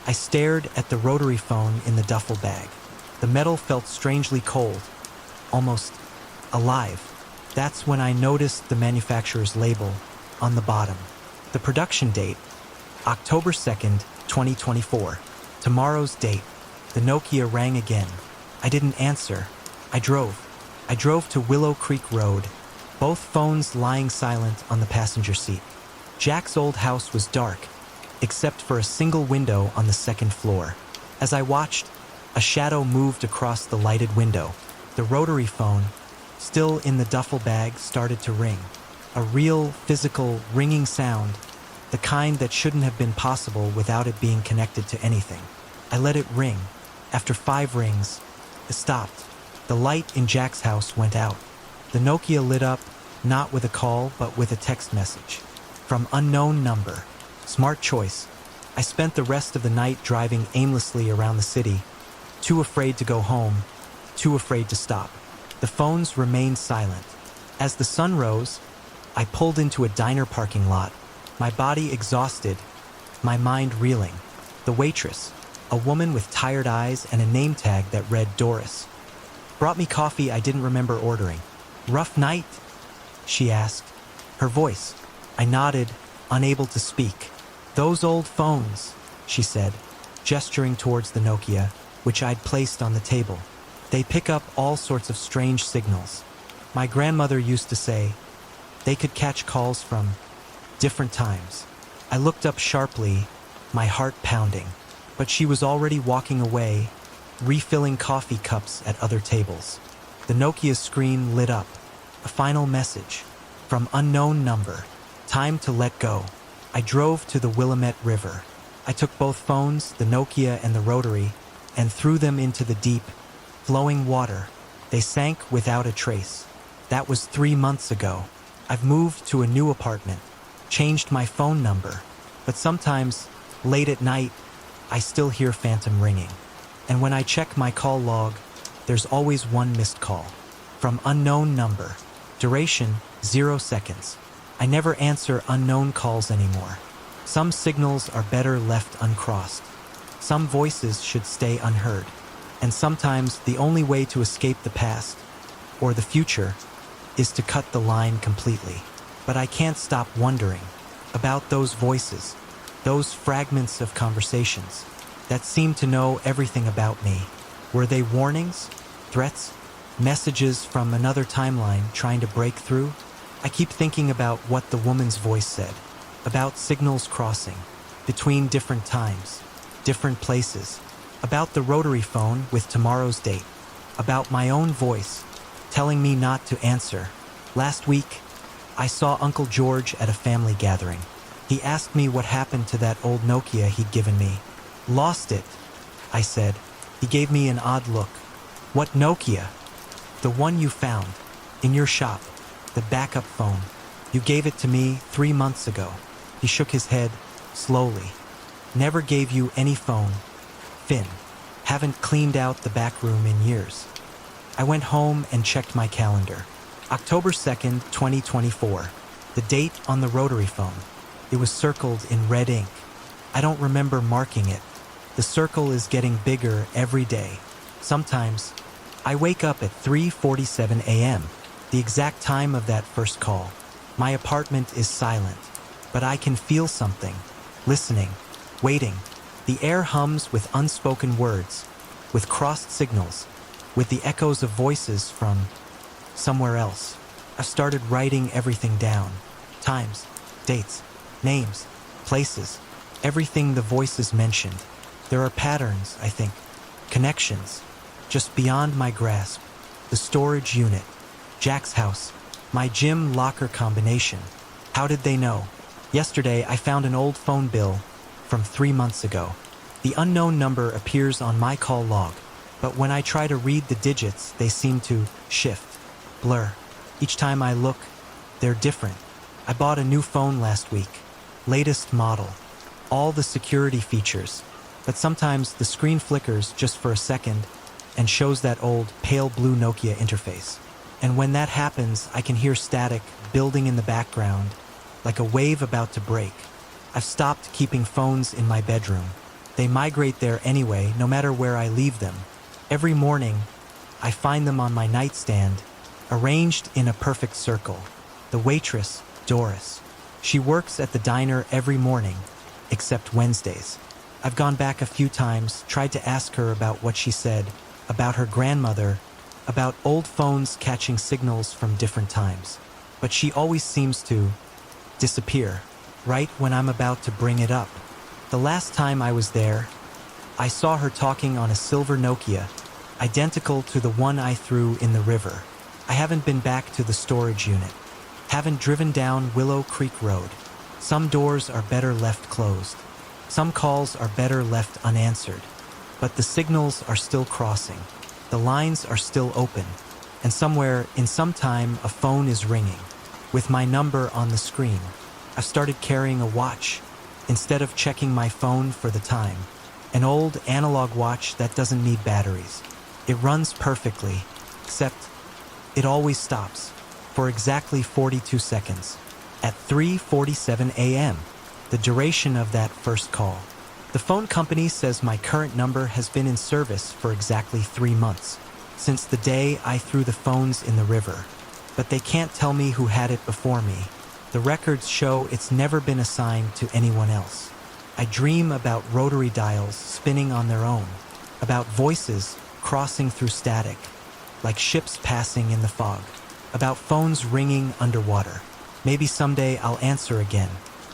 Speaker 1: I stared at the rotary phone in the duffel bag. The metal felt strangely cold, almost alive. That's when I noticed the manufacturer's label on the bottom. The production date, October 2nd, 2024. Tomorrow's date. The Nokia rang again. I didn't answer. I drove to Willow Creek Road, both phones lying silent on the passenger seat. Jack's old house was dark, except for a single window on the second floor. As I watched, a shadow moved across the lighted window. The rotary phone, still in the duffel bag, started to ring. A real, physical, ringing sound, the kind that shouldn't have been possible without it being connected to anything. I let it ring. After 5 rings, it stopped. The light in Jack's house went out. The Nokia lit up, not with a call, but with a text message. From unknown number. Smart choice. I spent the rest of the night driving aimlessly around the city, too afraid to go home, too afraid to stop. The phones remained silent. As the sun rose, I pulled into a diner parking lot, my body exhausted, my mind reeling. The waitress, a woman with tired eyes and a name tag that read Doris, brought me coffee I didn't remember ordering. "Rough night?" she asked. Her voice. I nodded, unable to speak. "Those old phones," she said, gesturing towards the Nokia, which I'd placed on the table. "They pick up all sorts of strange signals. My grandmother used to say they could catch calls from different times." I looked up sharply, my heart pounding, but she was already walking away, refilling coffee cups at other tables. The Nokia screen lit up. A final message. From unknown number. Time to let go. I drove to the Willamette River. I took both phones, the Nokia and the rotary, and threw them into the deep, flowing water. They sank without a trace. That was 3 months ago. I've moved to a new apartment, changed my phone number, but sometimes, late at night, I still hear phantom ringing. And when I check my call log, there's always one missed call. From unknown number. Duration, 0 seconds. I never answer unknown calls anymore. Some signals are better left uncrossed. Some voices should stay unheard. And sometimes the only way to escape the past, or the future, is to cut the line completely. But I can't stop wondering about those voices, those fragments of conversations that seem to know everything about me. Were they warnings, threats, messages from another timeline trying to break through? I keep thinking about what the woman's voice said, about signals crossing, between different times, different places, about the rotary phone with tomorrow's date, about my own voice, telling me not to answer, Last week, I saw Uncle George at a family gathering. He asked me what happened to that old Nokia he'd given me. Lost it, I said. He gave me an odd look. What Nokia? The one you found. In your shop. The backup phone. You gave it to me 3 months ago. He shook his head, slowly. Never gave you any phone. Finn. Haven't cleaned out the back room in years. I went home and checked my calendar. October 2nd, 2024. The date on the rotary phone. It was circled in red ink. I don't remember marking it. The circle is getting bigger every day. Sometimes, I wake up at 3:47 a.m., the exact time of that first call. My apartment is silent, but I can feel something. Listening, waiting. The air hums with unspoken words, with crossed signals, with the echoes of voices from somewhere else. I started writing everything down. Times, dates, names, places, everything the voices mentioned. There are patterns, I think, connections, just beyond my grasp. The storage unit, Jack's house, my gym locker combination. How did they know? Yesterday, I found an old phone bill from 3 months ago. The unknown number appears on my call log, but when I try to read the digits, they seem to shift, blur. Each time I look, they're different. I bought a new phone last week, latest model, all the security features, but sometimes the screen flickers just for a second and shows that old pale blue Nokia interface. And when that happens, I can hear static building in the background, like a wave about to break. I've stopped keeping phones in my bedroom. They migrate there anyway, no matter where I leave them. Every morning, I find them on my nightstand, arranged in a perfect circle. The waitress, Doris. She works at the diner every morning, except Wednesdays. I've gone back a few times, tried to ask her about what she said, about her grandmother, about old phones catching signals from different times. But she always seems to disappear, right when I'm about to bring it up. The last time I was there, I saw her talking on a silver Nokia, identical to the one I threw in the river. I haven't been back to the storage unit. Haven't driven down Willow Creek Road. Some doors are better left closed. Some calls are better left unanswered. But the signals are still crossing. The lines are still open. And somewhere, in some time, a phone is ringing. With my number on the screen. I've started carrying a watch, instead of checking my phone for the time. An old analog watch that doesn't need batteries. It runs perfectly, except it always stops for exactly 42 seconds at 3:47 a.m., the duration of that first call. The phone company says my current number has been in service for exactly 3 months, since the day I threw the phones in the river. But they can't tell me who had it before me. The records show it's never been assigned to anyone else. I dream about rotary dials spinning on their own, about voices crossing through static, like ships passing in the fog, about phones ringing underwater. Maybe someday I'll answer again.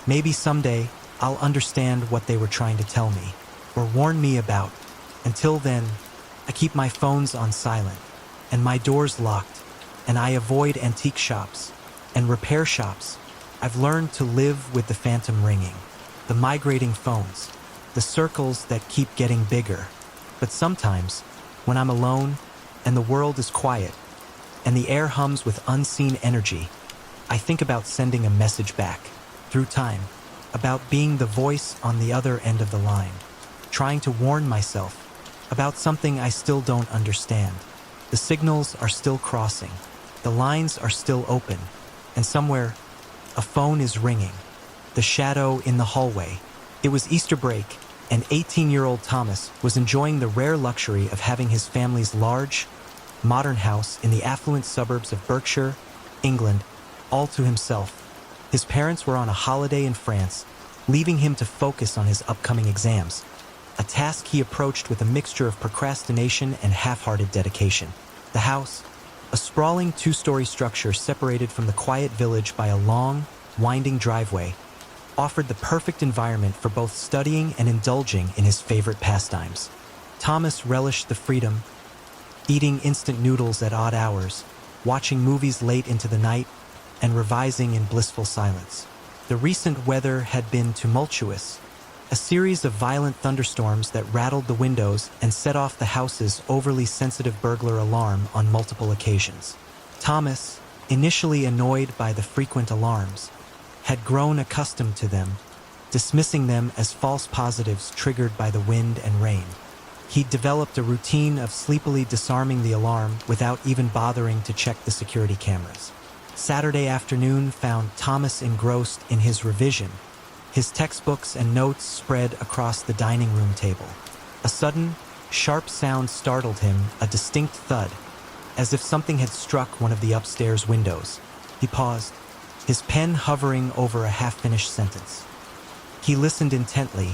Speaker 1: Maybe someday I'll understand what they were trying to tell me, or warn me about. Until then, I keep my phones on silent, and my doors locked, and I avoid antique shops and repair shops. I've learned to live with the phantom ringing, the migrating phones, the circles that keep getting bigger. But sometimes, when I'm alone and the world is quiet and the air hums with unseen energy, I think about sending a message back through time, about being the voice on the other end of the line, trying to warn myself about something I still don't understand. The signals are still crossing, the lines are still open, and somewhere, a phone is ringing. The shadow in the hallway. It was Easter break, and 18-year-old Thomas was enjoying the rare luxury of having his family's large, modern house in the affluent suburbs of Berkshire, England, all to himself. His parents were on a holiday in France, leaving him to focus on his upcoming exams, a task he approached with a mixture of procrastination and half-hearted dedication. The house, a sprawling 2-story structure separated from the quiet village by a long, winding driveway, offered the perfect environment for both studying and indulging in his favorite pastimes. Thomas relished the freedom, eating instant noodles at odd hours, watching movies late into the night, and revising in blissful silence. The recent weather had been tumultuous, a series of violent thunderstorms that rattled the windows and set off the house's overly sensitive burglar alarm on multiple occasions. Thomas, initially annoyed by the frequent alarms, had grown accustomed to them, dismissing them as false positives triggered by the wind and rain. He'd developed a routine of sleepily disarming the alarm without even bothering to check the security cameras. Saturday afternoon found Thomas engrossed in his revision, his textbooks and notes spread across the dining room table. A sudden, sharp sound startled him, a distinct thud, as if something had struck one of the upstairs windows. He paused, his pen hovering over a half-finished sentence. He listened intently,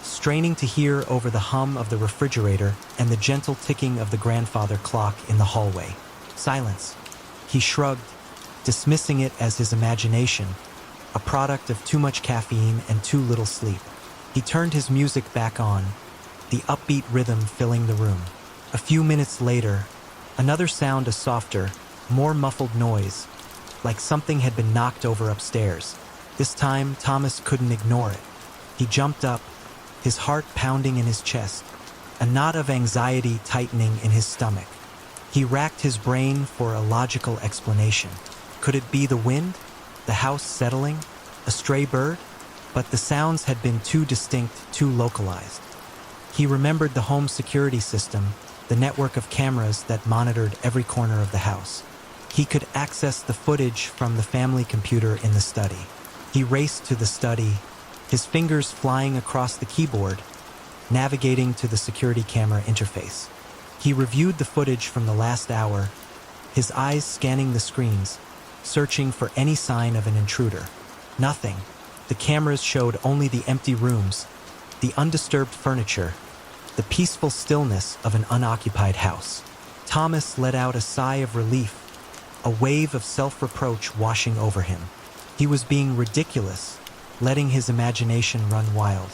Speaker 1: straining to hear over the hum of the refrigerator and the gentle ticking of the grandfather clock in the hallway. Silence. He shrugged, dismissing it as his imagination, a product of too much caffeine and too little sleep. He turned his music back on, the upbeat rhythm filling the room. A few minutes later, another sound, a softer, more muffled noise, like something had been knocked over upstairs. This time, Thomas couldn't ignore it. He jumped up, his heart pounding in his chest, a knot of anxiety tightening in his stomach. He racked his brain for a logical explanation. Could it be the wind? The house settling? A stray bird? But the sounds had been too distinct, too localized. He remembered the home security system, the network of cameras that monitored every corner of the house. He could access the footage from the family computer in the study. He raced to the study, his fingers flying across the keyboard, navigating to the security camera interface. He reviewed the footage from the last hour, his eyes scanning the screens, searching for any sign of an intruder. Nothing. The cameras showed only the empty rooms, the undisturbed furniture, the peaceful stillness of an unoccupied house. Thomas let out a sigh of relief, a wave of self-reproach washing over him. He was being ridiculous, letting his imagination run wild.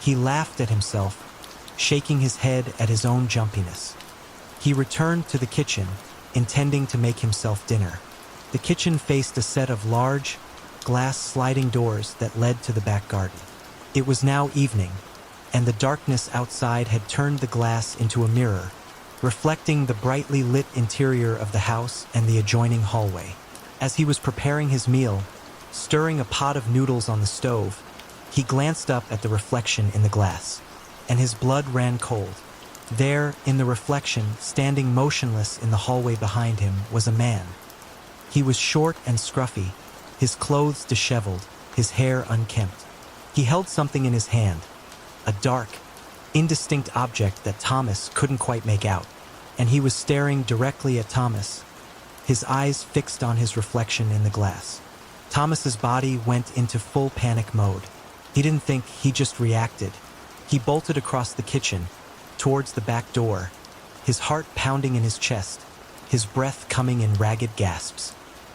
Speaker 1: He laughed at himself, shaking his head at his own jumpiness. He returned to the kitchen, intending to make himself dinner. The kitchen faced a set of large, glass sliding doors that led to the back garden. It was now evening, and the darkness outside had turned the glass into a mirror, reflecting the brightly lit interior of the house and the adjoining hallway. As he was preparing his meal, stirring a pot of noodles on the stove, he glanced up at the reflection in the glass, and his blood ran cold. There, in the reflection, standing motionless in the hallway behind him, was a man. He was short and scruffy, his clothes disheveled, his hair unkempt. He held something in his hand, a dark, indistinct object that Thomas couldn't quite make out, and he was staring directly at Thomas, his eyes fixed on his reflection in the glass. Thomas's body went into full panic mode. He didn't think, he just reacted. He bolted across the kitchen, towards the back door, his heart pounding in his chest, his breath coming in ragged gasps.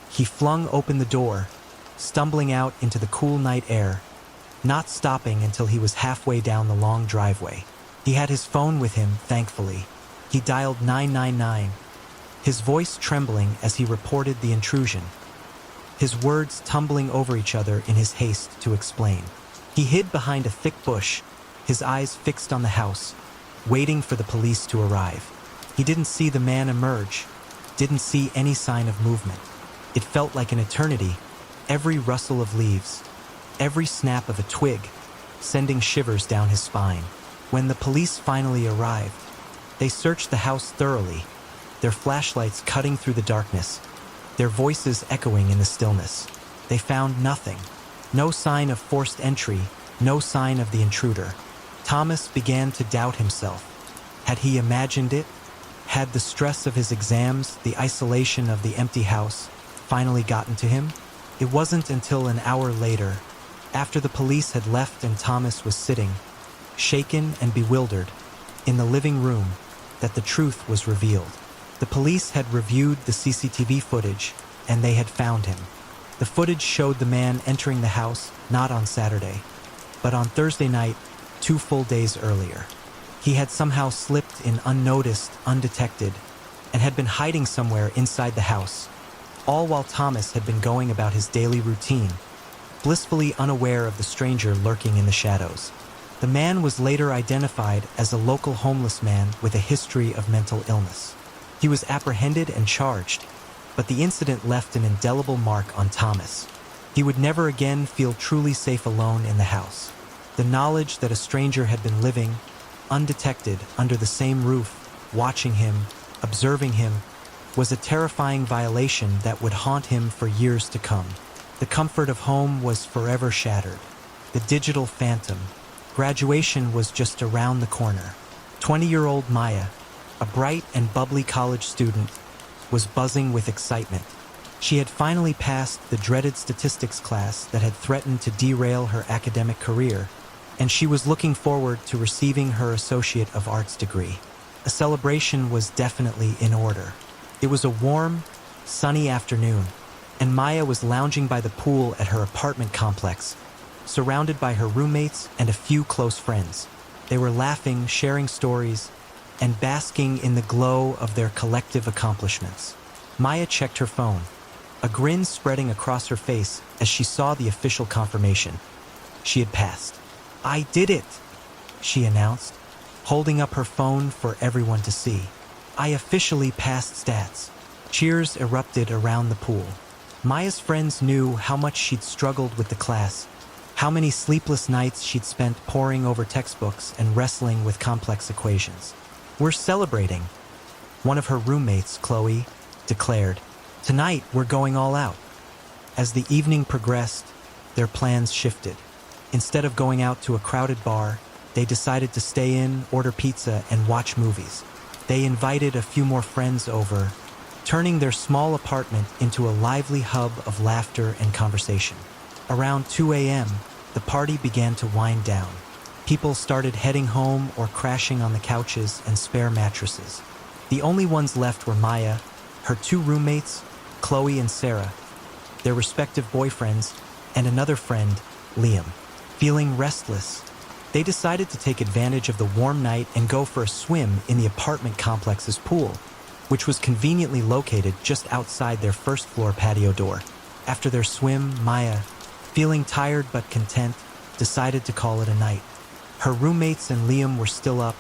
Speaker 1: He flung open the door, stumbling out into the cool night air, not stopping until he was halfway down the long driveway. He had his phone with him, thankfully. He dialed 999, his voice trembling as he reported the intrusion, his words tumbling over each other in his haste to explain. He hid behind a thick bush, his eyes fixed on the house, waiting for the police to arrive. He didn't see the man emerge, didn't see any sign of movement. It felt like an eternity, every rustle of leaves, every snap of a twig, sending shivers down his spine. When the police finally arrived, they searched the house thoroughly, their flashlights cutting through the darkness, their voices echoing in the stillness. They found nothing. No sign of forced entry, no sign of the intruder. Thomas began to doubt himself. Had he imagined it? Had the stress of his exams, the isolation of the empty house, finally gotten to him? It wasn't until an hour later, after the police had left and Thomas was sitting, shaken and bewildered, in the living room, that the truth was revealed. The police had reviewed the CCTV footage, and they had found him. The footage showed the man entering the house not on Saturday, but on Thursday night, 2 full days earlier. He had somehow slipped in unnoticed, undetected, and had been hiding somewhere inside the house, all while Thomas had been going about his daily routine, blissfully unaware of the stranger lurking in the shadows. The man was later identified as a local homeless man with a history of mental illness. He was apprehended and charged, but the incident left an indelible mark on Thomas. He would never again feel truly safe alone in the house. The knowledge that a stranger had been living, undetected, under the same roof, watching him, observing him, was a terrifying violation that would haunt him for years to come. The comfort of home was forever shattered. The digital phantom. Graduation was just around the corner. 20-year-old Maya, a bright and bubbly college student, was buzzing with excitement. She had finally passed the dreaded statistics class that had threatened to derail her academic career, and she was looking forward to receiving her Associate of Arts degree. A celebration was definitely in order. It was a warm, sunny afternoon, and Maya was lounging by the pool at her apartment complex, surrounded by her roommates and a few close friends. They were laughing, sharing stories, and basking in the glow of their collective accomplishments. Maya checked her phone, a grin spreading across her face as she saw the official confirmation. She had passed. "I did it," she announced, holding up her phone for everyone to see. "I officially passed stats." Cheers erupted around the pool. Maya's friends knew how much she'd struggled with the class, how many sleepless nights she'd spent poring over textbooks and wrestling with complex equations. "We're celebrating," one of her roommates, Chloe, declared. "Tonight, we're going all out." As the evening progressed, their plans shifted. Instead of going out to a crowded bar, they decided to stay in, order pizza, and watch movies. They invited a few more friends over, turning their small apartment into a lively hub of laughter and conversation. Around 2 a.m., the party began to wind down. People started heading home or crashing on the couches and spare mattresses. The only ones left were Maya, her two roommates, Chloe and Sarah, their respective boyfriends, and another friend, Liam. Feeling restless, they decided to take advantage of the warm night and go for a swim in the apartment complex's pool, which was conveniently located just outside their first-floor patio door. After their swim, Maya, feeling tired but content, decided to call it a night. Her roommates and Liam were still up,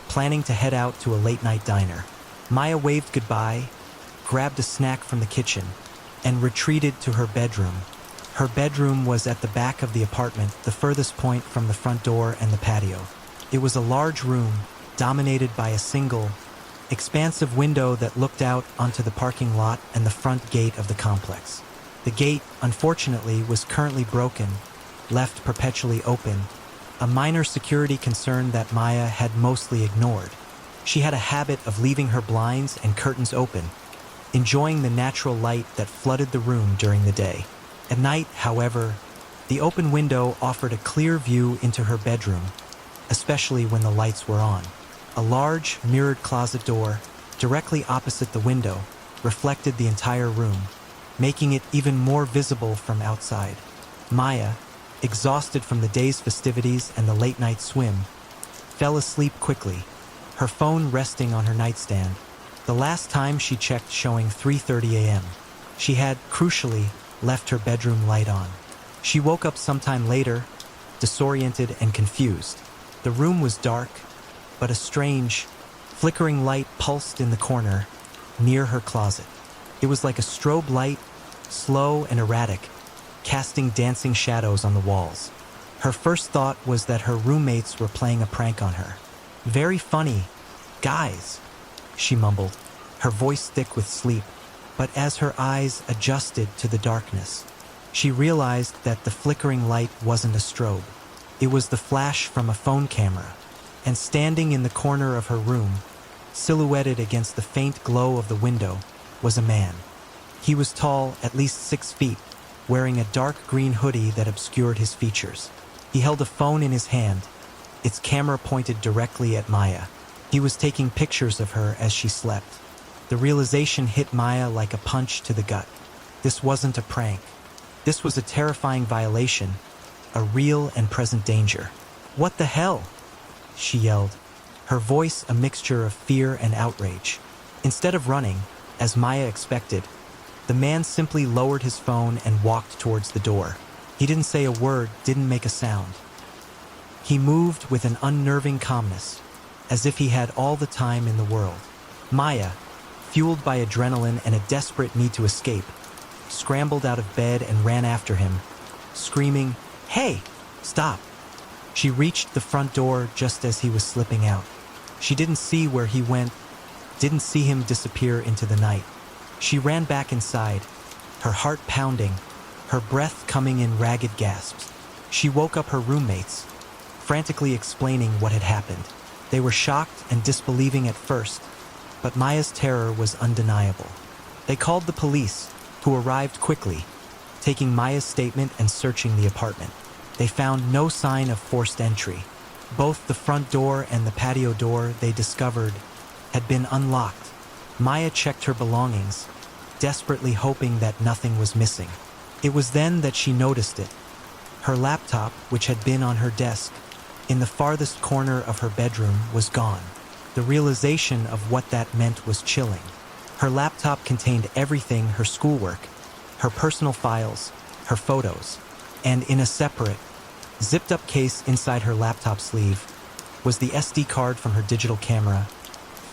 Speaker 1: planning to head out to a late-night diner. Maya waved goodbye, grabbed a snack from the kitchen, and retreated to her bedroom. Her bedroom was at the back of the apartment, the furthest point from the front door and the patio. It was a large room, dominated by a single, expansive window that looked out onto the parking lot and the front gate of the complex. The gate, unfortunately, was currently broken, left perpetually open, a minor security concern that Maya had mostly ignored. She had a habit of leaving her blinds and curtains open, enjoying the natural light that flooded the room during the day. At night, however, the open window offered a clear view into her bedroom, especially when the lights were on. A large, mirrored closet door, directly opposite the window, reflected the entire room, making it even more visible from outside. Maya, exhausted from the day's festivities and the late-night swim, fell asleep quickly, her phone resting on her nightstand, the last time she checked showing 3:30 a.m. She had, crucially, left her bedroom light on. She woke up sometime later, disoriented and confused. The room was dark, but a strange, flickering light pulsed in the corner, near her closet. It was like a strobe light, slow and erratic, casting dancing shadows on the walls. Her first thought was that her roommates were playing a prank on her. "Very funny, guys," she mumbled, her voice thick with sleep. But as her eyes adjusted to the darkness, she realized that the flickering light wasn't a strobe. It was the flash from a phone camera, and standing in the corner of her room, silhouetted against the faint glow of the window, was a man. He was tall, at least 6 feet, wearing a dark green hoodie that obscured his features. He held a phone in his hand, its camera pointed directly at Maya. He was taking pictures of her as she slept. The realization hit Maya like a punch to the gut. This wasn't a prank. This was a terrifying violation, a real and present danger. "What the hell?" she yelled, her voice a mixture of fear and outrage. Instead of running, as Maya expected, the man simply lowered his phone and walked towards the door. He didn't say a word, didn't make a sound. He moved with an unnerving calmness, as if he had all the time in the world. Maya, fueled by adrenaline and a desperate need to escape, scrambled out of bed and ran after him, screaming, "Hey, stop!" She reached the front door just as he was slipping out. She didn't see where he went, didn't see him disappear into the night. She ran back inside, her heart pounding, her breath coming in ragged gasps. She woke up her roommates, frantically explaining what had happened. They were shocked and disbelieving at first, but Maya's terror was undeniable. They called the police, who arrived quickly, taking Maya's statement and searching the apartment. They found no sign of forced entry. Both the front door and the patio door, they discovered, had been unlocked. Maya checked her belongings, desperately hoping that nothing was missing. It was then that she noticed it. Her laptop, which had been on her desk, in the farthest corner of her bedroom, was gone. The realization of what that meant was chilling. Her laptop contained everything: her schoolwork, her personal files, her photos, and in a separate, zipped-up case inside her laptop sleeve was the SD card from her digital camera,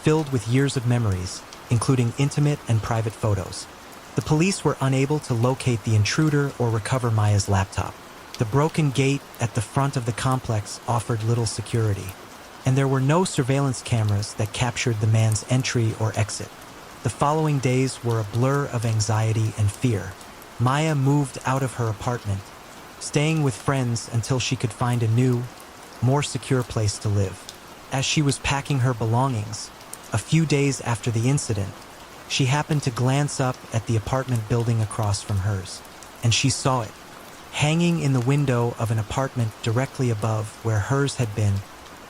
Speaker 1: filled with years of memories, including intimate and private photos. The police were unable to locate the intruder or recover Maya's laptop. The broken gate at the front of the complex offered little security, and there were no surveillance cameras that captured the man's entry or exit. The following days were a blur of anxiety and fear. Maya moved out of her apartment, staying with friends until she could find a new, more secure place to live. As she was packing her belongings, a few days after the incident, she happened to glance up at the apartment building across from hers, and she saw it. Hanging in the window of an apartment directly above where hers had been,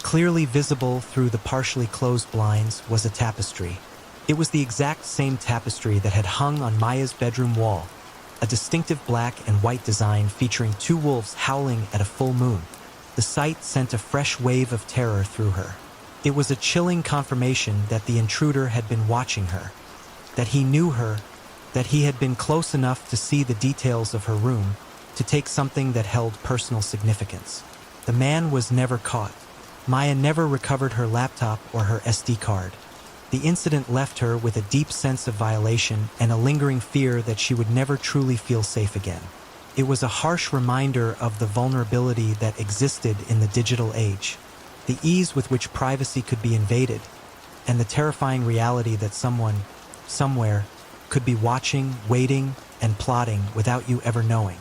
Speaker 1: clearly visible through the partially closed blinds, was a tapestry. It was the exact same tapestry that had hung on Maya's bedroom wall, a distinctive black and white design featuring two wolves howling at a full moon. The sight sent a fresh wave of terror through her. It was a chilling confirmation that the intruder had been watching her, that he knew her, that he had been close enough to see the details of her room, to take something that held personal significance. The man was never caught. Maya never recovered her laptop or her SD card. The incident left her with a deep sense of violation and a lingering fear that she would never truly feel safe again. It was a harsh reminder of the vulnerability that existed in the digital age, the ease with which privacy could be invaded, and the terrifying reality that someone, somewhere, could be watching, waiting, and plotting without you ever knowing.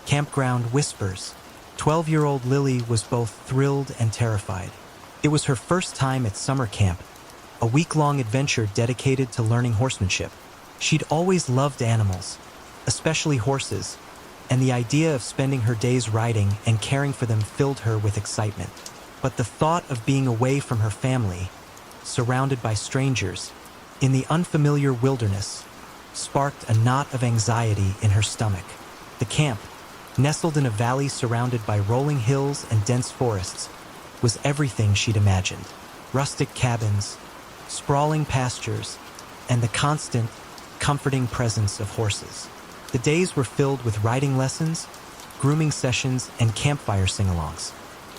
Speaker 1: Campground Whispers. 12-year-old Lily was both thrilled and terrified. It was her first time at summer camp, a week-long adventure dedicated to learning horsemanship. She'd always loved animals, especially horses, and the idea of spending her days riding and caring for them filled her with excitement. But the thought of being away from her family, surrounded by strangers, in the unfamiliar wilderness, sparked a knot of anxiety in her stomach. The camp, nestled in a valley surrounded by rolling hills and dense forests, was everything she'd imagined. Rustic cabins, sprawling pastures, and the constant, comforting presence of horses. The days were filled with riding lessons, grooming sessions, and campfire sing-alongs.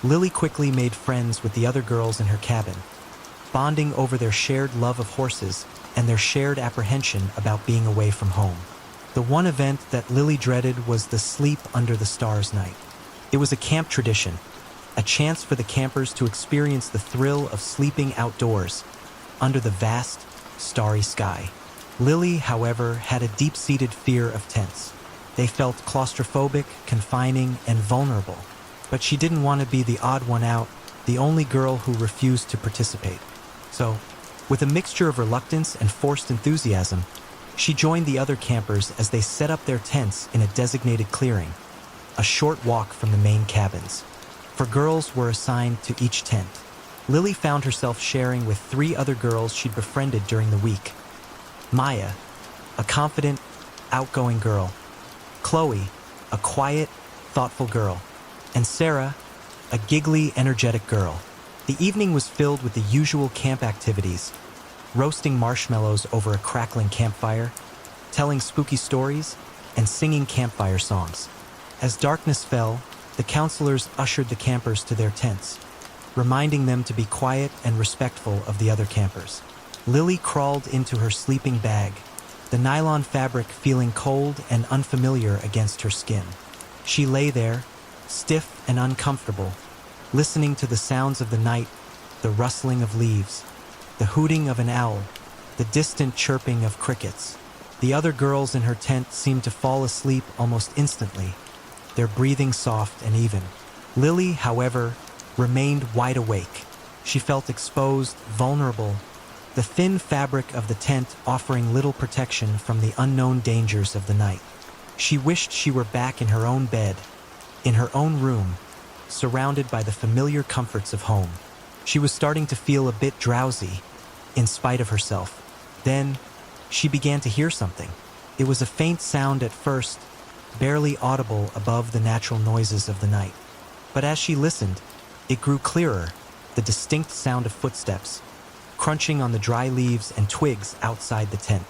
Speaker 1: Lily quickly made friends with the other girls in her cabin, bonding over their shared love of horses and their shared apprehension about being away from home. The one event that Lily dreaded was the Sleep Under the Stars night. It was a camp tradition, a chance for the campers to experience the thrill of sleeping outdoors, under the vast, starry sky. Lily, however, had a deep-seated fear of tents. They felt claustrophobic, confining, and vulnerable. But she didn't want to be the odd one out, the only girl who refused to participate. So, with a mixture of reluctance and forced enthusiasm, she joined the other campers as they set up their tents in a designated clearing, a short walk from the main cabins. 4 girls were assigned to each tent. Lily found herself sharing with 3 other girls she'd befriended during the week. Maya, a confident, outgoing girl. Chloe, a quiet, thoughtful girl. And Sarah, a giggly, energetic girl. The evening was filled with the usual camp activities: roasting marshmallows over a crackling campfire, telling spooky stories, and singing campfire songs. As darkness fell, the counselors ushered the campers to their tents, reminding them to be quiet and respectful of the other campers. Lily crawled into her sleeping bag, the nylon fabric feeling cold and unfamiliar against her skin. She lay there, stiff and uncomfortable, listening to the sounds of the night, the rustling of leaves, the hooting of an owl, the distant chirping of crickets. The other girls in her tent seemed to fall asleep almost instantly, their breathing soft and even. Lily, however, remained wide awake. She felt exposed, vulnerable, the thin fabric of the tent offering little protection from the unknown dangers of the night. She wished she were back in her own bed, in her own room, surrounded by the familiar comforts of home. She was starting to feel a bit drowsy, in spite of herself. Then, she began to hear something. It was a faint sound at first, barely audible above the natural noises of the night. But as she listened, it grew clearer, the distinct sound of footsteps, crunching on the dry leaves and twigs outside the tent.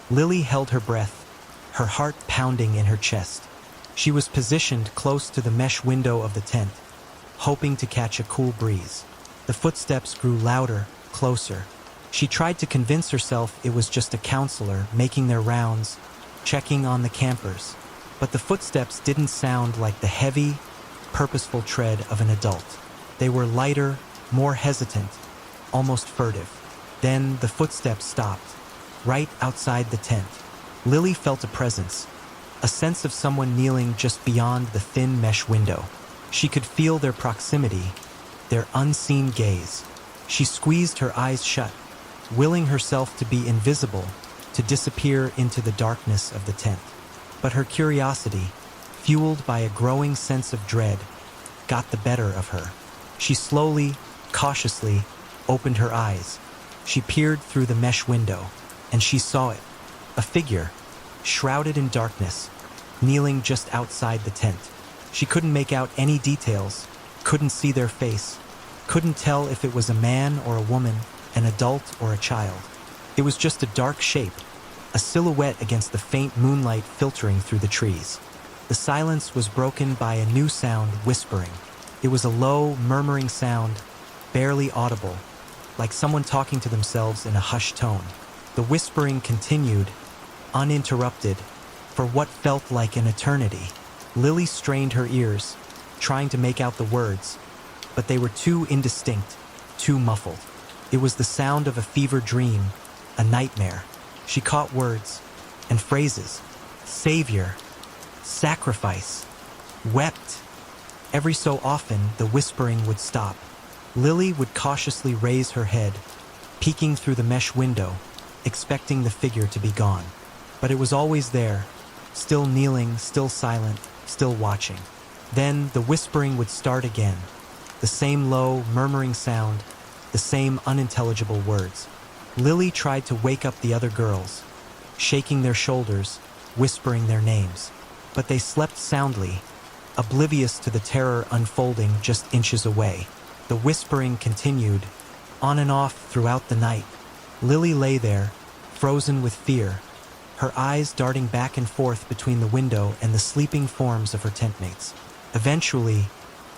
Speaker 1: Lily held her breath, her heart pounding in her chest. She was positioned close to the mesh window of the tent, hoping to catch a cool breeze. The footsteps grew louder, closer. She tried to convince herself it was just a counselor making their rounds, checking on the campers. But the footsteps didn't sound like the heavy, purposeful tread of an adult. They were lighter, more hesitant, almost furtive. Then the footsteps stopped, right outside the tent. Lily felt a presence, a sense of someone kneeling just beyond the thin mesh window. She could feel their proximity, their unseen gaze. She squeezed her eyes shut, willing herself to be invisible, to disappear into the darkness of the tent. But her curiosity, fueled by a growing sense of dread, got the better of her. She slowly, cautiously, opened her eyes. She peered through the mesh window, and she saw it. A figure, shrouded in darkness, kneeling just outside the tent. She couldn't make out any details, couldn't see their face, couldn't tell if it was a man or a woman, an adult or a child. It was just a dark shape, a silhouette against the faint moonlight filtering through the trees. The silence was broken by a new sound, whispering. It was a low, murmuring sound, barely audible, like someone talking to themselves in a hushed tone. The whispering continued, uninterrupted, for what felt like an eternity. Lily strained her ears, trying to make out the words, but they were too indistinct, too muffled. It was the sound of a fever dream, a nightmare. She caught words and phrases. Savior, sacrifice, wept. Every so often, the whispering would stop. Lily would cautiously raise her head, peeking through the mesh window, expecting the figure to be gone. But it was always there, still kneeling, still silent, still watching. Then the whispering would start again, the same low, murmuring sound, the same unintelligible words. Lily tried to wake up the other girls, shaking their shoulders, whispering their names. But they slept soundly, oblivious to the terror unfolding just inches away. The whispering continued, on and off throughout the night. Lily lay there, frozen with fear, her eyes darting back and forth between the window and the sleeping forms of her tentmates. Eventually,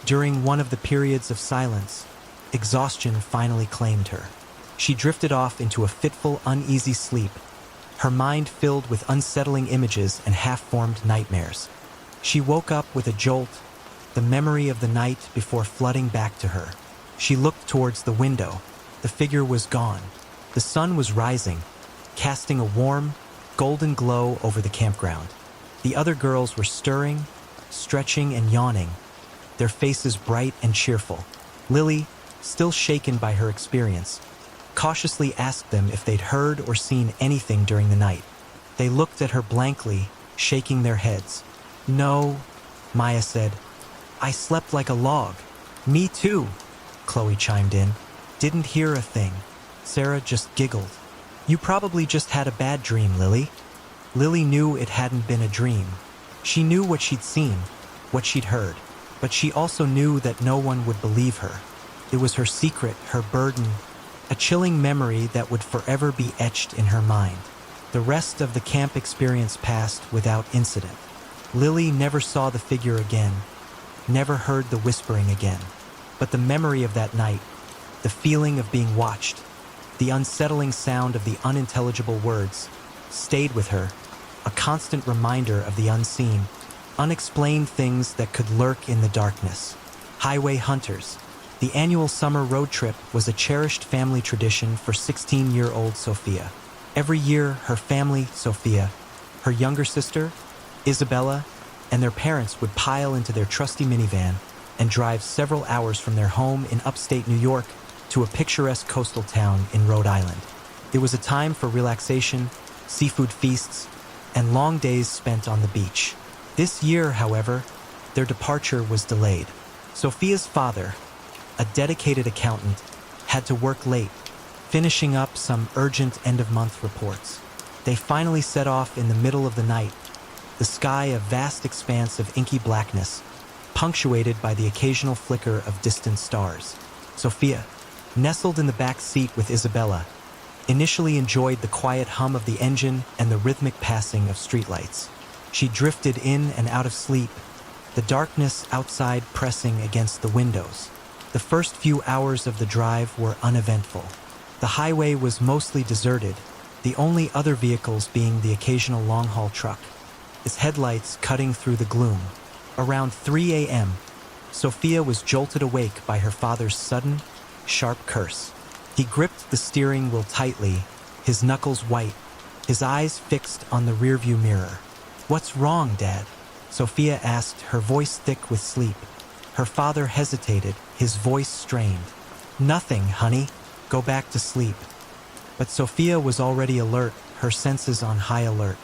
Speaker 1: during one of the periods of silence, exhaustion finally claimed her. She drifted off into a fitful, uneasy sleep, her mind filled with unsettling images and half-formed nightmares. She woke up with a jolt, the memory of the night before flooding back to her. She looked towards the window. The figure was gone. The sun was rising, casting a warm, golden glow over the campground. The other girls were stirring, stretching and yawning, their faces bright and cheerful. Lily, still shaken by her experience, cautiously asked them if they'd heard or seen anything during the night. They looked at her blankly, shaking their heads. "No," Maya said. "I slept like a log." "Me too," Chloe chimed in. "Didn't hear a thing." Sarah just giggled. "You probably just had a bad dream, Lily." Lily knew it hadn't been a dream. She knew what she'd seen, what she'd heard, but she also knew that no one would believe her. It was her secret, her burden, a chilling memory that would forever be etched in her mind. The rest of the camp experience passed without incident. Lily never saw the figure again, never heard the whispering again. But the memory of that night, the feeling of being watched, the unsettling sound of the unintelligible words, stayed with her, a constant reminder of the unseen, unexplained things that could lurk in the darkness. Highway hunters. The annual summer road trip was a cherished family tradition for 16-year-old Sophia. Every year, her family, Sophia, her younger sister, Isabella, and their parents would pile into their trusty minivan and drive several hours from their home in upstate New York to a picturesque coastal town in Rhode Island. It was a time for relaxation, seafood feasts, and long days spent on the beach. This year, however, their departure was delayed. Sophia's father, a dedicated accountant, had to work late, finishing up some urgent end-of-month reports. They finally set off in the middle of the night, the sky a vast expanse of inky blackness, punctuated by the occasional flicker of distant stars. Sophia, nestled in the back seat with Isabella, initially enjoyed the quiet hum of the engine and the rhythmic passing of streetlights. She drifted in and out of sleep, the darkness outside pressing against the windows. The first few hours of the drive were uneventful. The highway was mostly deserted, the only other vehicles being the occasional long-haul truck, its headlights cutting through the gloom. Around 3 a.m., Sophia was jolted awake by her father's sudden, sharp curse. He gripped the steering wheel tightly, his knuckles white, his eyes fixed on the rearview mirror. "What's wrong, Dad?" Sophia asked, her voice thick with sleep. Her father hesitated, his voice strained. "Nothing, honey. Go back to sleep." But Sophia was already alert, her senses on high alert.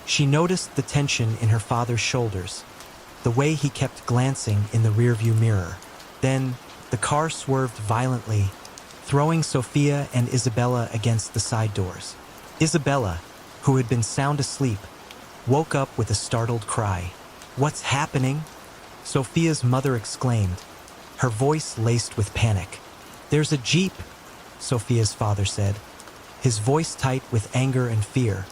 Speaker 1: She noticed the tension in her father's shoulders, the way he kept glancing in the rearview mirror. Then, the car swerved violently, throwing Sophia and Isabella against the side doors. Isabella, who had been sound asleep, woke up with a startled cry. "What's happening?" Sophia's mother exclaimed, her voice laced with panic. "There's a Jeep," Sophia's father said, his voice tight with anger and fear.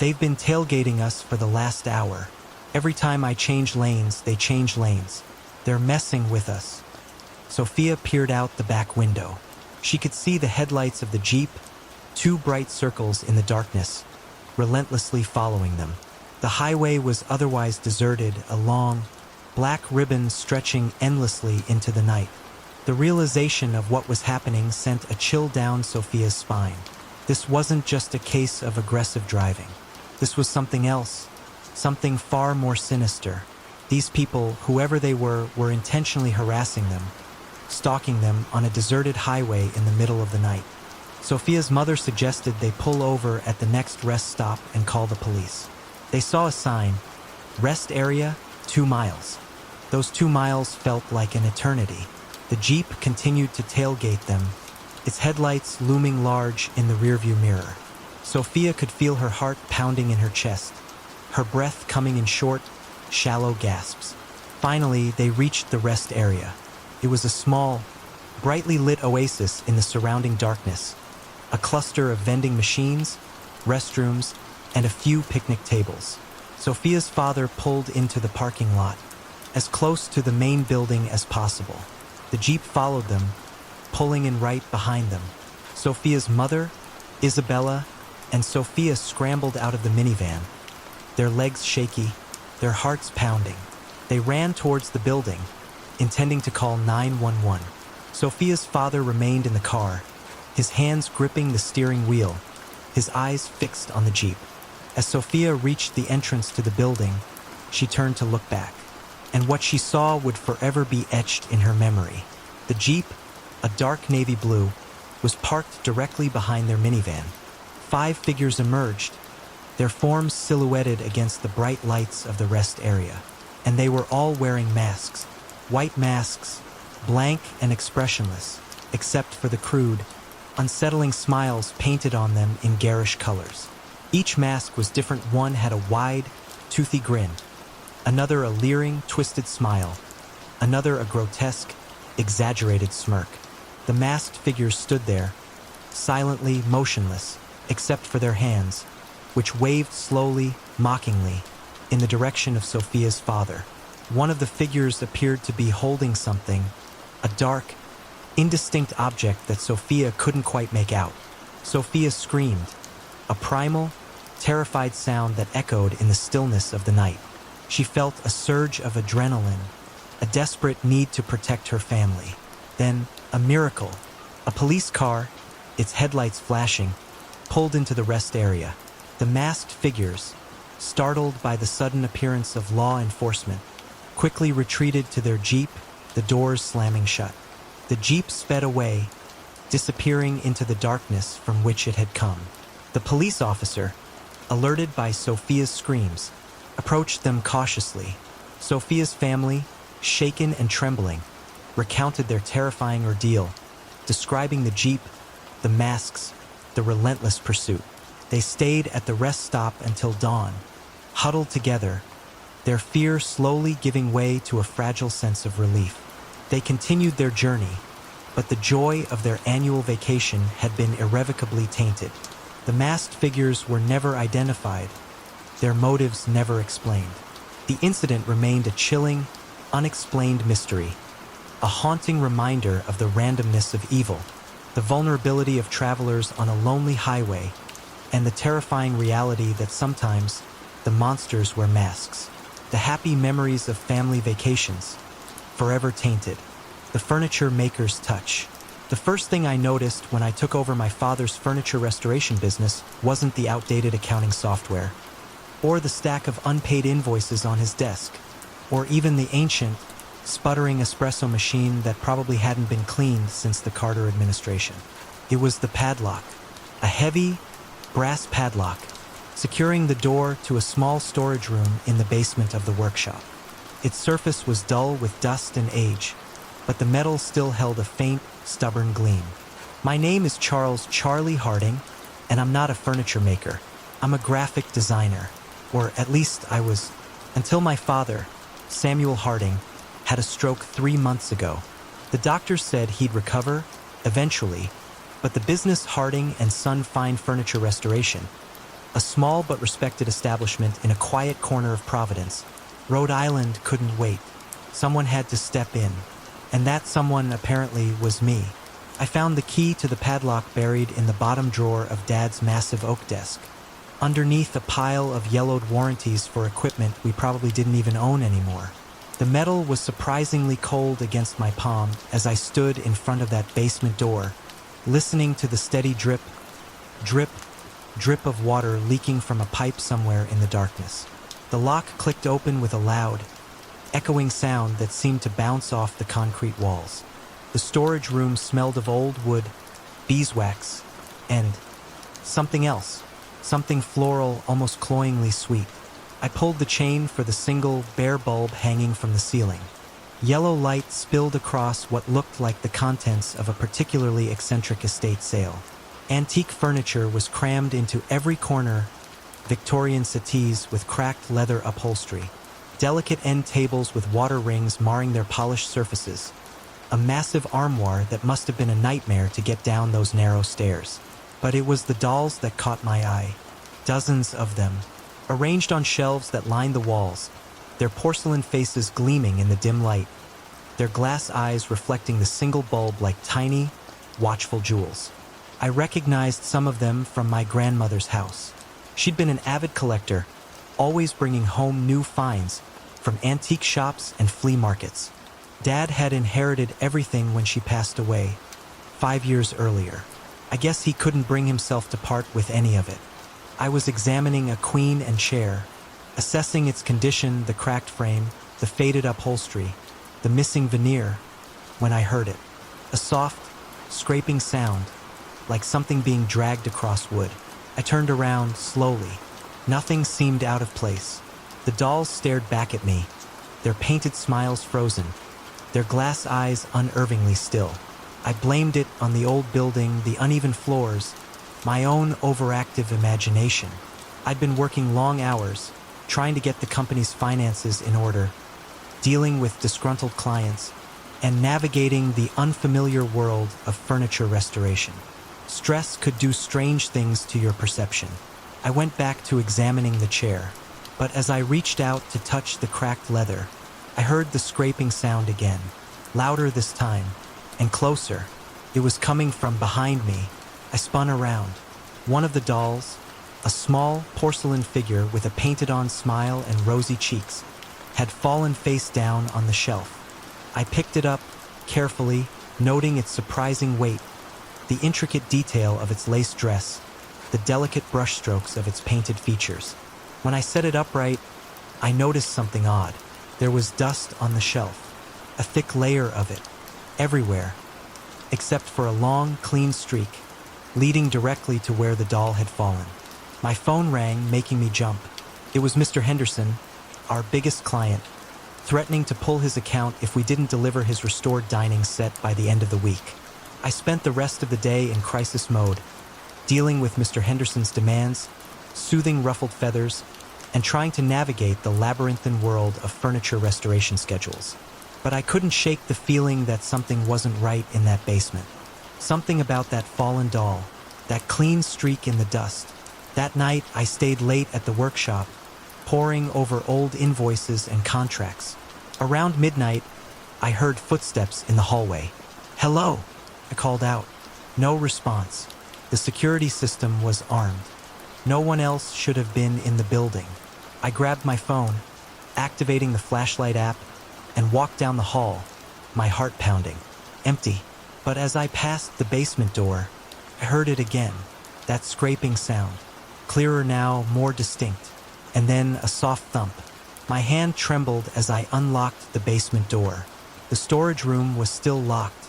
Speaker 1: "They've been tailgating us for the last hour. Every time I change lanes, they change lanes. They're messing with us." Sophia peered out the back window. She could see the headlights of the Jeep, two bright circles in the darkness, relentlessly following them. The highway was otherwise deserted, a long, black ribbon stretching endlessly into the night. The realization of what was happening sent a chill down Sophia's spine. This wasn't just a case of aggressive driving. This was something else, something far more sinister. These people, whoever they were intentionally harassing them, stalking them on a deserted highway in the middle of the night. Sophia's mother suggested they pull over at the next rest stop and call the police. They saw a sign, "Rest area, 2 miles." Those 2 miles felt like an eternity. The Jeep continued to tailgate them, its headlights looming large in the rearview mirror. Sophia could feel her heart pounding in her chest, her breath coming in short, shallow gasps. Finally, they reached the rest area. It was a small, brightly lit oasis in the surrounding darkness, a cluster of vending machines, restrooms, and a few picnic tables. Sophia's father pulled into the parking lot, as close to the main building as possible. The Jeep followed them, pulling in right behind them. Sophia's mother, Isabella, and Sophia scrambled out of the minivan, their legs shaky, their hearts pounding. They ran towards the building, intending to call 911. Sophia's father remained in the car, his hands gripping the steering wheel, his eyes fixed on the Jeep. As Sophia reached the entrance to the building, she turned to look back, and what she saw would forever be etched in her memory. The Jeep, a dark navy blue, was parked directly behind their minivan. 5 figures emerged, their forms silhouetted against the bright lights of the rest area, and they were all wearing masks, white masks, blank and expressionless, except for the crude, unsettling smiles painted on them in garish colors. Each mask was different. One had a wide, toothy grin, another a leering, twisted smile, another a grotesque, exaggerated smirk. The masked figures stood there, silently motionless, except for their hands, which waved slowly, mockingly, in the direction of Sophia's father. One of the figures appeared to be holding something, a dark, indistinct object that Sophia couldn't quite make out. Sophia screamed, a primal, terrified sound that echoed in the stillness of the night. She felt a surge of adrenaline, a desperate need to protect her family. Then, a miracle. A police car, its headlights flashing, pulled into the rest area. The masked figures, startled by the sudden appearance of law enforcement, quickly retreated to their jeep, the doors slamming shut. The jeep sped away, disappearing into the darkness from which it had come. The police officer, alerted by Sophia's screams, approached them cautiously. Sophia's family, shaken and trembling, recounted their terrifying ordeal, describing the jeep, the masks, the relentless pursuit. They stayed at the rest stop until dawn, huddled together, their fear slowly giving way to a fragile sense of relief. They continued their journey, but the joy of their annual vacation had been irrevocably tainted. The masked figures were never identified, their motives never explained. The incident remained a chilling, unexplained mystery, a haunting reminder of the randomness of evil, the vulnerability of travelers on a lonely highway, and the terrifying reality that sometimes the monsters wear masks. The happy memories of family vacations, forever tainted. The furniture maker's touch. The first thing I noticed when I took over my father's furniture restoration business wasn't the outdated accounting software, or the stack of unpaid invoices on his desk, or even the ancient, sputtering espresso machine that probably hadn't been cleaned since the Carter administration. It was the padlock, a heavy, brass padlock, securing the door to a small storage room in the basement of the workshop. Its surface was dull with dust and age, but the metal still held a faint, stubborn gleam. My name is Charles Charlie Harding, and I'm not a furniture maker. I'm a graphic designer, or at least I was, until my father, Samuel Harding, had a stroke 3 months ago. The doctors said he'd recover, eventually, but the business Harding and Son Fine Furniture Restoration, a small but respected establishment in a quiet corner of Providence, Rhode Island, couldn't wait. Someone had to step in, and that someone apparently was me. I found the key to the padlock buried in the bottom drawer of Dad's massive oak desk, underneath a pile of yellowed warranties for equipment we probably didn't even own anymore. The metal was surprisingly cold against my palm as I stood in front of that basement door, listening to the steady drip, drip, drip of water leaking from a pipe somewhere in the darkness. The lock clicked open with a loud, echoing sound that seemed to bounce off the concrete walls. The storage room smelled of old wood, beeswax, and something else, something floral, almost cloyingly sweet. I pulled the chain for the single, bare bulb hanging from the ceiling. Yellow light spilled across what looked like the contents of a particularly eccentric estate sale. Antique furniture was crammed into every corner, Victorian settees with cracked leather upholstery, delicate end tables with water rings marring their polished surfaces, a massive armoire that must have been a nightmare to get down those narrow stairs. But it was the dolls that caught my eye, dozens of them, arranged on shelves that lined the walls, their porcelain faces gleaming in the dim light, their glass eyes reflecting the single bulb like tiny, watchful jewels. I recognized some of them from my grandmother's house. She'd been an avid collector, always bringing home new finds from antique shops and flea markets. Dad had inherited everything when she passed away, 5 years earlier. I guess he couldn't bring himself to part with any of it. I was examining a queen and chair, assessing its condition, the cracked frame, the faded upholstery, the missing veneer, when I heard it. A soft, scraping sound, like something being dragged across wood. I turned around slowly. Nothing seemed out of place. The dolls stared back at me, their painted smiles frozen, their glass eyes unervingly still. I blamed it on the old building, the uneven floors, my own overactive imagination. I'd been working long hours, trying to get the company's finances in order, dealing with disgruntled clients, and navigating the unfamiliar world of furniture restoration. Stress could do strange things to your perception. I went back to examining the chair, but as I reached out to touch the cracked leather, I heard the scraping sound again, louder this time, and closer. It was coming from behind me. I spun around. One of the dolls, a small porcelain figure with a painted-on smile and rosy cheeks, had fallen face down on the shelf. I picked it up, carefully, noting its surprising weight, the intricate detail of its lace dress, the delicate brushstrokes of its painted features. When I set it upright, I noticed something odd. There was dust on the shelf, a thick layer of it, everywhere, except for a long, clean streak, leading directly to where the doll had fallen. My phone rang, making me jump. It was Mr. Henderson, our biggest client, threatening to pull his account if we didn't deliver his restored dining set by the end of the week. I spent the rest of the day in crisis mode, dealing with Mr. Henderson's demands, soothing ruffled feathers, and trying to navigate the labyrinthine world of furniture restoration schedules. But I couldn't shake the feeling that something wasn't right in that basement. Something about that fallen doll, that clean streak in the dust. That night, I stayed late at the workshop, poring over old invoices and contracts. Around midnight, I heard footsteps in the hallway. "Hello," I called out. No response. The security system was armed. No one else should have been in the building. I grabbed my phone, activating the flashlight app, and walked down the hall, my heart pounding. Empty. But as I passed the basement door, I heard it again, that scraping sound. Clearer now, more distinct. And then a soft thump. My hand trembled as I unlocked the basement door. The storage room was still locked,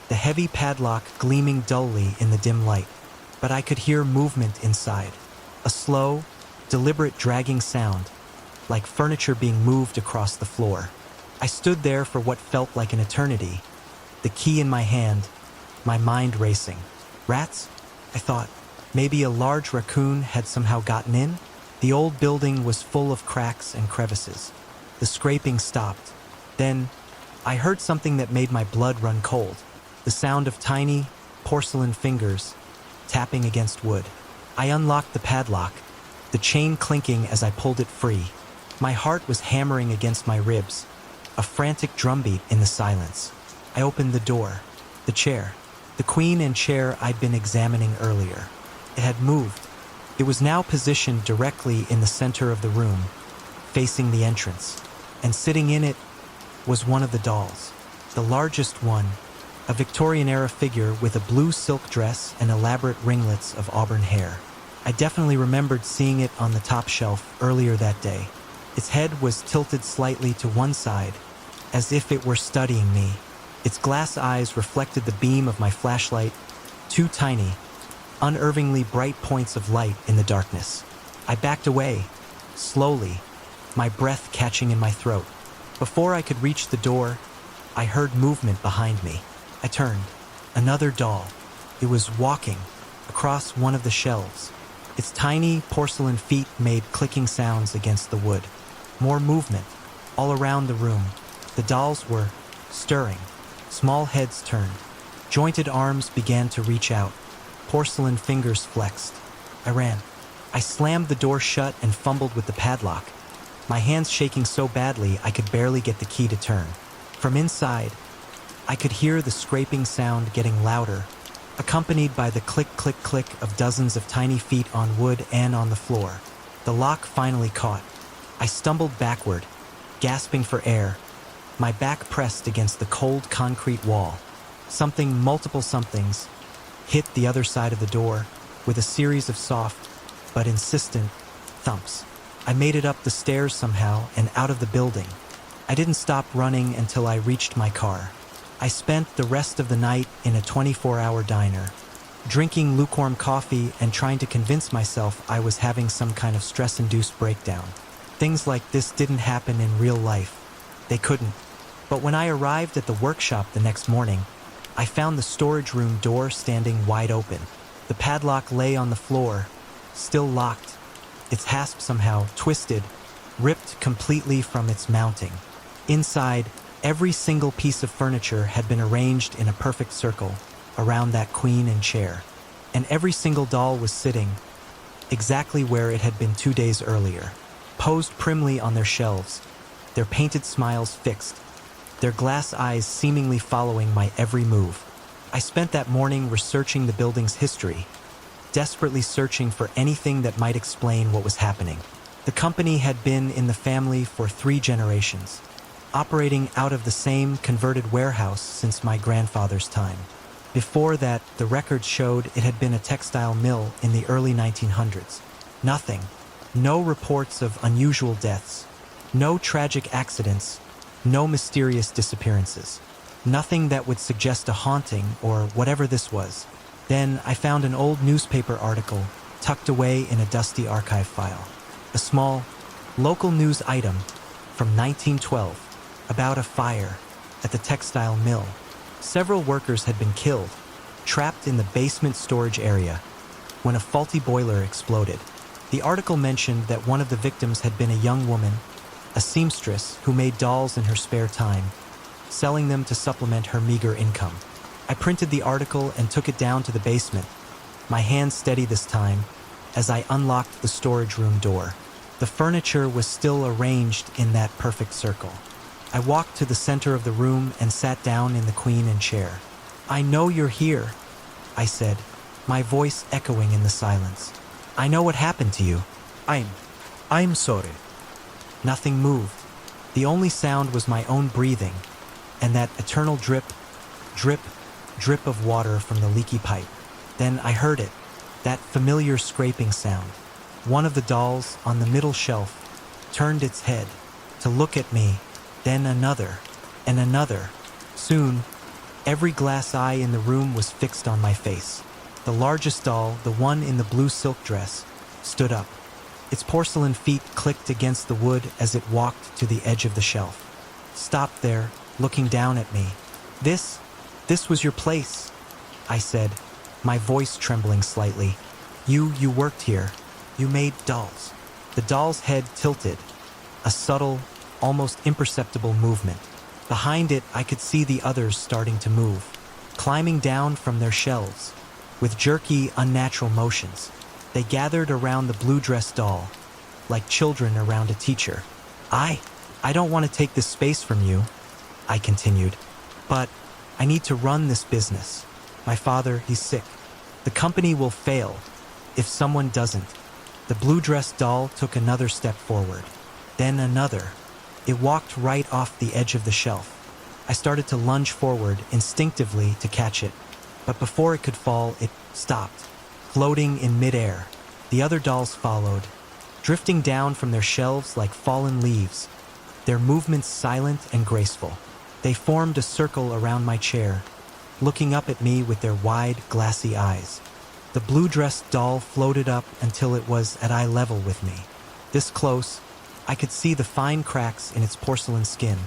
Speaker 1: the heavy padlock gleaming dully in the dim light. But I could hear movement inside. A slow, deliberate dragging sound, like furniture being moved across the floor. I stood there for what felt like an eternity, the key in my hand, my mind racing. Rats? I thought. Maybe a large raccoon had somehow gotten in? The old building was full of cracks and crevices. The scraping stopped. Then, I heard something that made my blood run cold. The sound of tiny, porcelain fingers tapping against wood. I unlocked the padlock, the chain clinking as I pulled it free. My heart was hammering against my ribs, a frantic drumbeat in the silence. I opened the door. The chair. The queen and chair I'd been examining earlier. It had moved. It was now positioned directly in the center of the room, facing the entrance. And sitting in it was one of the dolls, the largest one, a Victorian-era figure with a blue silk dress and elaborate ringlets of auburn hair. I definitely remembered seeing it on the top shelf earlier that day. Its head was tilted slightly to one side, as if it were studying me. Its glass eyes reflected the beam of my flashlight, two tiny, unervingly bright points of light in the darkness. I backed away, slowly, my breath catching in my throat. Before I could reach the door, I heard movement behind me. I turned. Another doll. It was walking across one of the shelves. Its tiny porcelain feet made clicking sounds against the wood. More movement, all around the room. The dolls were stirring. Small heads turned. Jointed arms began to reach out. Porcelain fingers flexed. I ran. I slammed the door shut and fumbled with the padlock, my hands shaking so badly I could barely get the key to turn. From inside, I could hear the scraping sound getting louder, accompanied by the click-click-click of dozens of tiny feet on wood and on the floor. The lock finally caught. I stumbled backward, gasping for air, my back pressed against the cold concrete wall. Multiple somethings, hit the other side of the door with a series of soft, but insistent, thumps. I made it up the stairs somehow and out of the building. I didn't stop running until I reached my car. I spent the rest of the night in a 24-hour diner, drinking lukewarm coffee and trying to convince myself I was having some kind of stress-induced breakdown. Things like this didn't happen in real life. They couldn't. But when I arrived at the workshop the next morning, I found the storage room door standing wide open. The padlock lay on the floor, still locked, its hasp somehow twisted, ripped completely from its mounting. Inside, every single piece of furniture had been arranged in a perfect circle around that queen and chair. and every single doll was sitting exactly where it had been 2 days earlier, posed primly on their shelves, their painted smiles fixed, their glass eyes seemingly following my every move. I spent that morning researching the building's history, desperately searching for anything that might explain what was happening. The company had been in the family for 3 generations, operating out of the same converted warehouse since my grandfather's time. Before that, the records showed it had been a textile mill in the early 1900s. Nothing. No reports of unusual deaths. No tragic accidents. No mysterious disappearances. Nothing that would suggest a haunting or whatever this was. Then I found an old newspaper article tucked away in a dusty archive file. A small, local news item from 1912 about a fire at the textile mill. Several workers had been killed, trapped in the basement storage area, when a faulty boiler exploded. The article mentioned that one of the victims had been a young woman, a seamstress who made dolls in her spare time, selling them to supplement her meager income. I printed the article and took it down to the basement, my hand steady this time, as I unlocked the storage room door. The furniture was still arranged in that perfect circle. I walked to the center of the room and sat down in the queen and chair. "I know you're here," I said, my voice echoing in the silence. "I know what happened to you."
Speaker 2: I'm sorry.
Speaker 1: Nothing moved. The only sound was my own breathing, and that eternal drip, drip, drip of water from the leaky pipe. Then I heard it, that familiar scraping sound. One of the dolls on the middle shelf turned its head to look at me, then another, and another. Soon, every glass eye in the room was fixed on my face. The largest doll, the one in the blue silk dress, stood up. Its porcelain feet clicked against the wood as it walked to the edge of the shelf. Stopped there, looking down at me. This was your place," I said, my voice trembling slightly. You worked here. You made dolls." The doll's head tilted, a subtle, almost imperceptible movement. Behind it, I could see the others starting to move, climbing down from their shelves. With jerky, unnatural motions, they gathered around the blue-dressed doll, like children around a teacher. I don't want to take this space from you," I continued, "but I need to run this business. My father, he's sick. The company will fail if someone doesn't." The blue-dressed doll took another step forward, then another. It walked right off the edge of the shelf. I started to lunge forward instinctively to catch it, but before it could fall, it stopped, floating in midair. The other dolls followed, drifting down from their shelves like fallen leaves, their movements silent and graceful. They formed a circle around my chair, looking up at me with their wide, glassy eyes. The blue-dressed doll floated up until it was at eye level with me. This close, I could see the fine cracks in its porcelain skin,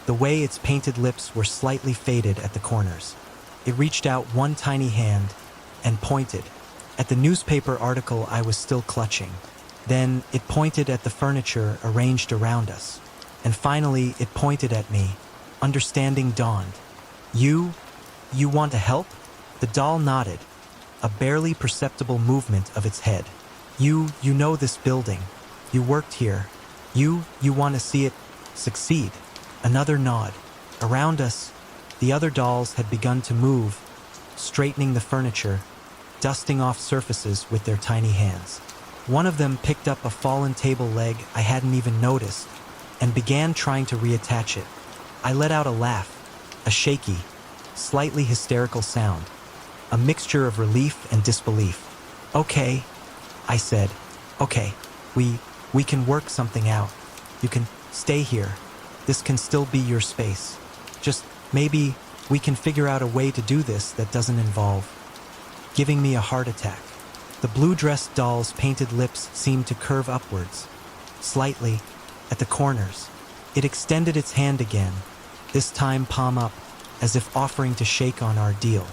Speaker 1: the way its painted lips were slightly faded at the corners. It reached out one tiny hand and pointed at the newspaper article I was still clutching. Then it pointed at the furniture arranged around us. And finally, it pointed at me. Understanding dawned. You want to help?" The doll nodded, a barely perceptible movement of its head. You know this building. You worked here. You want to see it succeed." Another nod. Around us, the other dolls had begun to move, straightening the furniture, dusting off surfaces with their tiny hands. One of them picked up a fallen table leg I hadn't even noticed and began trying to reattach it. I let out a laugh, a shaky, slightly hysterical sound, a mixture of relief and disbelief. "Okay," I said. "Okay, we can work something out. You can stay here. This can still be your space. Just maybe we can figure out a way to do this that doesn't involve giving me a heart attack." The blue-dressed doll's painted lips seemed to curve upwards, slightly, at the corners. It extended its hand again, this time palm up, as if offering to shake on our deal.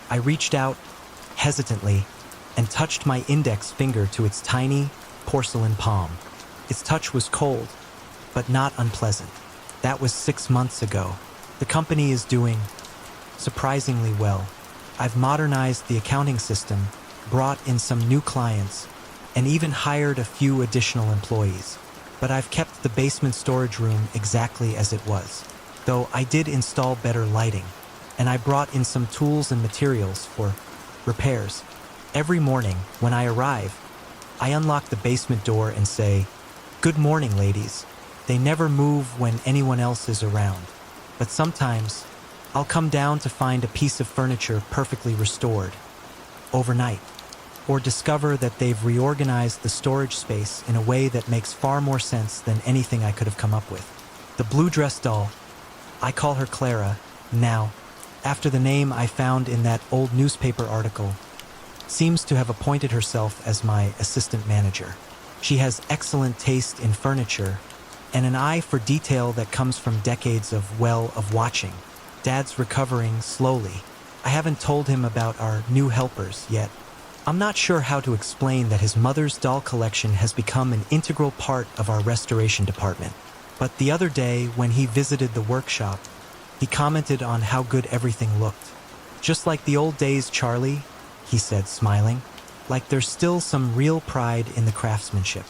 Speaker 1: I reached out, hesitantly, and touched my index finger to its tiny, porcelain palm. Its touch was cold, but not unpleasant. That was 6 months ago. The company is doing surprisingly well. I've modernized the accounting system, brought in some new clients, and even hired a few additional employees. But I've kept the basement storage room exactly as it was, though I did install better lighting, and I brought in some tools and materials for repairs. Every morning, when I arrive, I unlock the basement door and say, "Good morning, ladies." They never move when anyone else is around, but sometimes I'll come down to find a piece of furniture perfectly restored overnight, or discover that they've reorganized the storage space in a way that makes far more sense than anything I could have come up with. The blue dress doll, I call her Clara now, after the name I found in that old newspaper article, seems to have appointed herself as my assistant manager. She has excellent taste in furniture and an eye for detail that comes from decades of watching. Dad's recovering slowly. I haven't told him about our new helpers yet. I'm not sure how to explain that his mother's doll collection has become an integral part of our restoration department. But the other day, when he visited the workshop, he commented on how good everything looked. "Just like the old days, Charlie," he said, smiling, "like there's still some real pride in the craftsmanship."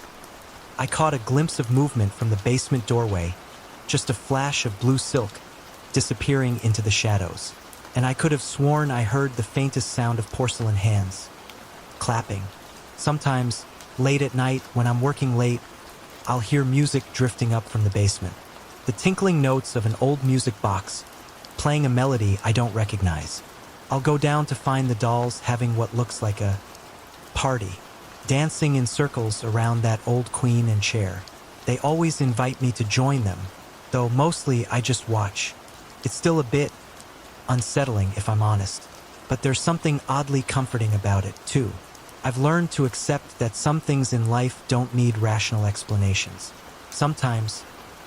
Speaker 1: I caught a glimpse of movement from the basement doorway, just a flash of blue silk disappearing into the shadows, and I could have sworn I heard the faintest sound of porcelain hands clapping. Sometimes, late at night, when I'm working late, I'll hear music drifting up from the basement. The tinkling notes of an old music box, playing a melody I don't recognize. I'll go down to find the dolls having what looks like a party, dancing in circles around that old queen and chair. They always invite me to join them, though mostly I just watch. It's still a bit unsettling, if I'm honest, but there's something oddly comforting about it, too. I've learned to accept that some things in life don't need rational explanations. Sometimes,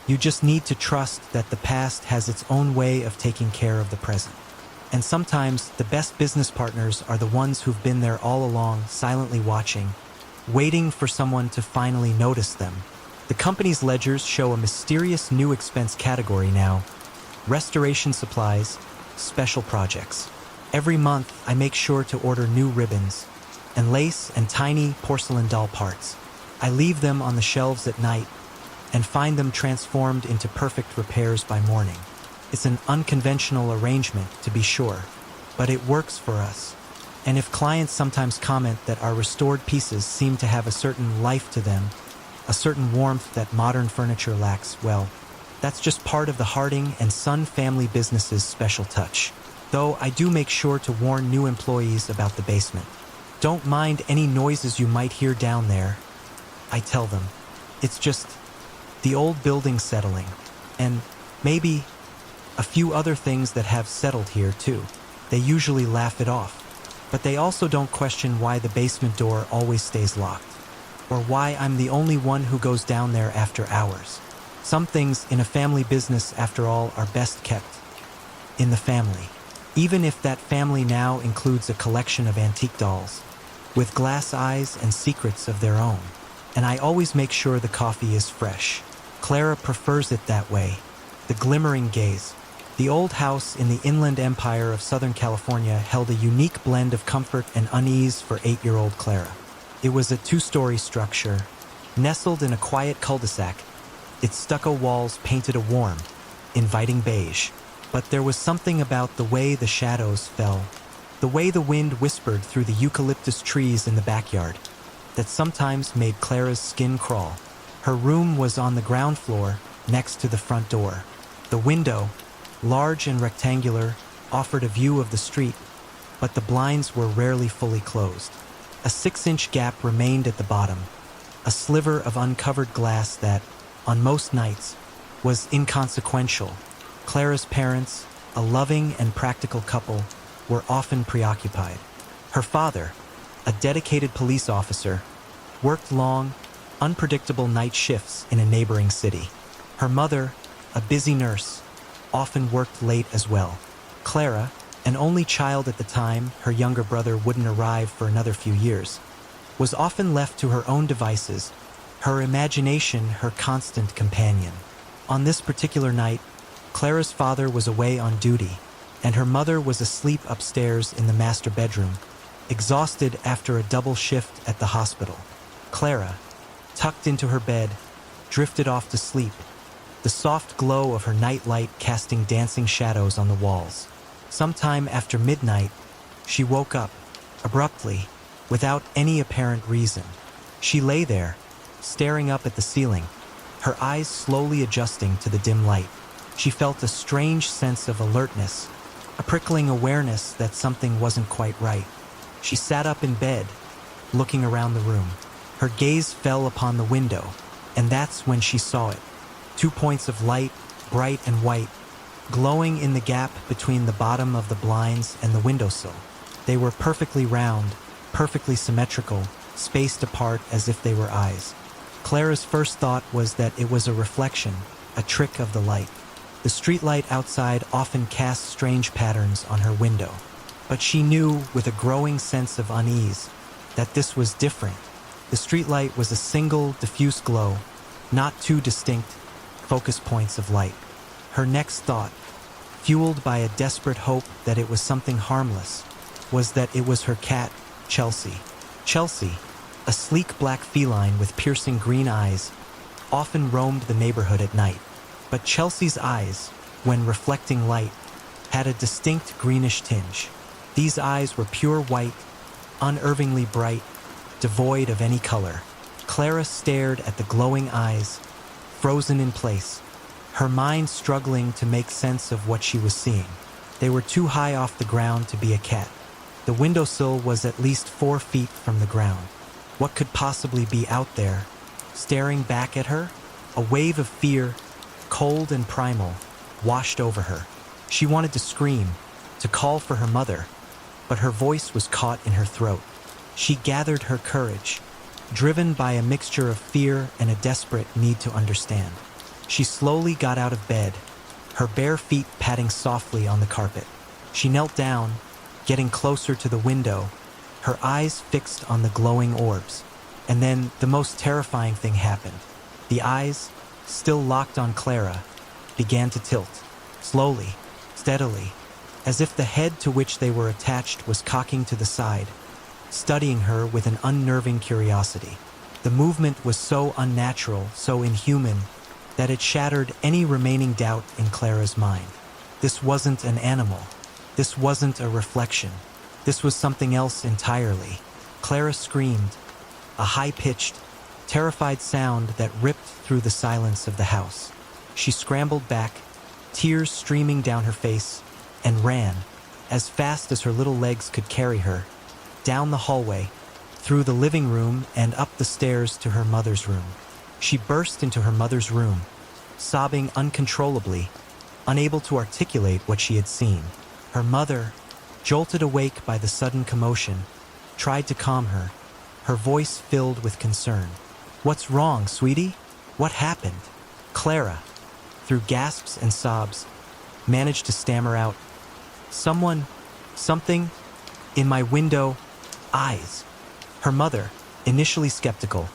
Speaker 1: you just need to trust that the past has its own way of taking care of the present. And sometimes, the best business partners are the ones who've been there all along, silently watching, waiting for someone to finally notice them. The company's ledgers show a mysterious new expense category now: restoration supplies, special projects. Every month, I make sure to order new ribbons and lace and tiny porcelain doll parts. I leave them on the shelves at night and find them transformed into perfect repairs by morning. It's an unconventional arrangement, to be sure, but it works for us. And if clients sometimes comment that our restored pieces seem to have a certain life to them, a certain warmth that modern furniture lacks, well, that's just part of the Harding and Son family business's special touch. Though I do make sure to warn new employees about the basement. "Don't mind any noises you might hear down there," I tell them. "It's just the old building settling, and maybe a few other things that have settled here too." They usually laugh it off, but they also don't question why the basement door always stays locked, or why I'm the only one who goes down there after hours. Some things in a family business, after all, are best kept in the family, even if that family now includes a collection of antique dolls with glass eyes and secrets of their own. And I always make sure the coffee is fresh. Clara prefers it that way. The glimmering gaze. The old house in the Inland Empire of Southern California held a unique blend of comfort and unease for 8-year-old Clara. It was a 2-story structure, nestled in a quiet cul-de-sac, its stucco walls painted a warm, inviting beige. But there was something about the way the shadows fell, the way the wind whispered through the eucalyptus trees in the backyard, that sometimes made Clara's skin crawl. Her room was on the ground floor, next to the front door. The window, large and rectangular, offered a view of the street, but the blinds were rarely fully closed. A 6-inch gap remained at the bottom, a sliver of uncovered glass that, on most nights, was inconsequential. Clara's parents, a loving and practical couple, were often preoccupied. Her father, a dedicated police officer, worked long, unpredictable night shifts in a neighboring city. Her mother, a busy nurse, often worked late as well. Clara, an only child at the time, her younger brother wouldn't arrive for another few years, was often left to her own devices, her imagination her constant companion. On this particular night, Clara's father was away on duty, and her mother was asleep upstairs in the master bedroom, exhausted after a double shift at the hospital. Clara, tucked into her bed, drifted off to sleep, the soft glow of her night light casting dancing shadows on the walls. Sometime after midnight, she woke up, abruptly, without any apparent reason. She lay there, staring up at the ceiling, her eyes slowly adjusting to the dim light. She felt a strange sense of alertness, a prickling awareness that something wasn't quite right. She sat up in bed, looking around the room. Her gaze fell upon the window, and that's when she saw it. 2 points of light, bright and white, glowing in the gap between the bottom of the blinds and the windowsill. They were perfectly round, perfectly symmetrical, spaced apart as if they were eyes. Clara's first thought was that it was a reflection, a trick of the light. The streetlight outside often cast strange patterns on her window, but she knew with a growing sense of unease that this was different. The streetlight was a single, diffuse glow, not two distinct focus points of light. Her next thought, fueled by a desperate hope that it was something harmless, was that it was her cat, Chelsea. Chelsea, a sleek black feline with piercing green eyes, often roamed the neighborhood at night. But Chelsea's eyes, when reflecting light, had a distinct greenish tinge. These eyes were pure white, unervingly bright, devoid of any color. Clara stared at the glowing eyes, frozen in place, her mind struggling to make sense of what she was seeing. They were too high off the ground to be a cat. The windowsill was at least 4 feet from the ground. What could possibly be out there, staring back at her? A wave of fear, cold and primal, washed over her. She wanted to scream, to call for her mother, but her voice was caught in her throat. She gathered her courage, driven by a mixture of fear and a desperate need to understand. She slowly got out of bed, her bare feet padding softly on the carpet. She knelt down, getting closer to the window, her eyes fixed on the glowing orbs. And then the most terrifying thing happened. The eyes, still locked on Clara, began to tilt, slowly, steadily, as if the head to which they were attached was cocking to the side, studying her with an unnerving curiosity. The movement was so unnatural, so inhuman, that it shattered any remaining doubt in Clara's mind. This wasn't an animal. This wasn't a reflection. This was something else entirely. Clara screamed, a high-pitched, terrified sound that ripped through the silence of the house. She scrambled back, tears streaming down her face, and ran, as fast as her little legs could carry her, down the hallway, through the living room and up the stairs to her mother's room. She burst into her mother's room, sobbing uncontrollably, unable to articulate what she had seen. Her mother, jolted awake by the sudden commotion, tried to calm her, her voice filled with concern. "What's wrong, sweetie? What happened?" Clara, through gasps and sobs, managed to stammer out, something, in my window, eyes." Her mother, initially skeptical,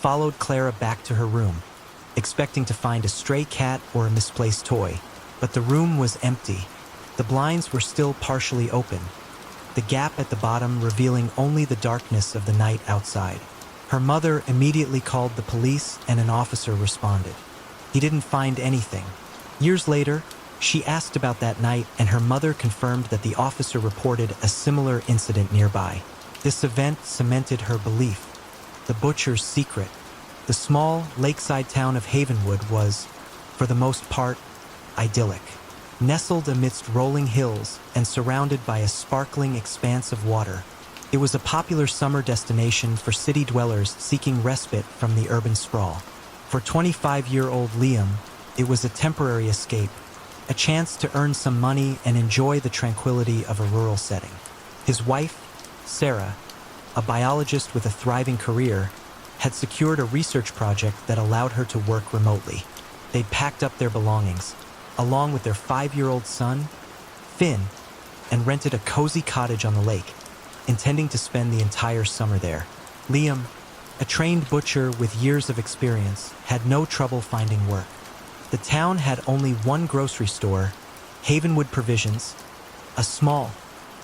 Speaker 1: followed Clara back to her room, expecting to find a stray cat or a misplaced toy. But the room was empty. The blinds were still partially open, the gap at the bottom revealing only the darkness of the night outside. Her mother immediately called the police and an officer responded. He didn't find anything. Years later, she asked about that night and her mother confirmed that the officer reported a similar incident nearby. This event cemented her belief. The butcher's secret. The small lakeside town of Havenwood was, for the most part, idyllic. Nestled amidst rolling hills and surrounded by a sparkling expanse of water, it was a popular summer destination for city dwellers seeking respite from the urban sprawl. For 25-year-old Liam, it was a temporary escape, a chance to earn some money and enjoy the tranquility of a rural setting. His wife, Sarah, a biologist with a thriving career, had secured a research project that allowed her to work remotely. They'd packed up their belongings, along with their 5-year-old son, Finn, and rented a cozy cottage on the lake, intending to spend the entire summer there. Liam, a trained butcher with years of experience, had no trouble finding work. The town had only one grocery store, Havenwood Provisions, a small,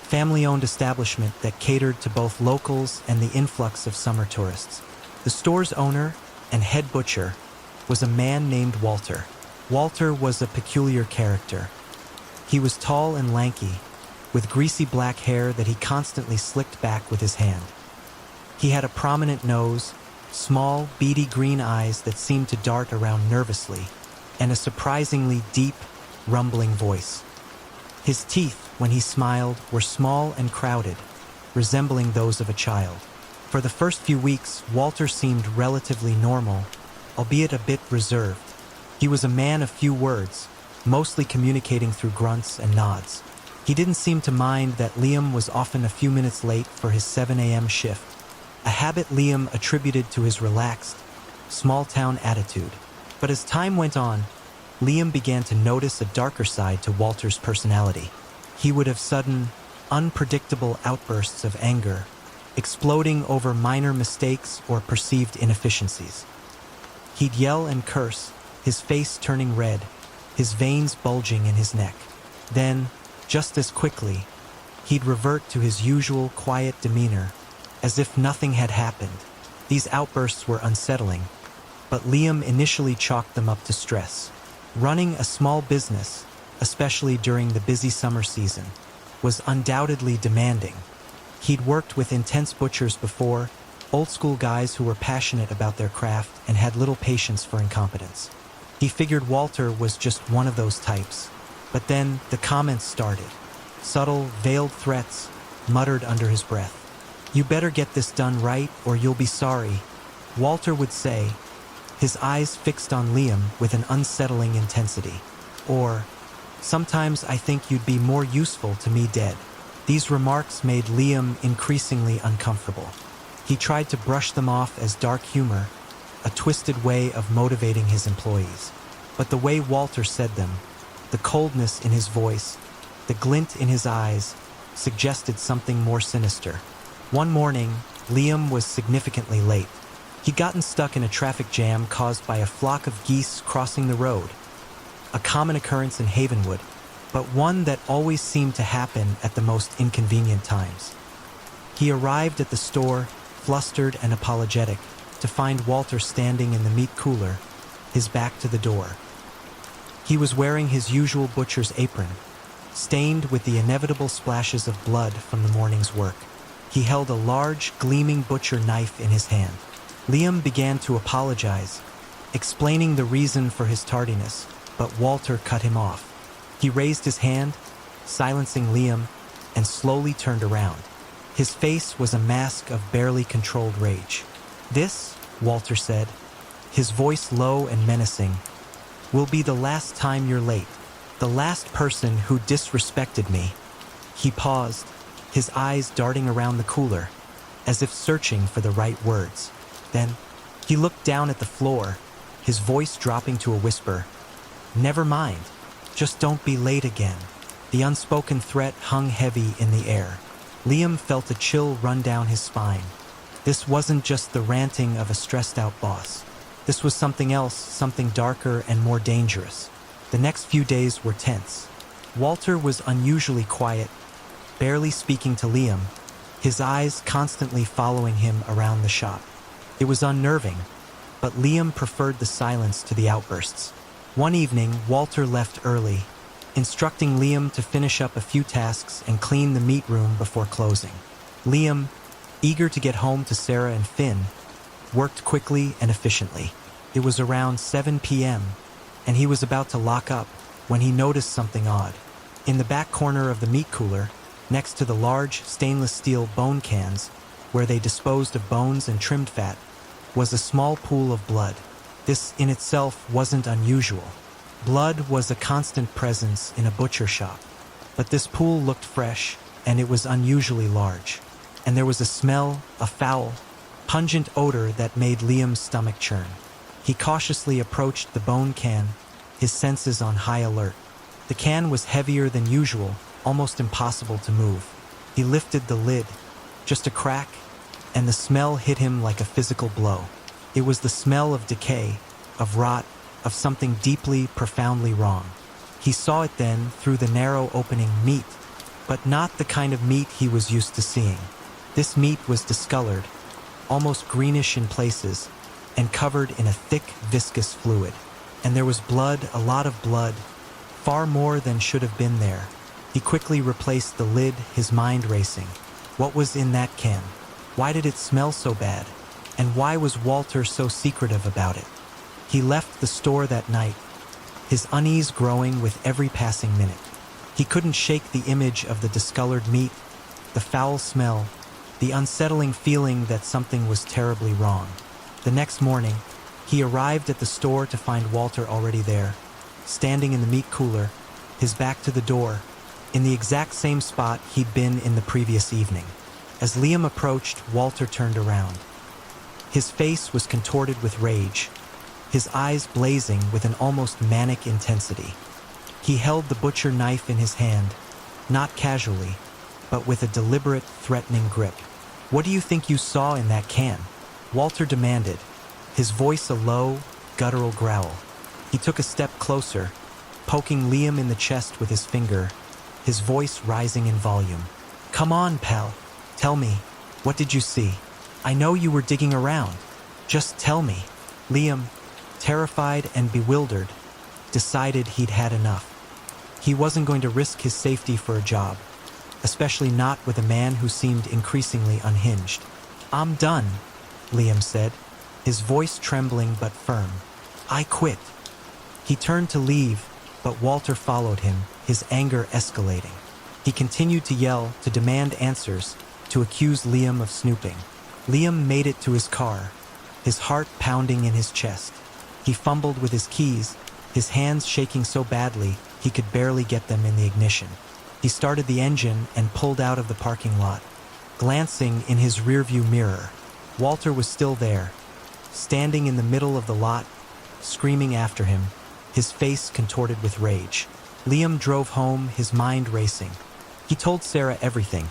Speaker 1: family-owned establishment that catered to both locals and the influx of summer tourists. The store's owner and head butcher was a man named Walter. Walter was a peculiar character. He was tall and lanky, with greasy black hair that he constantly slicked back with his hand. He had a prominent nose, small, beady green eyes that seemed to dart around nervously, and a surprisingly deep, rumbling voice. His teeth, when he smiled, were small and crowded, resembling those of a child. For the first few weeks, Walter seemed relatively normal, albeit a bit reserved. He was a man of few words, mostly communicating through grunts and nods. He didn't seem to mind that Liam was often a few minutes late for his 7 a.m. shift, a habit Liam attributed to his relaxed, small-town attitude. But as time went on, Liam began to notice a darker side to Walter's personality. He would have sudden, unpredictable outbursts of anger, exploding over minor mistakes or perceived inefficiencies. He'd yell and curse, his face turning red, his veins bulging in his neck. Then, just as quickly, he'd revert to his usual quiet demeanor, as if nothing had happened. These outbursts were unsettling, but Liam initially chalked them up to stress. Running a small business, especially during the busy summer season, was undoubtedly demanding. He'd worked with intense butchers before, old-school guys who were passionate about their craft and had little patience for incompetence. He figured Walter was just one of those types. But then the comments started. Subtle, veiled threats, muttered under his breath. "You better get this done right or you'll be sorry," Walter would say, his eyes fixed on Liam with an unsettling intensity. Or, "Sometimes I think you'd be more useful to me dead." These remarks made Liam increasingly uncomfortable. He tried to brush them off as dark humor, a twisted way of motivating his employees. But the way Walter said them, the coldness in his voice, the glint in his eyes, suggested something more sinister. One morning, Liam was significantly late. He'd gotten stuck in a traffic jam caused by a flock of geese crossing the road, a common occurrence in Havenwood, but one that always seemed to happen at the most inconvenient times. He arrived at the store, flustered and apologetic, to find Walter standing in the meat cooler, his back to the door. He was wearing his usual butcher's apron, stained with the inevitable splashes of blood from the morning's work. He held a large, gleaming butcher knife in his hand. Liam began to apologize, explaining the reason for his tardiness, but Walter cut him off. He raised his hand, silencing Liam, and slowly turned around. His face was a mask of barely controlled rage. "This," Walter said, his voice low and menacing, "will be the last time you're late. The last person who disrespected me." He paused, his eyes darting around the cooler, as if searching for the right words. Then, he looked down at the floor, his voice dropping to a whisper. "Never mind. Just don't be late again." The unspoken threat hung heavy in the air. Liam felt a chill run down his spine. This wasn't just the ranting of a stressed-out boss. This was something else, something darker and more dangerous. The next few days were tense. Walter was unusually quiet, barely speaking to Liam, his eyes constantly following him around the shop. It was unnerving, but Liam preferred the silence to the outbursts. One evening, Walter left early, instructing Liam to finish up a few tasks and clean the meat room before closing. Liam, eager to get home to Sarah and Finn, worked quickly and efficiently. It was around 7 p.m., and he was about to lock up when he noticed something odd. In the back corner of the meat cooler, next to the large stainless steel bone cans, where they disposed of bones and trimmed fat, was a small pool of blood. This in itself wasn't unusual. Blood was a constant presence in a butcher shop, but this pool looked fresh, and it was unusually large. And there was a smell, a foul, pungent odor that made Liam's stomach churn. He cautiously approached the bone can, his senses on high alert. The can was heavier than usual, almost impossible to move. He lifted the lid, just a crack, and the smell hit him like a physical blow. It was the smell of decay, of rot, of something deeply, profoundly wrong. He saw it then through the narrow opening. Meat, but not the kind of meat he was used to seeing. This meat was discolored, almost greenish in places, and covered in a thick, viscous fluid. And there was blood, a lot of blood, far more than should have been there. He quickly replaced the lid, his mind racing. What was in that can? Why did it smell so bad? And why was Walter so secretive about it? He left the store that night, his unease growing with every passing minute. He couldn't shake the image of the discolored meat, the foul smell, the unsettling feeling that something was terribly wrong. The next morning, he arrived at the store to find Walter already there, standing in the meat cooler, his back to the door, in the exact same spot he'd been in the previous evening. As Liam approached, Walter turned around. His face was contorted with rage, his eyes blazing with an almost manic intensity. He held the butcher knife in his hand, not casually, but with a deliberate, threatening grip. "What do you think you saw in that can?" Walter demanded, his voice a low, guttural growl. He took a step closer, poking Liam in the chest with his finger, his voice rising in volume. "Come on, pal. Tell me, what did you see? I know you were digging around. Just tell me." Liam, terrified and bewildered, decided he'd had enough. He wasn't going to risk his safety for a job, especially not with a man who seemed increasingly unhinged. "I'm done," Liam said, his voice trembling but firm. "I quit." He turned to leave, but Walter followed him, his anger escalating. He continued to yell, to demand answers, to accuse Liam of snooping. Liam made it to his car, his heart pounding in his chest. He fumbled with his keys, his hands shaking so badly he could barely get them in the ignition. He started the engine and pulled out of the parking lot. Glancing in his rearview mirror, Walter was still there, standing in the middle of the lot, screaming after him, his face contorted with rage. Liam drove home, his mind racing. He told Sarah everything,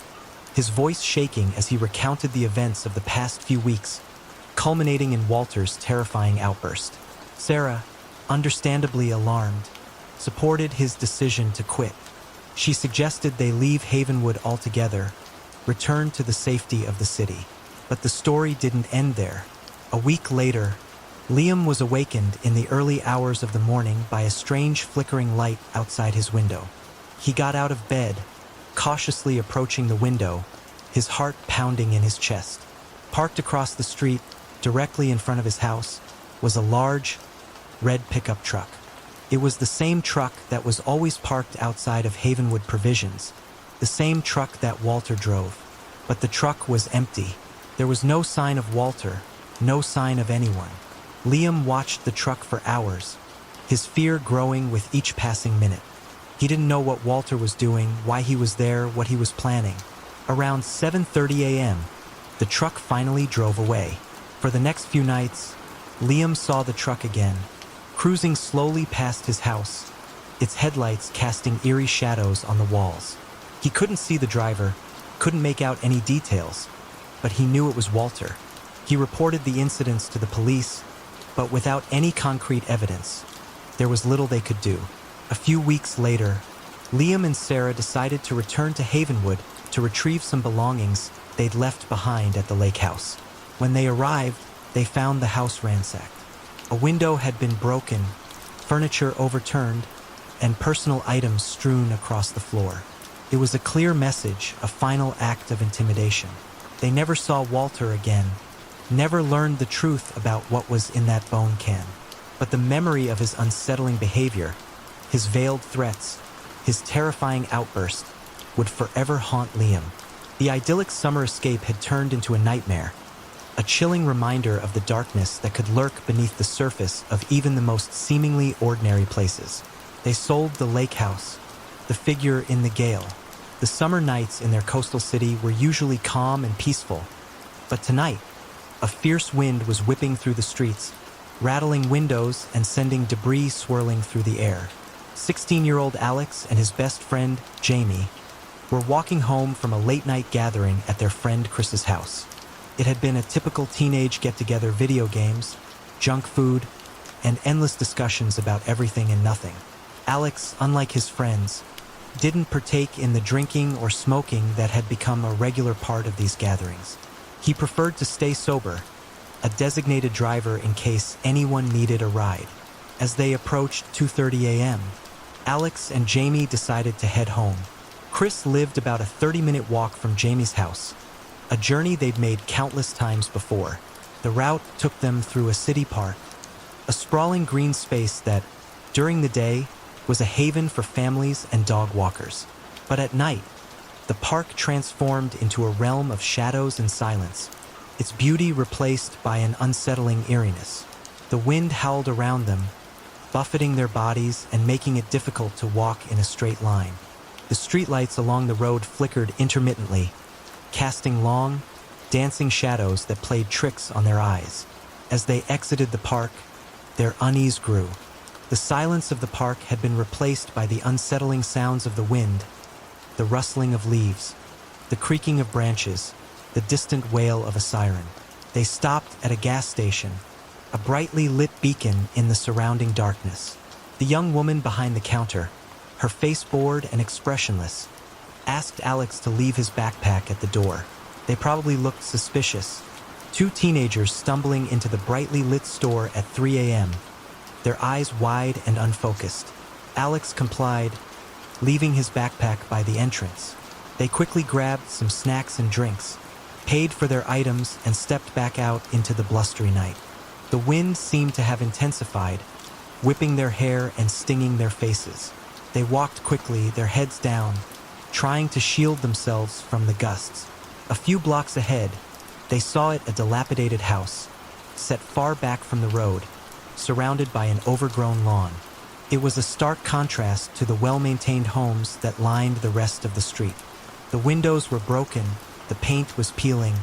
Speaker 1: his voice shaking as he recounted the events of the past few weeks, culminating in Walter's terrifying outburst. Sarah, understandably alarmed, supported his decision to quit. She suggested they leave Havenwood altogether, return to the safety of the city. But the story didn't end there. A week later, Liam was awakened in the early hours of the morning by a strange flickering light outside his window. He got out of bed, cautiously approaching the window, his heart pounding in his chest. Parked across the street, directly in front of his house, was a large, red pickup truck. It was the same truck that was always parked outside of Havenwood Provisions, the same truck that Walter drove. But the truck was empty. There was no sign of Walter, no sign of anyone. Liam watched the truck for hours, his fear growing with each passing minute. He didn't know what Walter was doing, why he was there, what he was planning. Around 7:30 a.m., the truck finally drove away. For the next few nights, Liam saw the truck again, cruising slowly past his house, its headlights casting eerie shadows on the walls. He couldn't see the driver, couldn't make out any details, but he knew it was Walter. He reported the incidents to the police, but without any concrete evidence, there was little they could do. A few weeks later, Liam and Sarah decided to return to Havenwood to retrieve some belongings they'd left behind at the lake house. When they arrived, they found the house ransacked. A window had been broken, furniture overturned, and personal items strewn across the floor. It was a clear message, a final act of intimidation. They never saw Walter again, never learned the truth about what was in that bone can. But the memory of his unsettling behavior, his veiled threats, his terrifying outburst, would forever haunt Liam. The idyllic summer escape had turned into a nightmare, a chilling reminder of the darkness that could lurk beneath the surface of even the most seemingly ordinary places. They sold the lake house, the figure in the gale. The summer nights in their coastal city were usually calm and peaceful, but tonight, a fierce wind was whipping through the streets, rattling windows and sending debris swirling through the air. 16-year-old Alex and his best friend, Jamie, were walking home from a late-night gathering at their friend Chris's house. It had been a typical teenage get-together: video games, junk food, and endless discussions about everything and nothing. Alex, unlike his friends, didn't partake in the drinking or smoking that had become a regular part of these gatherings. He preferred to stay sober, a designated driver in case anyone needed a ride. As they approached 2:30 a.m., Alex and Jamie decided to head home. Chris lived about a 30-minute walk from Jamie's house, a journey they'd made countless times before. The route took them through a city park, a sprawling green space that, during the day, was a haven for families and dog walkers. But at night, the park transformed into a realm of shadows and silence, its beauty replaced by an unsettling eeriness. The wind howled around them, buffeting their bodies and making it difficult to walk in a straight line. The streetlights along the road flickered intermittently, casting long, dancing shadows that played tricks on their eyes. As they exited the park, their unease grew. The silence of the park had been replaced by the unsettling sounds of the wind, the rustling of leaves, the creaking of branches, the distant wail of a siren. They stopped at a gas station, a brightly lit beacon in the surrounding darkness. The young woman behind the counter, her face bored and expressionless, asked Alex to leave his backpack at the door. They probably looked suspicious. Two teenagers stumbling into the brightly lit store at 3 a.m., their eyes wide and unfocused. Alex complied, leaving his backpack by the entrance. They quickly grabbed some snacks and drinks, paid for their items, and stepped back out into the blustery night. The wind seemed to have intensified, whipping their hair and stinging their faces. They walked quickly, their heads down, trying to shield themselves from the gusts. A few blocks ahead, they saw a dilapidated house, set far back from the road, surrounded by an overgrown lawn. It was a stark contrast to the well-maintained homes that lined the rest of the street. The windows were broken, the paint was peeling,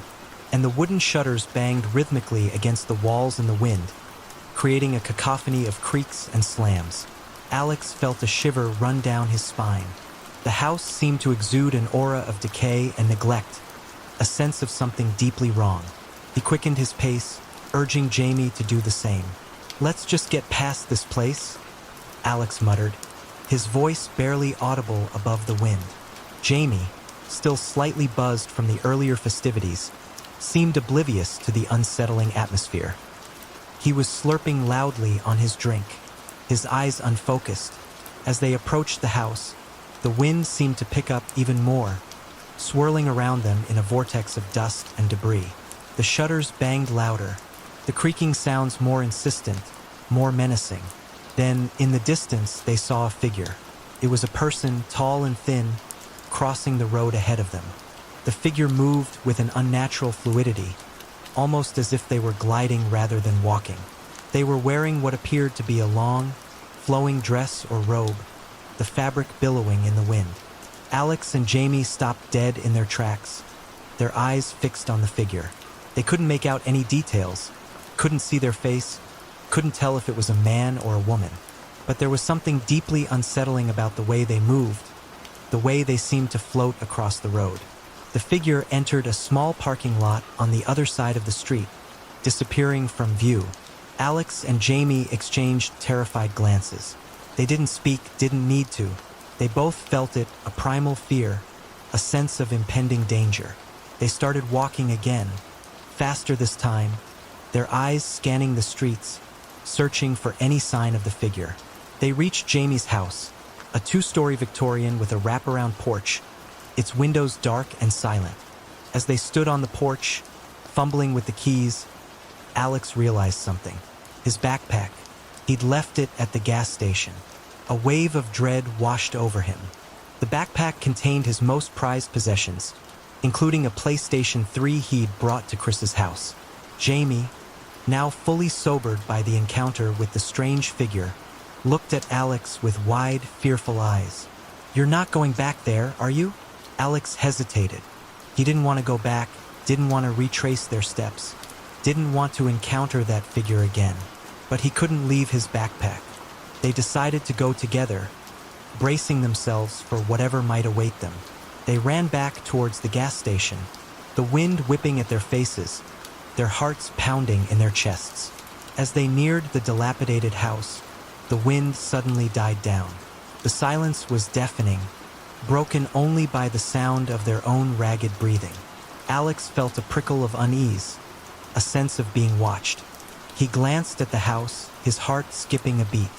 Speaker 1: and the wooden shutters banged rhythmically against the walls in the wind, creating a cacophony of creaks and slams. Alex felt a shiver run down his spine. The house seemed to exude an aura of decay and neglect, a sense of something deeply wrong. He quickened his pace, urging Jamie to do the same. "Let's just get past this place," Alex muttered, his voice barely audible above the wind. Jamie, still slightly buzzed from the earlier festivities, seemed oblivious to the unsettling atmosphere. He was slurping loudly on his drink, his eyes unfocused. As they approached the house, the wind seemed to pick up even more, swirling around them in a vortex of dust and debris. The shutters banged louder, the creaking sounds more insistent, more menacing. Then, in the distance, they saw a figure. It was a person, tall and thin, crossing the road ahead of them. The figure moved with an unnatural fluidity, almost as if they were gliding rather than walking. They were wearing what appeared to be a long, flowing dress or robe, the fabric billowing in the wind. Alex and Jamie stopped dead in their tracks, their eyes fixed on the figure. They couldn't make out any details, couldn't see their face, couldn't tell if it was a man or a woman. But there was something deeply unsettling about the way they moved, the way they seemed to float across the road. The figure entered a small parking lot on the other side of the street, disappearing from view. Alex and Jamie exchanged terrified glances. They didn't speak, didn't need to. They both felt it, a primal fear, a sense of impending danger. They started walking again, faster this time, their eyes scanning the streets, searching for any sign of the figure. They reached Jamie's house, a two-story Victorian with a wraparound porch, its windows dark and silent. As they stood on the porch, fumbling with the keys, Alex realized something. His backpack. He'd left it at the gas station. A wave of dread washed over him. The backpack contained his most prized possessions, including a PlayStation 3 he'd brought to Chris's house. Jamie, now fully sobered by the encounter with the strange figure, looked at Alex with wide, fearful eyes. "You're not going back there, are you?" Alex hesitated. He didn't want to go back, didn't want to retrace their steps, didn't want to encounter that figure again. But he couldn't leave his backpack. They decided to go together, bracing themselves for whatever might await them. They ran back towards the gas station, the wind whipping at their faces, their hearts pounding in their chests. As they neared the dilapidated house, the wind suddenly died down. The silence was deafening, broken only by the sound of their own ragged breathing. Alex felt a prickle of unease, a sense of being watched. He glanced at the house, his heart skipping a beat.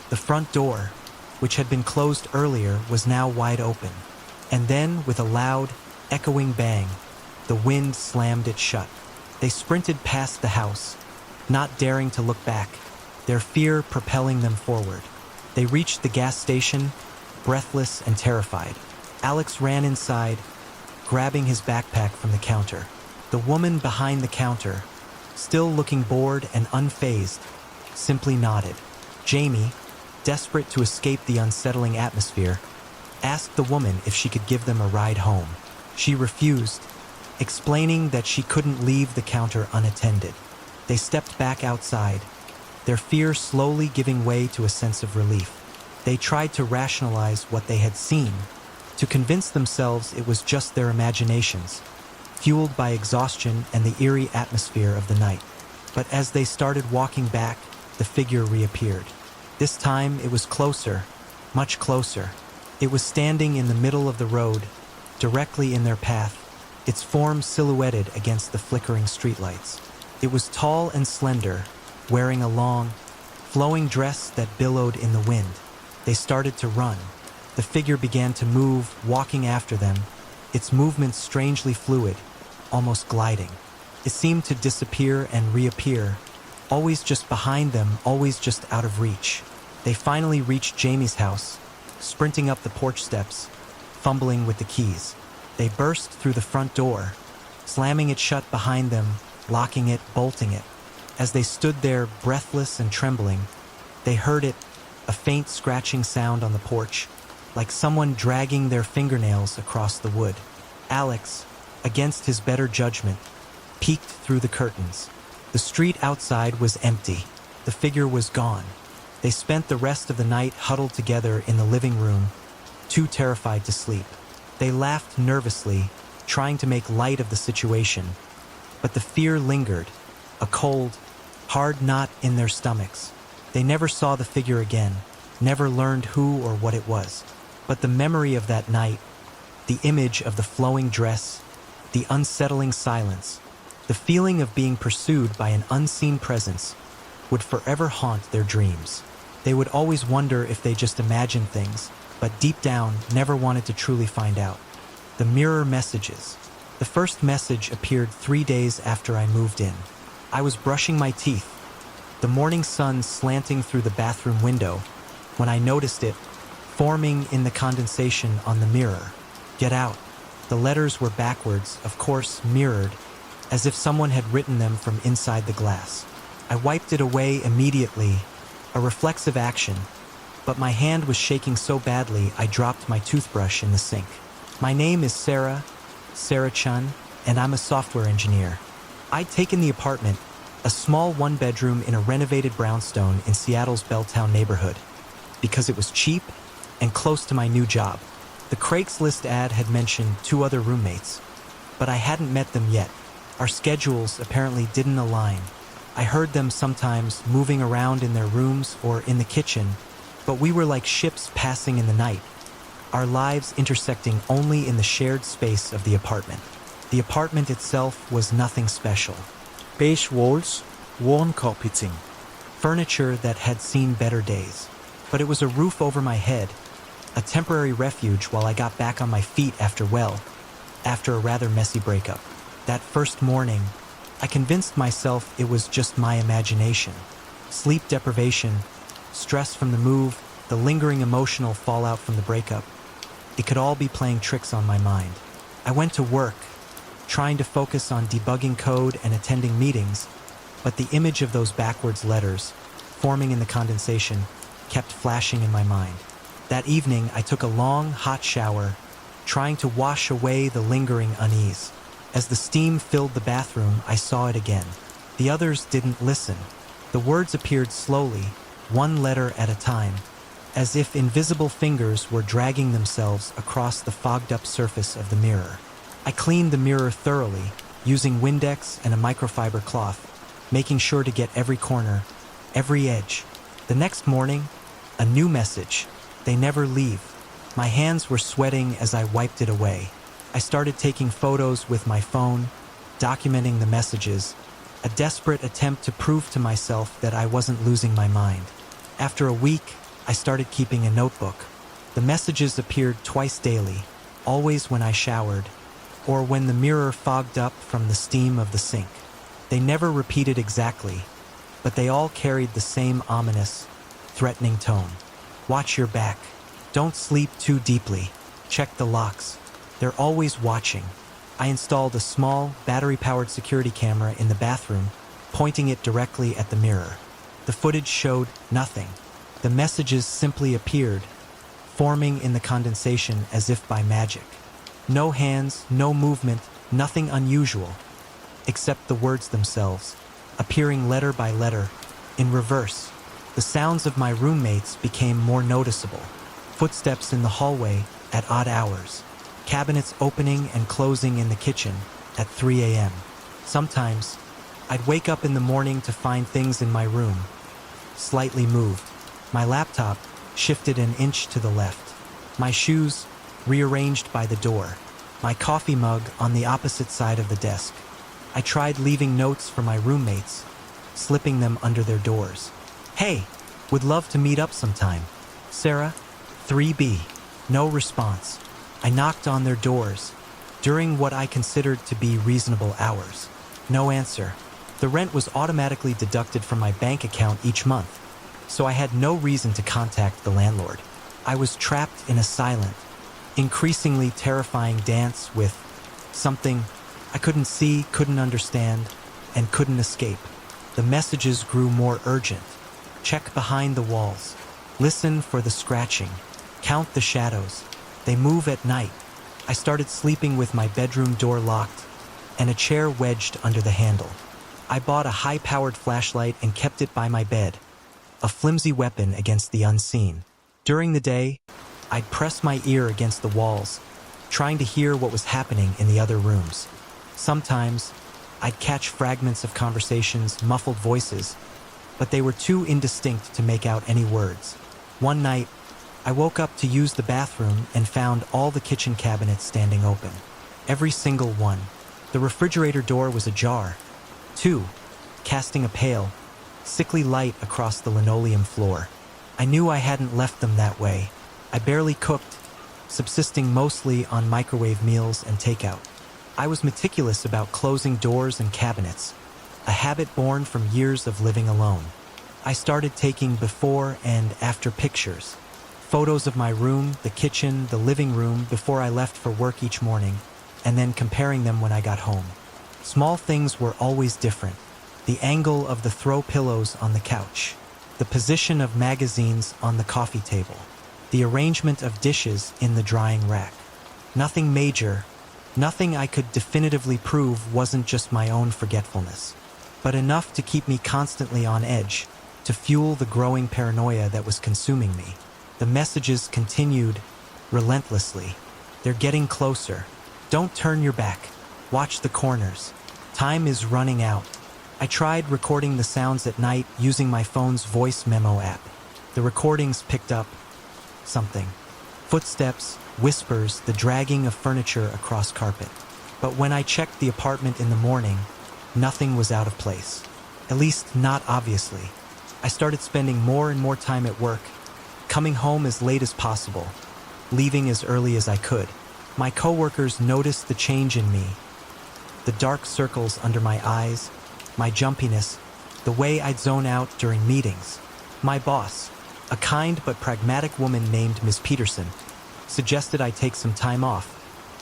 Speaker 1: The front door, which had been closed earlier, was now wide open. And then, with a loud, echoing bang, the wind slammed it shut. They sprinted past the house, not daring to look back, their fear propelling them forward. They reached the gas station, breathless and terrified. Alex ran inside, grabbing his backpack from the counter. The woman behind the counter, still looking bored and unfazed, simply nodded. Jamie, desperate to escape the unsettling atmosphere, asked the woman if she could give them a ride home. She refused, explaining that she couldn't leave the counter unattended. They stepped back outside, their fear slowly giving way to a sense of relief. They tried to rationalize what they had seen, to convince themselves it was just their imaginations, fueled by exhaustion and the eerie atmosphere of the night. But as they started walking back, the figure reappeared. This time it was closer, much closer. It was standing in the middle of the road, directly in their path, its form silhouetted against the flickering streetlights. It was tall and slender, wearing a long, flowing dress that billowed in the wind. They started to run. The figure began to move, walking after them, its movements strangely fluid, almost gliding. It seemed to disappear and reappear, always just behind them, always just out of reach. They finally reached Jamie's house, sprinting up the porch steps, fumbling with the keys. They burst through the front door, slamming it shut behind them, locking it, bolting it. As they stood there, breathless and trembling, they heard it, a faint scratching sound on the porch, like someone dragging their fingernails across the wood. Alex, against his better judgment, peeked through the curtains. The street outside was empty. The figure was gone. They spent the rest of the night huddled together in the living room, too terrified to sleep. They laughed nervously, trying to make light of the situation, but the fear lingered, a cold, hard knot in their stomachs. They never saw the figure again, never learned who or what it was. But the memory of that night, the image of the flowing dress, the unsettling silence, the feeling of being pursued by an unseen presence, would forever haunt their dreams. They would always wonder if they just imagined things, but deep down never wanted to truly find out. The mirror messages. The first message appeared 3 days after I moved in. I was brushing my teeth, the morning sun slanting through the bathroom window, when I noticed it, forming in the condensation on the mirror. Get out. The letters were backwards, of course, mirrored, as if someone had written them from inside the glass. I wiped it away immediately, a reflexive action, but my hand was shaking so badly I dropped my toothbrush in the sink. My name is Sarah Chun, and I'm a software engineer. I'd taken the apartment, a small one-bedroom in a renovated brownstone in Seattle's Belltown neighborhood, because it was cheap and close to my new job. The Craigslist ad had mentioned 2 other roommates, but I hadn't met them yet. Our schedules apparently didn't align. I heard them sometimes moving around in their rooms or in the kitchen, but we were like ships passing in the night, our lives intersecting only in the shared space of the apartment. The apartment itself was nothing special.
Speaker 2: Beige walls, worn carpeting.
Speaker 1: Furniture that had seen better days. But it was a roof over my head, a temporary refuge while I got back on my feet after a rather messy breakup. That first morning, I convinced myself it was just my imagination. Sleep deprivation, stress from the move, the lingering emotional fallout from the breakup. It could all be playing tricks on my mind. I went to work, trying to focus on debugging code and attending meetings, but the image of those backwards letters, forming in the condensation, kept flashing in my mind. That evening, I took a long, hot shower, trying to wash away the lingering unease. As the steam filled the bathroom, I saw it again. The others didn't listen. The words appeared slowly, one letter at a time, as if invisible fingers were dragging themselves across the fogged-up surface of the mirror. I cleaned the mirror thoroughly, using Windex and a microfiber cloth, making sure to get every corner, every edge. The next morning, a new message. They never leave. My hands were sweating as I wiped it away. I started taking photos with my phone, documenting the messages, a desperate attempt to prove to myself that I wasn't losing my mind. After a week, I started keeping a notebook. The messages appeared twice daily, always when I showered, or when the mirror fogged up from the steam of the sink. They never repeated exactly, but they all carried the same ominous, threatening tone. Watch your back. Don't sleep too deeply. Check the locks. They're always watching. I installed a small, battery-powered security camera in the bathroom, pointing it directly at the mirror. The footage showed nothing. The messages simply appeared, forming in the condensation as if by magic. No hands, no movement, nothing unusual, except the words themselves, appearing letter by letter, in reverse. The sounds of my roommates became more noticeable. Footsteps in the hallway at odd hours. Cabinets opening and closing in the kitchen at 3 a.m. Sometimes, I'd wake up in the morning to find things in my room slightly moved. My laptop shifted an inch to the left. My shoes rearranged by the door. My coffee mug on the opposite side of the desk. I tried leaving notes for my roommates, slipping them under their doors. Hey, would love to meet up sometime. Sarah, 3B. No response. I knocked on their doors during what I considered to be reasonable hours. No answer. The rent was automatically deducted from my bank account each month, so I had no reason to contact the landlord. I was trapped in a silent, increasingly terrifying dance with something I couldn't see, couldn't understand, and couldn't escape. The messages grew more urgent. Check behind the walls. Listen for the scratching. Count the shadows. They move at night. I started sleeping with my bedroom door locked and a chair wedged under the handle. I bought a high-powered flashlight and kept it by my bed, a flimsy weapon against the unseen. During the day, I'd press my ear against the walls, trying to hear what was happening in the other rooms. Sometimes, I'd catch fragments of conversations, muffled voices, but they were too indistinct to make out any words. One night, I woke up to use the bathroom and found all the kitchen cabinets standing open. Every single one. The refrigerator door was ajar, too, casting a pale, sickly light across the linoleum floor. I knew I hadn't left them that way. I barely cooked, subsisting mostly on microwave meals and takeout. I was meticulous about closing doors and cabinets, a habit born from years of living alone. I started taking before and after pictures, photos of my room, the kitchen, the living room before I left for work each morning, and then comparing them when I got home. Small things were always different. The angle of the throw pillows on the couch, the position of magazines on the coffee table, the arrangement of dishes in the drying rack. Nothing major, nothing I could definitively prove wasn't just my own forgetfulness, but enough to keep me constantly on edge, to fuel the growing paranoia that was consuming me. The messages continued relentlessly. They're getting closer. Don't turn your back. Watch the corners. Time is running out. I tried recording the sounds at night using my phone's voice memo app. The recordings picked up something. Footsteps, whispers, the dragging of furniture across carpet. But when I checked the apartment in the morning, nothing was out of place. At least not obviously. I started spending more and more time at work, coming home as late as possible, leaving as early as I could. My coworkers noticed the change in me. The dark circles under my eyes, my jumpiness, the way I'd zone out during meetings. My boss, a kind but pragmatic woman named Ms. Peterson, suggested I take some time off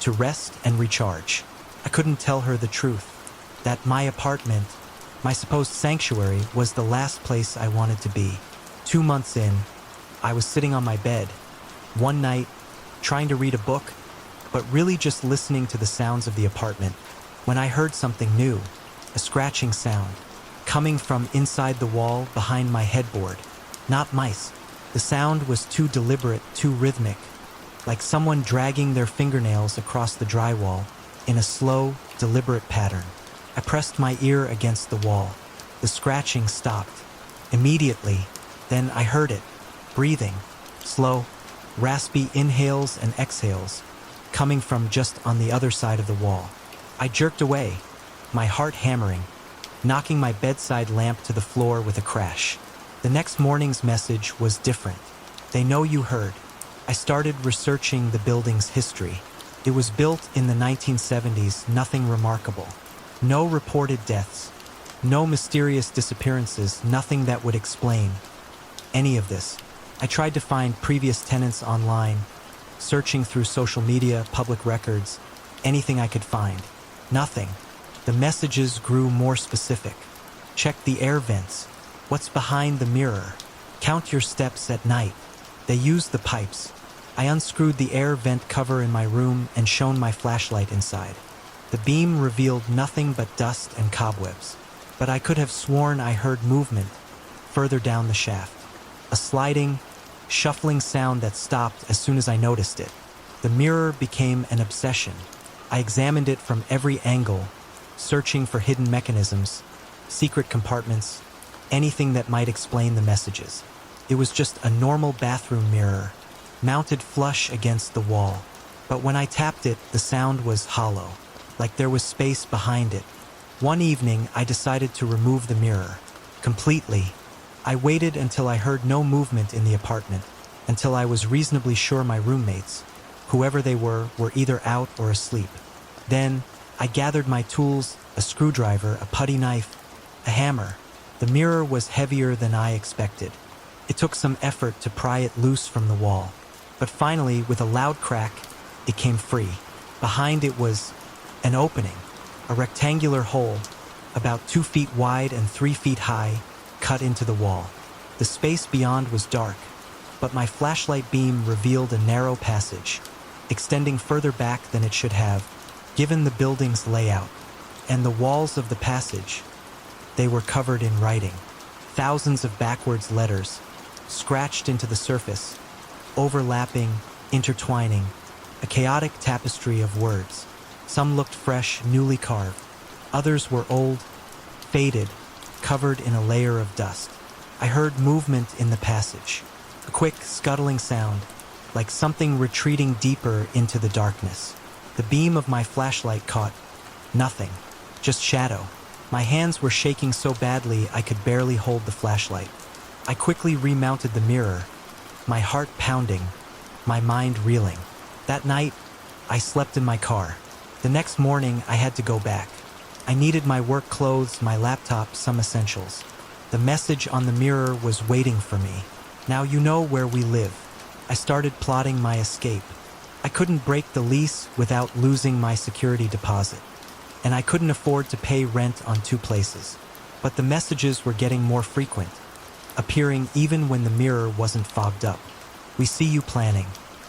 Speaker 1: to rest and recharge. I couldn't tell her the truth, that my apartment, my supposed sanctuary, was the last place I wanted to be. 2 months in, I was sitting on my bed, one night, trying to read a book, but really just listening to the sounds of the apartment, when I heard something new, a scratching sound, coming from inside the wall behind my headboard. Not mice. The sound was too deliberate, too rhythmic, like someone dragging their fingernails across the drywall in a slow, deliberate pattern. I pressed my ear against the wall. The scratching stopped. Immediately, then I heard it, breathing, slow, raspy inhales and exhales, coming from just on the other side of the wall. I jerked away, my heart hammering, knocking my bedside lamp to the floor with a crash. The next morning's message was different. They know you heard. I started researching the building's history. It was built in the 1970s, nothing remarkable. No reported deaths, no mysterious disappearances, nothing that would explain any of this. I tried to find previous tenants online, searching through social media, public records, anything I could find. Nothing. The messages grew more specific. Check the air vents. What's behind the mirror? Count your steps at night. They used the pipes. I unscrewed the air vent cover in my room and shone my flashlight inside. The beam revealed nothing but dust and cobwebs. But I could have sworn I heard movement further down the shaft. A sliding, shuffling sound that stopped as soon as I noticed it. The mirror became an obsession. I examined it from every angle, searching for hidden mechanisms, secret compartments, anything that might explain the messages. It was just a normal bathroom mirror, mounted flush against the wall. But when I tapped it, the sound was hollow, like there was space behind it. One evening, I decided to remove the mirror completely. I waited until I heard no movement in the apartment, until I was reasonably sure my roommates, whoever they were either out or asleep. Then, I gathered my tools, a screwdriver, a putty knife, a hammer. The mirror was heavier than I expected. It took some effort to pry it loose from the wall. But finally, with a loud crack, it came free. Behind it was an opening, a rectangular hole, about 2 feet wide and 3 feet high, cut into the wall. The space beyond was dark, but my flashlight beam revealed a narrow passage, extending further back than it should have, given the building's layout. And the walls of the passage, they were covered in writing. Thousands of backwards letters, scratched into the surface, overlapping, intertwining, a chaotic tapestry of words. Some looked fresh, newly carved. Others were old, faded, covered in a layer of dust. I heard movement in the passage, a quick, scuttling sound, like something retreating deeper into the darkness. The beam of my flashlight caught nothing, just shadow. My hands were shaking so badly I could barely hold the flashlight. I quickly remounted the mirror, my heart pounding, my mind reeling. That night, I slept in my car. The next morning, I had to go back. I needed my work clothes, my laptop, some essentials. The message on the mirror was waiting for me. Now you know where we live. I started plotting my escape. I couldn't break the lease without losing my security deposit, and I couldn't afford to pay rent on 2 places. But the messages were getting more frequent, appearing even when the mirror wasn't fogged up. We see you planning.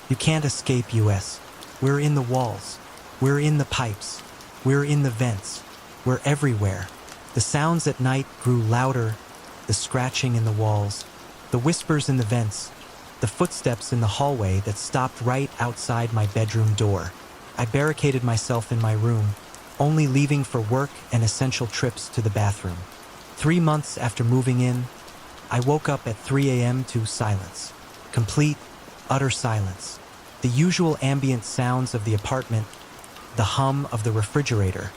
Speaker 1: You can't escape US. We're in the walls. We're in the pipes. We're in the vents. We're everywhere. The sounds at night grew louder, the scratching in the walls, the whispers in the vents, the footsteps in the hallway that stopped right outside my bedroom door. I barricaded myself in my room, only leaving for work and essential trips to the bathroom. 3 months after moving in, I woke up at 3 a.m. to silence. Complete, utter silence. The usual ambient sounds of the apartment, the hum of the refrigerator,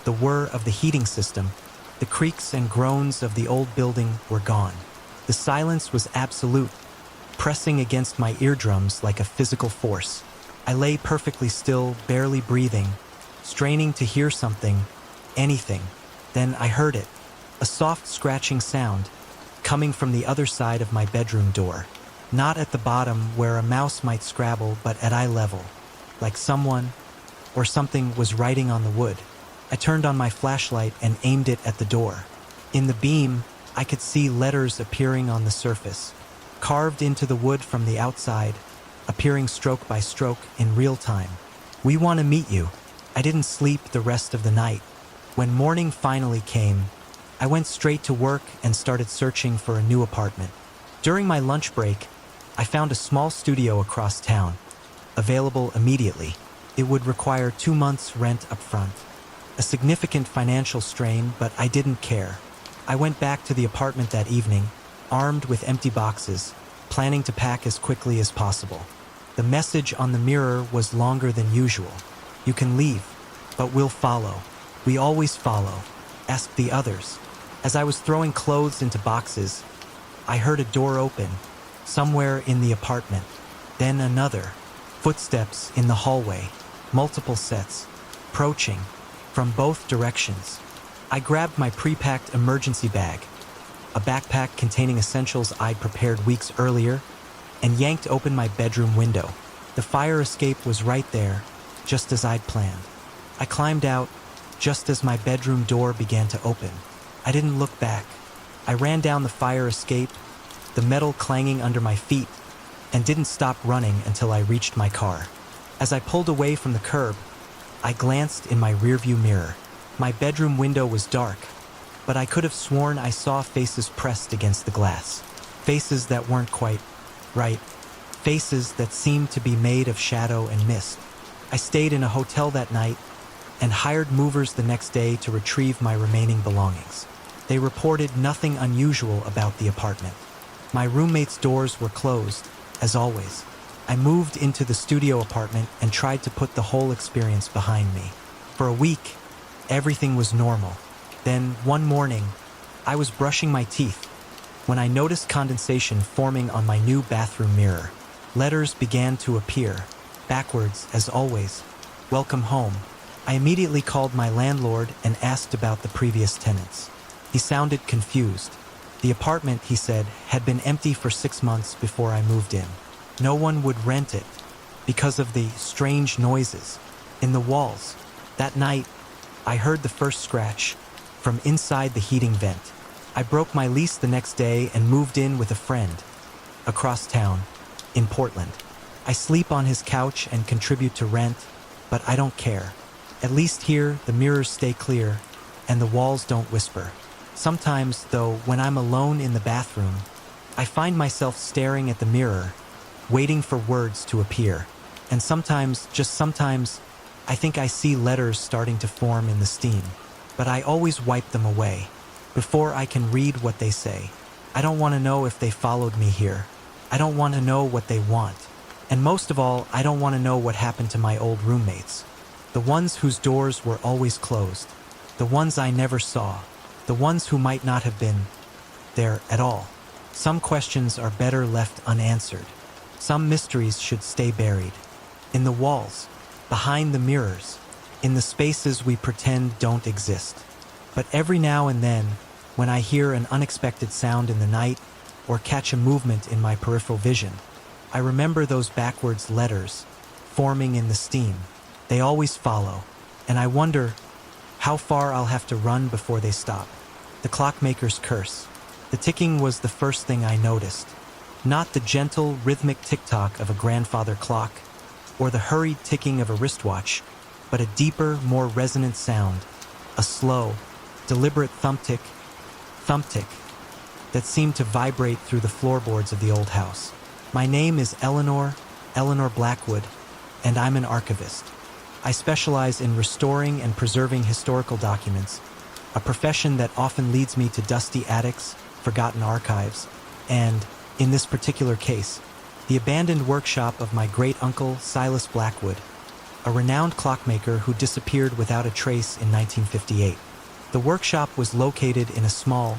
Speaker 1: the whir of the heating system, the creaks and groans of the old building were gone. The silence was absolute, pressing against my eardrums like a physical force. I lay perfectly still, barely breathing, straining to hear something, anything. Then I heard it, a soft scratching sound, coming from the other side of my bedroom door. Not at the bottom where a mouse might scrabble, but at eye level, like someone or something was writing on the wood. I turned on my flashlight and aimed it at the door. In the beam, I could see letters appearing on the surface, carved into the wood from the outside, appearing stroke by stroke in real time. We want to meet you. I didn't sleep the rest of the night. When morning finally came, I went straight to work and started searching for a new apartment. During my lunch break, I found a small studio across town, available immediately. It would require 2 months' rent up front. A significant financial strain, but I didn't care. I went back to the apartment that evening, armed with empty boxes, planning to pack as quickly as possible. The message on the mirror was longer than usual. You can leave, but we'll follow. We always follow. Ask the others. As I was throwing clothes into boxes, I heard a door open, somewhere in the apartment. Then another. Footsteps in the hallway. Multiple sets. Approaching. From both directions. I grabbed my pre-packed emergency bag, a backpack containing essentials I'd prepared weeks earlier, and yanked open my bedroom window. The fire escape was right there, just as I'd planned. I climbed out, just as my bedroom door began to open. I didn't look back. I ran down the fire escape, the metal clanging under my feet, and didn't stop running until I reached my car. As I pulled away from the curb, I glanced in my rearview mirror. My bedroom window was dark, but I could have sworn I saw faces pressed against the glass. Faces that weren't quite right. Faces that seemed to be made of shadow and mist. I stayed in a hotel that night and hired movers the next day to retrieve my remaining belongings. They reported nothing unusual about the apartment. My roommate's doors were closed, as always. I moved into the studio apartment and tried to put the whole experience behind me. For a week, everything was normal. Then, one morning, I was brushing my teeth when I noticed condensation forming on my new bathroom mirror. Letters began to appear, backwards as always. Welcome home. I immediately called my landlord and asked about the previous tenants. He sounded confused. The apartment, he said, had been empty for 6 months before I moved in. No one would rent it because of the strange noises in the walls. That night, I heard the first scratch from inside the heating vent. I broke my lease the next day and moved in with a friend across town in Portland. I sleep on his couch and contribute to rent, but I don't care. At least here, the mirrors stay clear and the walls don't whisper. Sometimes, though, when I'm alone in the bathroom, I find myself staring at the mirror, waiting for words to appear. And sometimes, just sometimes, I think I see letters starting to form in the steam. But I always wipe them away before I can read what they say. I don't want to know if they followed me here. I don't want to know what they want. And most of all, I don't want to know what happened to my old roommates. The ones whose doors were always closed. The ones I never saw. The ones who might not have been there at all. Some questions are better left unanswered. Some mysteries should stay buried. In the walls, behind the mirrors, in the spaces we pretend don't exist. But every now and then, when I hear an unexpected sound in the night or catch a movement in my peripheral vision, I remember those backwards letters forming in the steam. They always follow, and I wonder how far I'll have to run before they stop. The clockmaker's curse. The ticking was the first thing I noticed. Not the gentle, rhythmic tick-tock of a grandfather clock, or the hurried ticking of a wristwatch, but a deeper, more resonant sound, a slow, deliberate thump-tick, that seemed to vibrate through the floorboards of the old house. My name is Eleanor Blackwood, and I'm an archivist. I specialize in restoring and preserving historical documents, a profession that often leads me to dusty attics, forgotten archives, and, in this particular case, the abandoned workshop of my great-uncle Silas Blackwood, a renowned clockmaker who disappeared without a trace in 1958. The workshop was located in a small,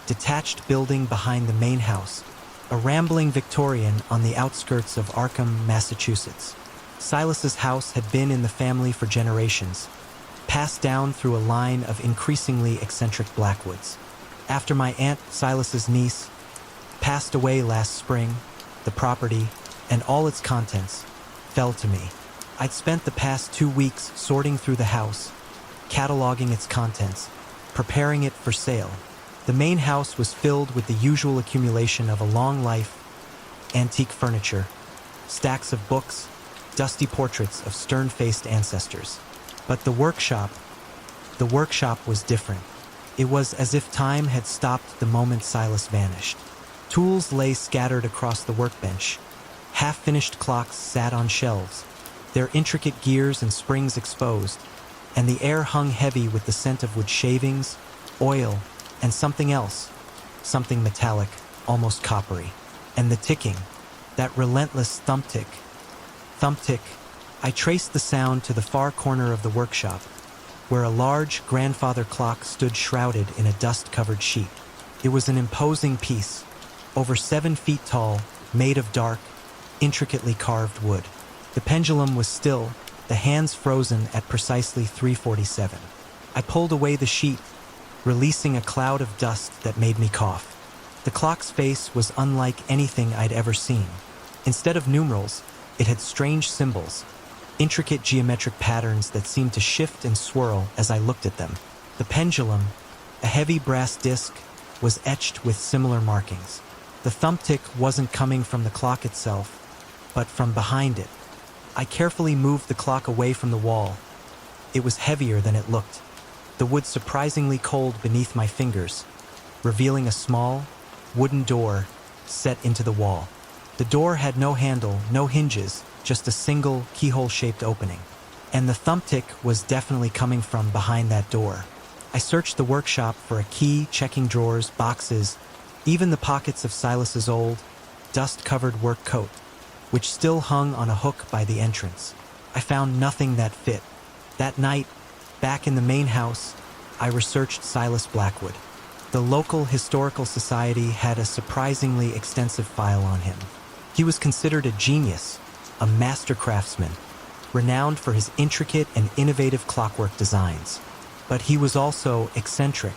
Speaker 1: detached building behind the main house, a rambling Victorian on the outskirts of Arkham, Massachusetts. Silas's house had been in the family for generations, passed down through a line of increasingly eccentric Blackwoods. After my aunt Silas's niece passed away last spring, the property and all its contents fell to me. I'd spent the past 2 weeks sorting through the house, cataloging its contents, preparing it for sale. The main house was filled with the usual accumulation of a long life, antique furniture, stacks of books, dusty portraits of stern-faced ancestors. But the workshop was different. It was as if time had stopped the moment Silas vanished. Tools lay scattered across the workbench. Half-finished clocks sat on shelves, their intricate gears and springs exposed, and the air hung heavy with the scent of wood shavings, oil, and something else, something metallic, almost coppery. And the ticking, that relentless thump-tick, Thump-tick. I traced the sound to the far corner of the workshop, where a large grandfather clock stood shrouded in a dust-covered sheet. It was an imposing piece, over 7 feet tall, made of dark, intricately carved wood. The pendulum was still, the hands frozen at precisely 3:47. I pulled away the sheet, releasing a cloud of dust that made me cough. The clock's face was unlike anything I'd ever seen. Instead of numerals, it had strange symbols, intricate geometric patterns that seemed to shift and swirl as I looked at them. The pendulum, a heavy brass disc, was etched with similar markings. The thump-tick wasn't coming from the clock itself, but from behind it. I carefully moved the clock away from the wall. It was heavier than it looked, the wood surprisingly cold beneath my fingers, revealing a small, wooden door set into the wall. The door had no handle, no hinges, just a single keyhole-shaped opening. And the thump-tick was definitely coming from behind that door. I searched the workshop for a key, checking drawers, boxes, even the pockets of Silas's old, dust-covered work coat, which still hung on a hook by the entrance. I found nothing that fit. That night, back in the main house, I researched Silas Blackwood. The local historical society had a surprisingly extensive file on him. He was considered a genius, a master craftsman, renowned for his intricate and innovative clockwork designs. But he was also eccentric,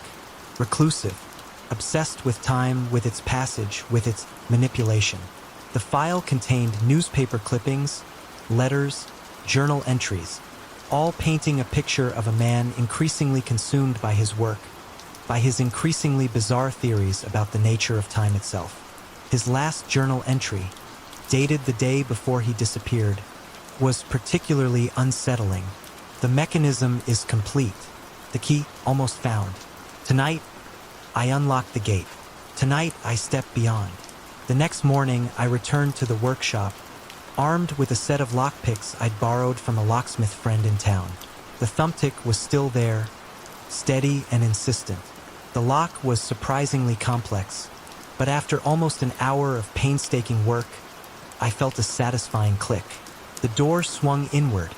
Speaker 1: reclusive, obsessed with time, with its passage, with its manipulation. The file contained newspaper clippings, letters, journal entries, all painting a picture of a man increasingly consumed by his work, by his increasingly bizarre theories about the nature of time itself. His last journal entry, dated the day before he disappeared, was particularly unsettling. The mechanism is complete. The key almost found. Tonight, I unlocked the gate. Tonight, I stepped beyond. The next morning, I returned to the workshop, armed with a set of lockpicks I'd borrowed from a locksmith friend in town. The thump-tick was still there, steady and insistent. The lock was surprisingly complex, but after almost an hour of painstaking work, I felt a satisfying click. The door swung inward,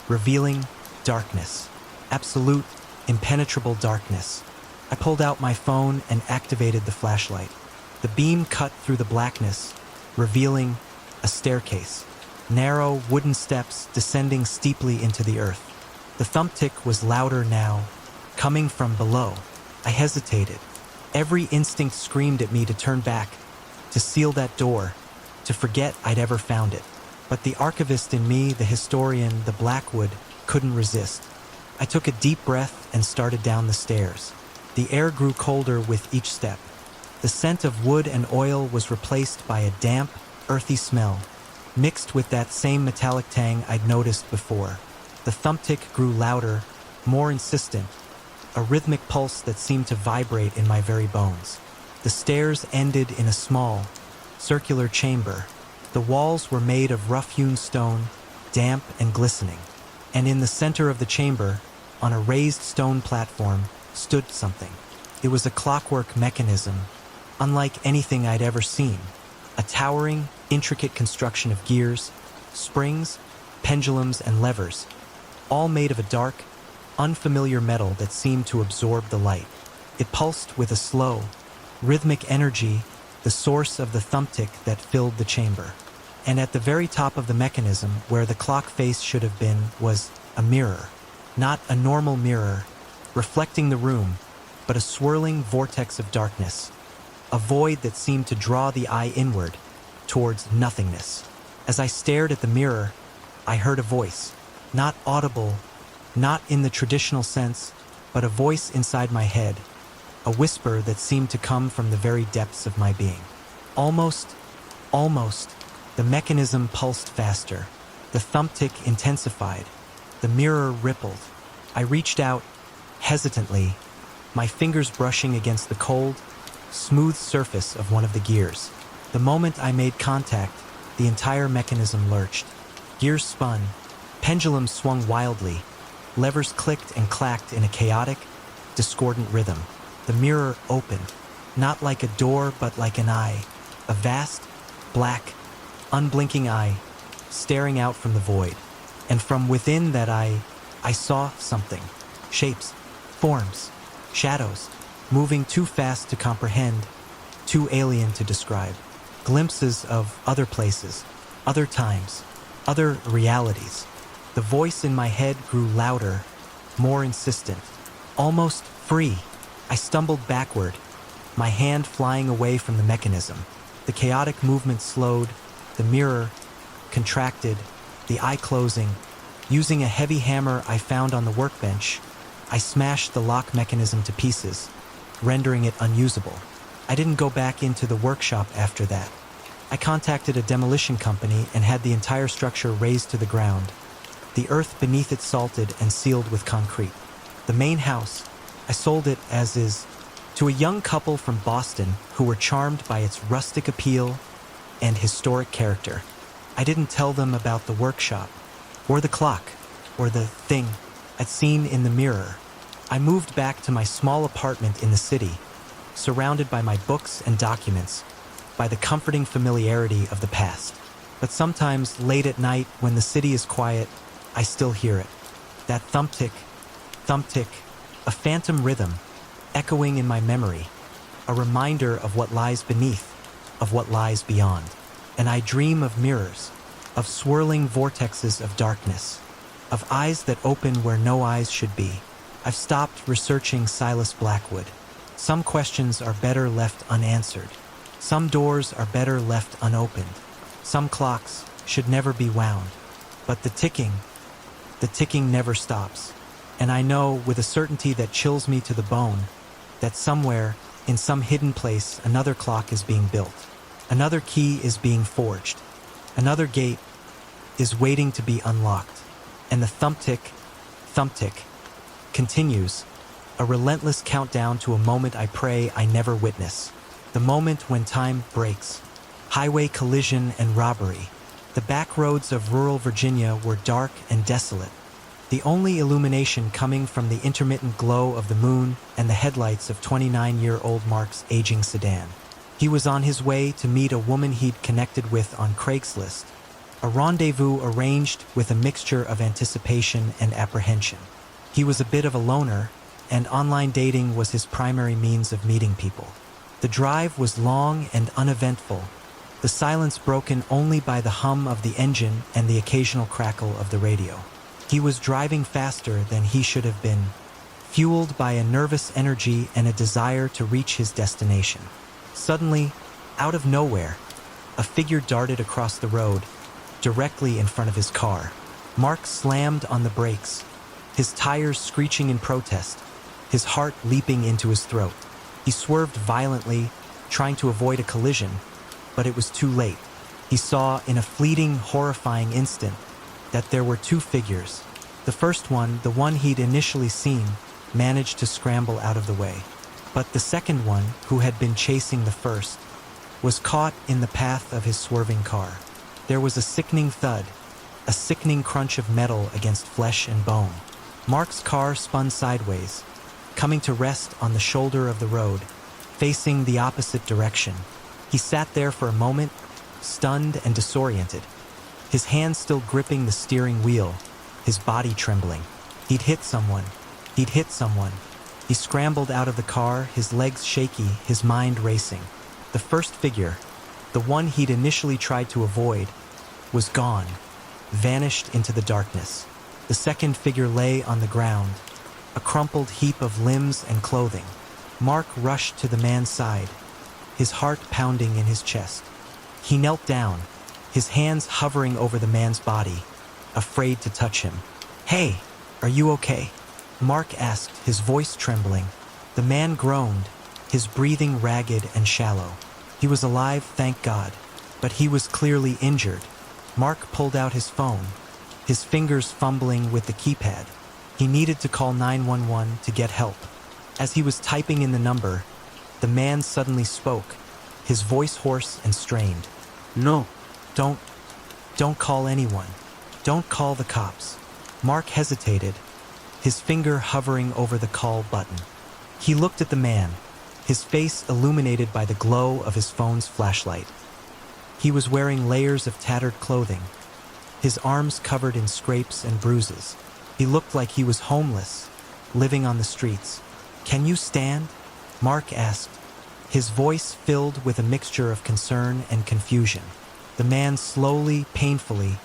Speaker 1: revealing darkness. Absolute, impenetrable darkness. I pulled out my phone and activated the flashlight. The beam cut through the blackness, revealing a staircase. Narrow wooden steps descending steeply into the earth. The thump-tick was louder now, coming from below. I hesitated. Every instinct screamed at me to turn back, to seal that door, to forget I'd ever found it. But the archivist in me, the historian, the Blackwood, couldn't resist. I took a deep breath and started down the stairs. The air grew colder with each step. The scent of wood and oil was replaced by a damp, earthy smell, mixed with that same metallic tang I'd noticed before. The thump-tick grew louder, more insistent, a rhythmic pulse that seemed to vibrate in my very bones. The stairs ended in a small, circular chamber. The walls were made of rough-hewn stone, damp and glistening. And in the center of the chamber, on a raised stone platform, stood something. It was a clockwork mechanism, unlike anything I'd ever seen. A towering, intricate construction of gears, springs, pendulums, and levers, all made of a dark, unfamiliar metal that seemed to absorb the light. It pulsed with a slow, rhythmic energy, the source of the thump-tick that filled the chamber. And at the very top of the mechanism, where the clock face should have been, was a mirror. Not a normal mirror, reflecting the room, but a swirling vortex of darkness. A void that seemed to draw the eye inward, towards nothingness. As I stared at the mirror, I heard a voice, not audible, not in the traditional sense, but a voice inside my head, a whisper that seemed to come from the very depths of my being. Almost, the mechanism pulsed faster. The thump-tick intensified. The mirror rippled. I reached out, hesitantly, my fingers brushing against the cold, smooth surface of one of the gears. The moment I made contact, the entire mechanism lurched. Gears spun, pendulums swung wildly, levers clicked and clacked in a chaotic, discordant rhythm. The mirror opened, not like a door but like an eye, a vast, black, unblinking eye, staring out from the void. And from within that I saw something. Shapes, forms, shadows, moving too fast to comprehend, too alien to describe. Glimpses of other places, other times, other realities. The voice in my head grew louder, more insistent, almost free. I stumbled backward, my hand flying away from the mechanism. The chaotic movement slowed, the mirror contracted, the eye closing. Using a heavy hammer I found on the workbench, I smashed the lock mechanism to pieces, rendering it unusable. I didn't go back into the workshop after that. I contacted a demolition company and had the entire structure razed to the ground, the earth beneath it salted and sealed with concrete. The main house, I sold it as is, to a young couple from Boston who were charmed by its rustic appeal and historic character. I didn't tell them about the workshop, or the clock, or the thing I'd seen in the mirror. I moved back to my small apartment in the city, surrounded by my books and documents, by the comforting familiarity of the past. But sometimes, late at night, when the city is quiet, I still hear it. That thump-tick, a phantom rhythm, echoing in my memory, a reminder of what lies beneath, of what lies beyond. And I dream of mirrors, of swirling vortexes of darkness, of eyes that open where no eyes should be. I've stopped researching Silas Blackwood. Some questions are better left unanswered. Some doors are better left unopened. Some clocks should never be wound. But the ticking never stops. And I know with a certainty that chills me to the bone that somewhere, in some hidden place, another clock is being built. Another key is being forged. Another gate is waiting to be unlocked. And the thump-tick continues, a relentless countdown to a moment I pray I never witness. The moment when time breaks. Highway collision and robbery. The back roads of rural Virginia were dark and desolate, the only illumination coming from the intermittent glow of the moon and the headlights of 29-year-old Mark's aging sedan. He was on his way to meet a woman he'd connected with on Craigslist, a rendezvous arranged with a mixture of anticipation and apprehension. He was a bit of a loner, and online dating was his primary means of meeting people. The drive was long and uneventful, the silence broken only by the hum of the engine and the occasional crackle of the radio. He was driving faster than he should have been, fueled by a nervous energy and a desire to reach his destination. Suddenly, out of nowhere, a figure darted across the road, directly in front of his car. Mark slammed on the brakes, his tires screeching in protest, his heart leaping into his throat. He swerved violently, trying to avoid a collision, but it was too late. He saw in a fleeting, horrifying instant that there were two figures. The first one, the one he'd initially seen, managed to scramble out of the way. But the second one, who had been chasing the first, was caught in the path of his swerving car. There was a sickening thud, a sickening crunch of metal against flesh and bone. Mark's car spun sideways, coming to rest on the shoulder of the road, facing the opposite direction. He sat there for a moment, stunned and disoriented, his hands still gripping the steering wheel, his body trembling. He'd hit someone. He scrambled out of the car, his legs shaky, his mind racing. The first figure, the one he'd initially tried to avoid, was gone, vanished into the darkness. The second figure lay on the ground, a crumpled heap of limbs and clothing. Mark rushed to the man's side, his heart pounding in his chest. He knelt down, his hands hovering over the man's body, afraid to touch him. "Hey, are you okay?" Mark asked, his voice trembling. The man groaned, his breathing ragged and shallow. He was alive, thank God, but he was clearly injured. Mark pulled out his phone, his fingers fumbling with the keypad. He needed to call 911 to get help. As he was typing in the number, the man suddenly spoke, his voice hoarse and strained.
Speaker 2: No.
Speaker 1: Don't call anyone. Don't call the cops." Mark hesitated, his finger hovering over the call button. He looked at the man, his face illuminated by the glow of his phone's flashlight. He was wearing layers of tattered clothing, his arms covered in scrapes and bruises. He looked like he was homeless, living on the streets. "Can you stand?" Mark asked, his voice filled with a mixture of concern and confusion. The man slowly, painfully,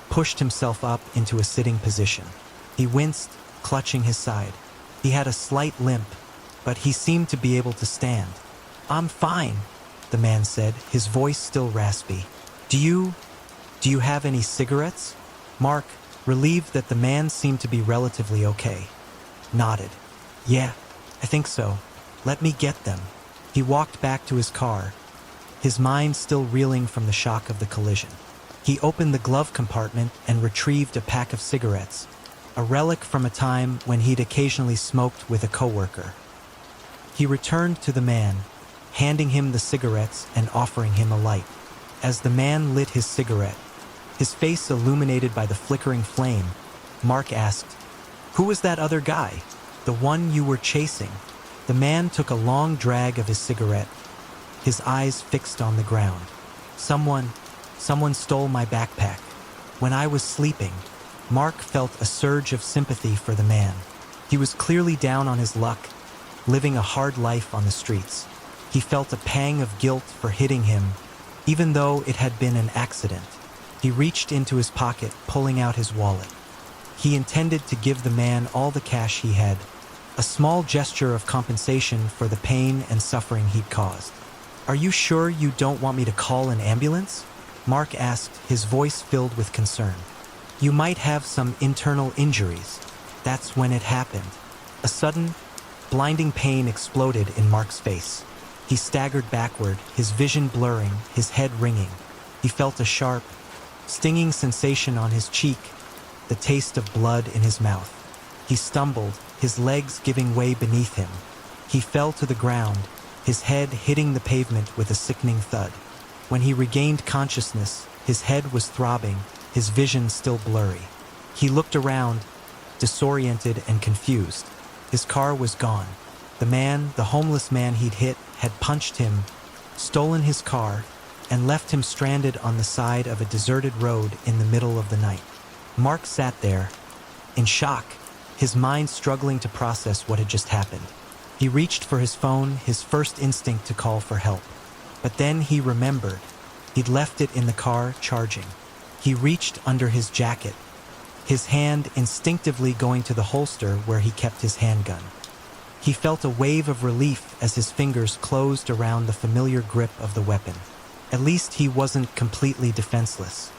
Speaker 1: pushed himself up into a sitting position. He winced, clutching his side. He had a slight limp, but he seemed to be able to stand. "I'm fine," the man said, his voice still raspy. Do you have any cigarettes?" Mark, relieved that the man seemed to be relatively okay, nodded. "Yeah, I think so. Let me get them." He walked back to his car, his mind still reeling from the shock of the collision. He opened the glove compartment and retrieved a pack of cigarettes, a relic from a time when he'd occasionally smoked with a coworker. He returned to the man, handing him the cigarettes and offering him a light. As the man lit his cigarette, his face illuminated by the flickering flame, Mark asked, "Who was that other guy? The one you were chasing?" The man took a long drag of his cigarette, his eyes fixed on the ground. Someone stole my backpack. When I was sleeping." Mark felt a surge of sympathy for the man. He was clearly down on his luck, living a hard life on the streets. He felt a pang of guilt for hitting him, even though it had been an accident. He reached into his pocket, pulling out his wallet. He intended to give the man all the cash he had, a small gesture of compensation for the pain and suffering he'd caused. "Are you sure you don't want me to call an ambulance?" Mark asked, his voice filled with concern. "You might have some internal injuries. That's when it happened." A sudden, blinding pain exploded in Mark's face. He staggered backward, his vision blurring, his head ringing. He felt a sharp, stinging sensation on his cheek, the taste of blood in his mouth. He stumbled, his legs giving way beneath him. He fell to the ground, his head hitting the pavement with a sickening thud. When he regained consciousness, his head was throbbing, his vision still blurry. He looked around, disoriented and confused. His car was gone. The homeless man he'd hit, had punched him, stolen his car, and left him stranded on the side of a deserted road in the middle of the night. Mark sat there, in shock, his mind struggling to process what had just happened. He reached for his phone, his first instinct to call for help. But then he remembered. He'd left it in the car, charging. He reached under his jacket, his hand instinctively going to the holster where he kept his handgun. He felt a wave of relief as his fingers closed around the familiar grip of the weapon. At least he wasn't completely defenseless.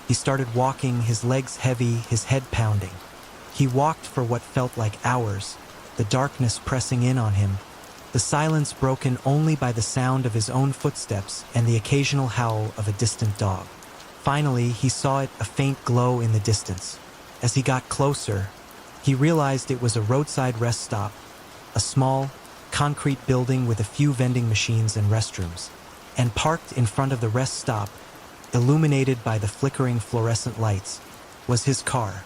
Speaker 1: He started walking, his legs heavy, his head pounding. He walked for what felt like hours, the darkness pressing in on him, the silence broken only by the sound of his own footsteps and the occasional howl of a distant dog. Finally, he saw a faint glow in the distance. As he got closer, he realized it was a roadside rest stop, a small, concrete building with a few vending machines and restrooms. And parked in front of the rest stop, illuminated by the flickering fluorescent lights, was his car.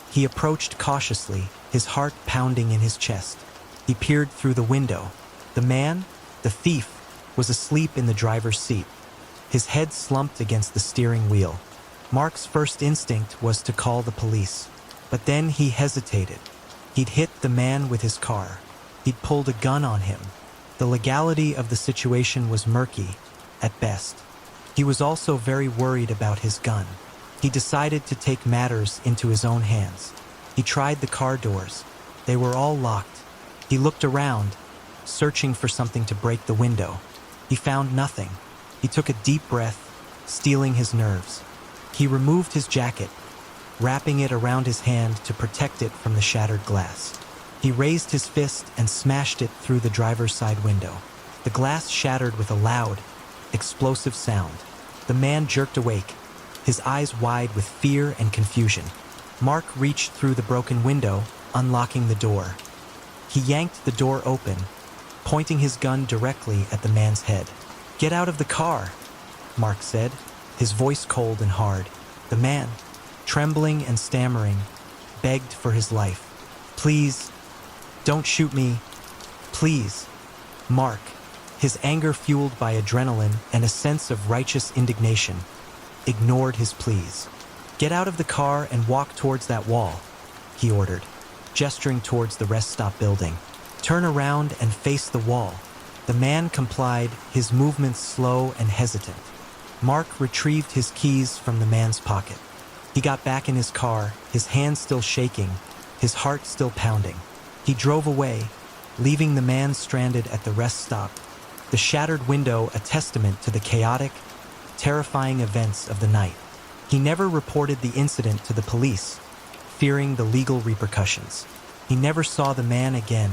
Speaker 1: He approached cautiously, his heart pounding in his chest. He peered through the window. The man, the thief, was asleep in the driver's seat, his head slumped against the steering wheel. Mark's first instinct was to call the police, but then he hesitated. He'd hit the man with his car. He'd pulled a gun on him. The legality of the situation was murky, at best. He was also very worried about his gun. He decided to take matters into his own hands. He tried the car doors. They were all locked. He looked around, searching for something to break the window. He found nothing. He took a deep breath, steeling his nerves. He removed his jacket, wrapping it around his hand to protect it from the shattered glass. He raised his fist and smashed it through the driver's side window. The glass shattered with a loud, explosive sound. The man jerked awake, his eyes wide with fear and confusion. Mark reached through the broken window, unlocking the door. He yanked the door open, pointing his gun directly at the man's head. "Get out of the car," Mark said, his voice cold and hard. The man, trembling and stammering, begged for his life. "Please, don't shoot me. Please." Mark, his anger fueled by adrenaline and a sense of righteous indignation, ignored his pleas. "Get out of the car and walk towards that wall," he ordered, gesturing towards the rest stop building. "Turn around and face the wall." The man complied, his movements slow and hesitant. Mark retrieved his keys from the man's pocket. He got back in his car, his hands still shaking, his heart still pounding. He drove away, leaving the man stranded at the rest stop, the shattered window a testament to the chaotic, terrifying events of the night. He never reported the incident to the police, fearing the legal repercussions. He never saw the man again,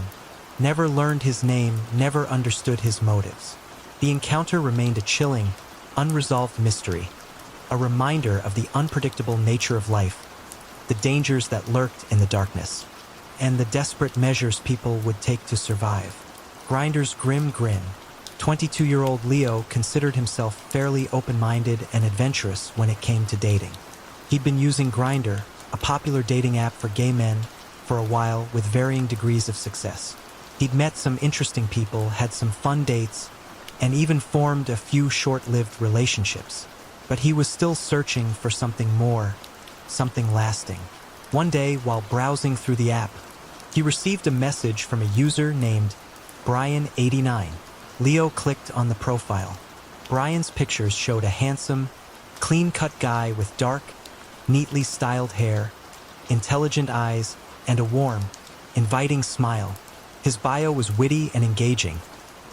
Speaker 1: never learned his name, never understood his motives. The encounter remained a chilling, unresolved mystery, a reminder of the unpredictable nature of life, the dangers that lurked in the darkness, and the desperate measures people would take to survive. Grindr's grim grin. 22-year-old Leo considered himself fairly open-minded and adventurous when it came to dating. He'd been using Grindr, a popular dating app for gay men, for a while with varying degrees of success. He'd met some interesting people, had some fun dates, and even formed a few short-lived relationships. But he was still searching for something more, something lasting. One day, while browsing through the app, he received a message from a user named Brian89. Leo clicked on the profile. Brian's pictures showed a handsome, clean-cut guy with dark, neatly styled hair, intelligent eyes, and a warm, inviting smile. His bio was witty and engaging,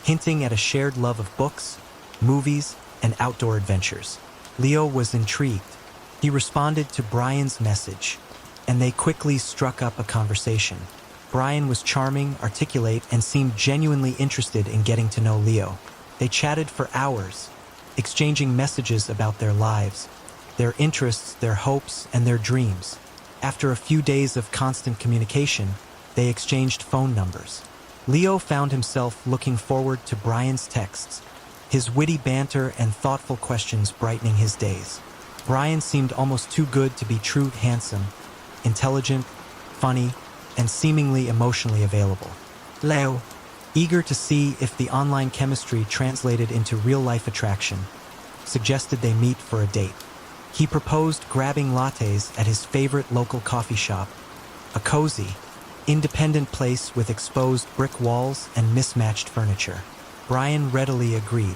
Speaker 1: hinting at a shared love of books, movies, and outdoor adventures. Leo was intrigued. He responded to Brian's message, and they quickly struck up a conversation. Brian was charming, articulate, and seemed genuinely interested in getting to know Leo. They chatted for hours, exchanging messages about their lives, their interests, their hopes, and their dreams. After a few days of constant communication, they exchanged phone numbers. Leo found himself looking forward to Brian's texts, his witty banter and thoughtful questions brightening his days. Brian seemed almost too good to be true, handsome, intelligent, funny, and seemingly emotionally available. Leo, eager to see if the online chemistry translated into real-life attraction, suggested they meet for a date. He proposed grabbing lattes at his favorite local coffee shop, a cozy, independent place with exposed brick walls and mismatched furniture. Brian readily agreed.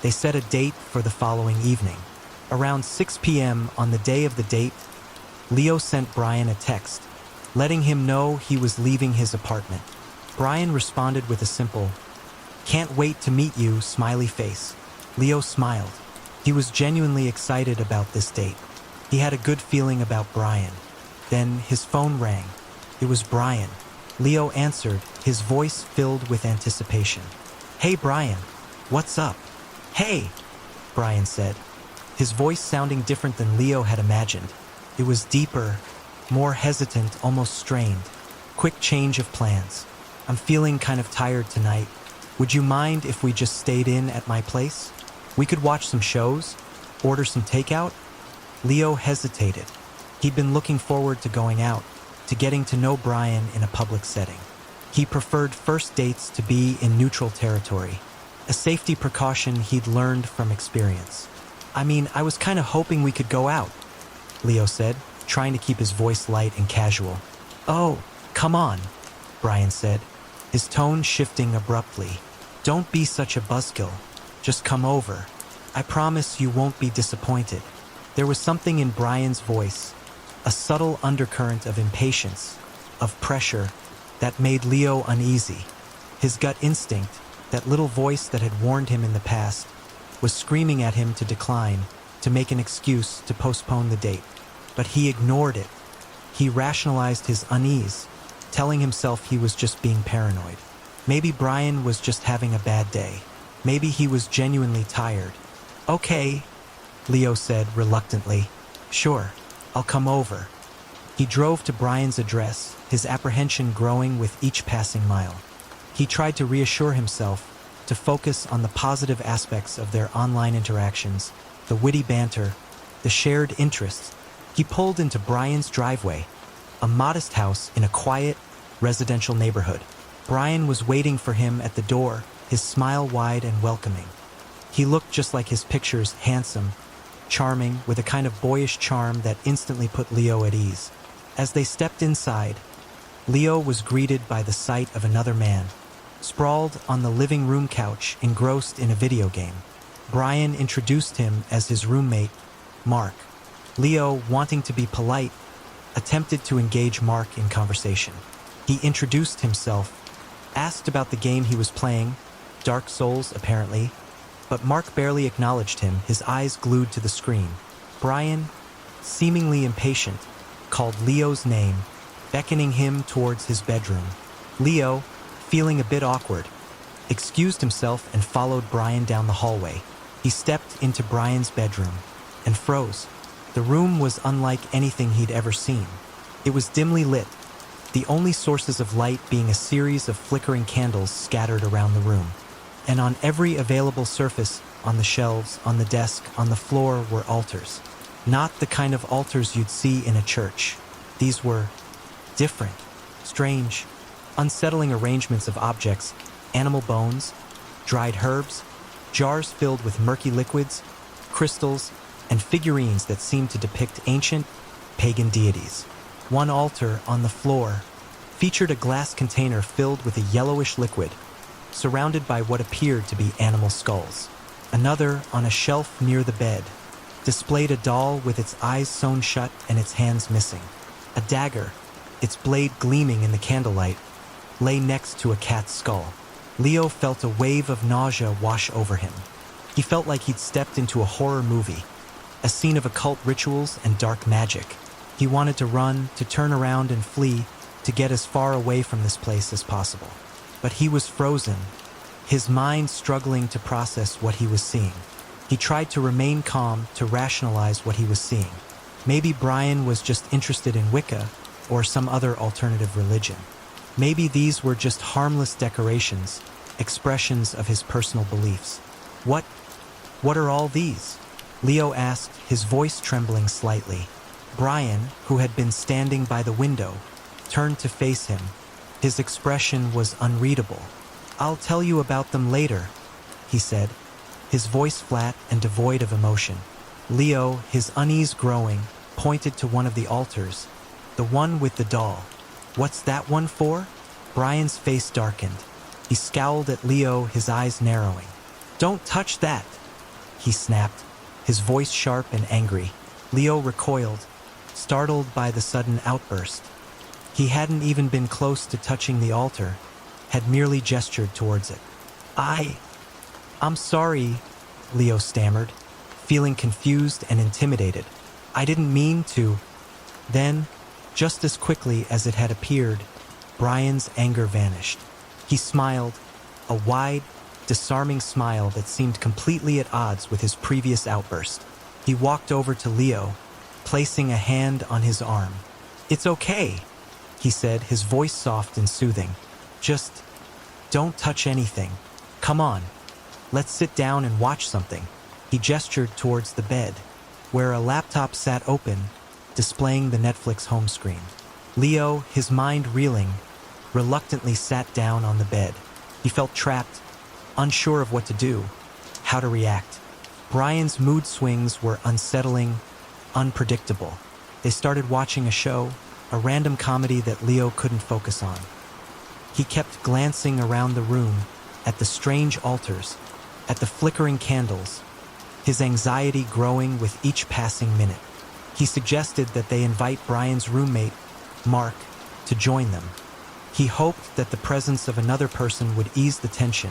Speaker 1: They set a date for the following evening. Around 6 p.m. on the day of the date, Leo sent Brian a text, letting him know he was leaving his apartment. Brian responded with a simple, "Can't wait to meet you," smiley face. Leo smiled. He was genuinely excited about this date. He had a good feeling about Brian. Then his phone rang. It was Brian. Leo answered, his voice filled with anticipation. "Hey, Brian, what's up?" "Hey," Brian said, his voice sounding different than Leo had imagined. It was deeper, more hesitant, almost strained. "Quick change of plans. I'm feeling kind of tired tonight. Would you mind if we just stayed in at my place? We could watch some shows, order some takeout?" Leo hesitated. He'd been looking forward to going out, to getting to know Brian in a public setting. He preferred first dates to be in neutral territory, a safety precaution he'd learned from experience. "I mean, I was kind of hoping we could go out," Leo said, trying to keep his voice light and casual. "Oh, come on," Brian said, his tone shifting abruptly. "Don't be such a buzzkill. Just come over. I promise you won't be disappointed." There was something in Brian's voice, a subtle undercurrent of impatience, of pressure, that made Leo uneasy. His gut instinct, that little voice that had warned him in the past, was screaming at him to decline, to make an excuse to postpone the date. But he ignored it. He rationalized his unease, telling himself he was just being paranoid. Maybe Brian was just having a bad day. Maybe he was genuinely tired. "Okay," Leo said reluctantly. "Sure, I'll come over." He drove to Brian's address, his apprehension growing with each passing mile. He tried to reassure himself, to focus on the positive aspects of their online interactions, the witty banter, the shared interests. He pulled into Brian's driveway, a modest house in a quiet, residential neighborhood. Brian was waiting for him at the door, his smile wide and welcoming. He looked just like his pictures, handsome, charming, with a kind of boyish charm that instantly put Leo at ease. As they stepped inside, Leo was greeted by the sight of another man, sprawled on the living room couch, engrossed in a video game. Brian introduced him as his roommate, Mark. Leo, wanting to be polite, attempted to engage Mark in conversation. He introduced himself, asked about the game he was playing, Dark Souls apparently, but Mark barely acknowledged him, his eyes glued to the screen. Brian, seemingly impatient, called Leo's name, beckoning him towards his bedroom. Leo, feeling a bit awkward, excused himself and followed Brian down the hallway. He stepped into Brian's bedroom and froze. The room was unlike anything he'd ever seen. It was dimly lit, the only sources of light being a series of flickering candles scattered around the room. And on every available surface, on the shelves, on the desk, on the floor, were altars. Not the kind of altars you'd see in a church. These were different, strange, unsettling arrangements of objects, animal bones, dried herbs, jars filled with murky liquids, crystals, and figurines that seemed to depict ancient, pagan deities. One altar on the floor featured a glass container filled with a yellowish liquid, surrounded by what appeared to be animal skulls. Another, on a shelf near the bed, displayed a doll with its eyes sewn shut and its hands missing. A dagger, its blade gleaming in the candlelight, lay next to a cat's skull. Leo felt a wave of nausea wash over him. He felt like he'd stepped into a horror movie, a scene of occult rituals and dark magic. He wanted to run, to turn around and flee, to get as far away from this place as possible. But he was frozen, his mind struggling to process what he was seeing. He tried to remain calm, to rationalize what he was seeing. Maybe Brian was just interested in Wicca or some other alternative religion. Maybe these were just harmless decorations, expressions of his personal beliefs. What are all these? Leo asked, his voice trembling slightly. Brian, who had been standing by the window, turned to face him. His expression was unreadable. "I'll tell you about them later," he said, his voice flat and devoid of emotion. Leo, his unease growing, pointed to one of the altars, the one with the doll. "What's that one for?" Brian's face darkened. He scowled at Leo, his eyes narrowing. "Don't touch that," he snapped, his voice sharp and angry. Leo recoiled, startled by the sudden outburst. He hadn't even been close to touching the altar, had merely gestured towards it. I'm sorry," Leo stammered, feeling confused and intimidated. "I didn't mean to." Then, just as quickly as it had appeared, Brian's anger vanished. He smiled, a wide, disarming smile that seemed completely at odds with his previous outburst. He walked over to Leo, placing a hand on his arm. "It's okay," he said, his voice soft and soothing. "Just don't touch anything. Come on, let's sit down and watch something." He gestured towards the bed, where a laptop sat open, displaying the Netflix home screen. Leo, his mind reeling, reluctantly sat down on the bed. He felt trapped, unsure of what to do, how to react. Brian's mood swings were unsettling, unpredictable. They started watching a show, a random comedy that Leo couldn't focus on. He kept glancing around the room, at the strange altars, at the flickering candles, his anxiety growing with each passing minute. He suggested that they invite Brian's roommate, Mark, to join them. He hoped that the presence of another person would ease the tension,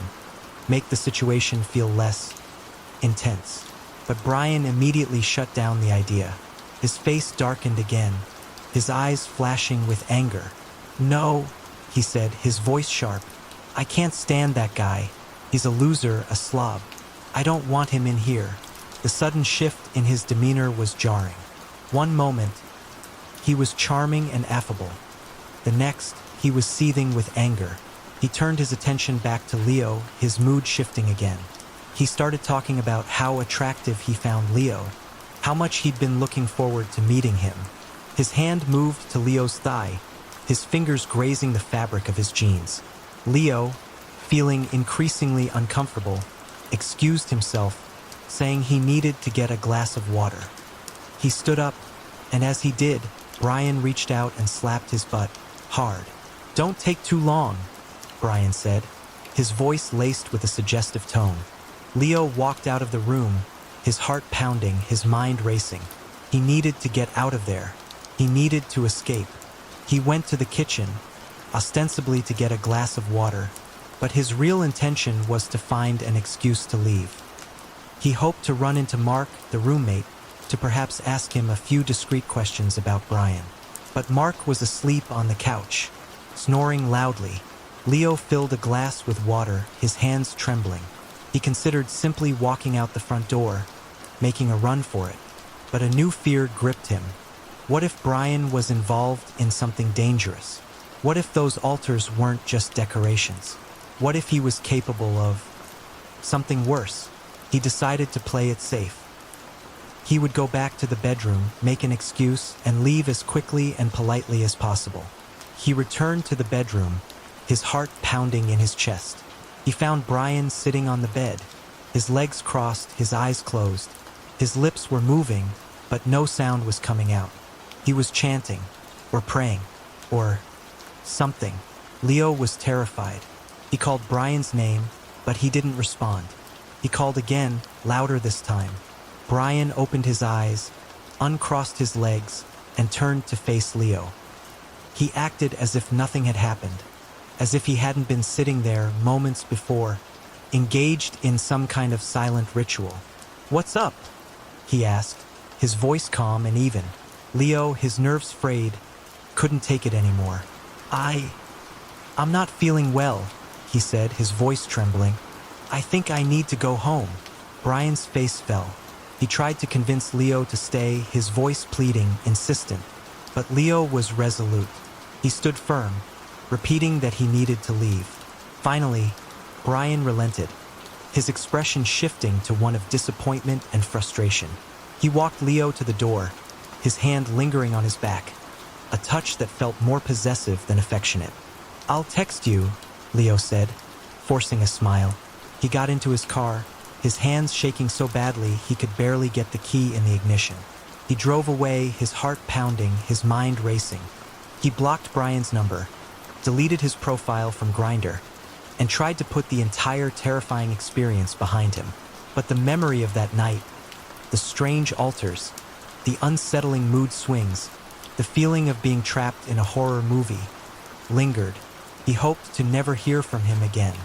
Speaker 1: make the situation feel less intense. But Brian immediately shut down the idea. His face darkened again, his eyes flashing with anger. "No," he said, his voice sharp. "I can't stand that guy. He's a loser, a slob. I don't want him in here." The sudden shift in his demeanor was jarring. One moment, he was charming and affable. The next, he was seething with anger. He turned his attention back to Leo, his mood shifting again. He started talking about how attractive he found Leo, how much he'd been looking forward to meeting him. His hand moved to Leo's thigh, his fingers grazing the fabric of his jeans. Leo, feeling increasingly uncomfortable, excused himself, saying he needed to get a glass of water. He stood up, and as he did, Brian reached out and slapped his butt hard. "Don't take too long," Brian said, his voice laced with a suggestive tone. Leo walked out of the room, his heart pounding, his mind racing. He needed to get out of there. He needed to escape. He went to the kitchen, ostensibly to get a glass of water, but his real intention was to find an excuse to leave. He hoped to run into Mark, the roommate, to perhaps ask him a few discreet questions about Brian. But Mark was asleep on the couch, snoring loudly. Leo filled a glass with water, his hands trembling. He considered simply walking out the front door, making a run for it. But a new fear gripped him. What if Brian was involved in something dangerous? What if those altars weren't just decorations? What if he was capable of something worse? He decided to play it safe. He would go back to the bedroom, make an excuse, and leave as quickly and politely as possible. He returned to the bedroom, his heart pounding in his chest. He found Brian sitting on the bed, his legs crossed, his eyes closed. His lips were moving, but no sound was coming out. He was chanting, or praying, or something. Leo was terrified. He called Brian's name, but he didn't respond. He called again, louder this time. Brian opened his eyes, uncrossed his legs, and turned to face Leo. He acted as if nothing had happened, as if he hadn't been sitting there moments before, engaged in some kind of silent ritual. "What's up?" he asked, his voice calm and even. Leo, his nerves frayed, couldn't take it anymore. I'm not feeling well," he said, his voice trembling. "I think I need to go home." Brian's face fell. He tried to convince Leo to stay, his voice pleading, insistent. But Leo was resolute. He stood firm, repeating that he needed to leave. Finally, Brian relented, his expression shifting to one of disappointment and frustration. He walked Leo to the door, his hand lingering on his back, a touch that felt more possessive than affectionate. "I'll text you," Leo said, forcing a smile. He got into his car, his hands shaking so badly he could barely get the key in the ignition. He drove away, his heart pounding, his mind racing. He blocked Brian's number, deleted his profile from Grindr, and tried to put the entire terrifying experience behind him. But the memory of that night, the strange altars, the unsettling mood swings, the feeling of being trapped in a horror movie, lingered. He hoped to never hear from him again.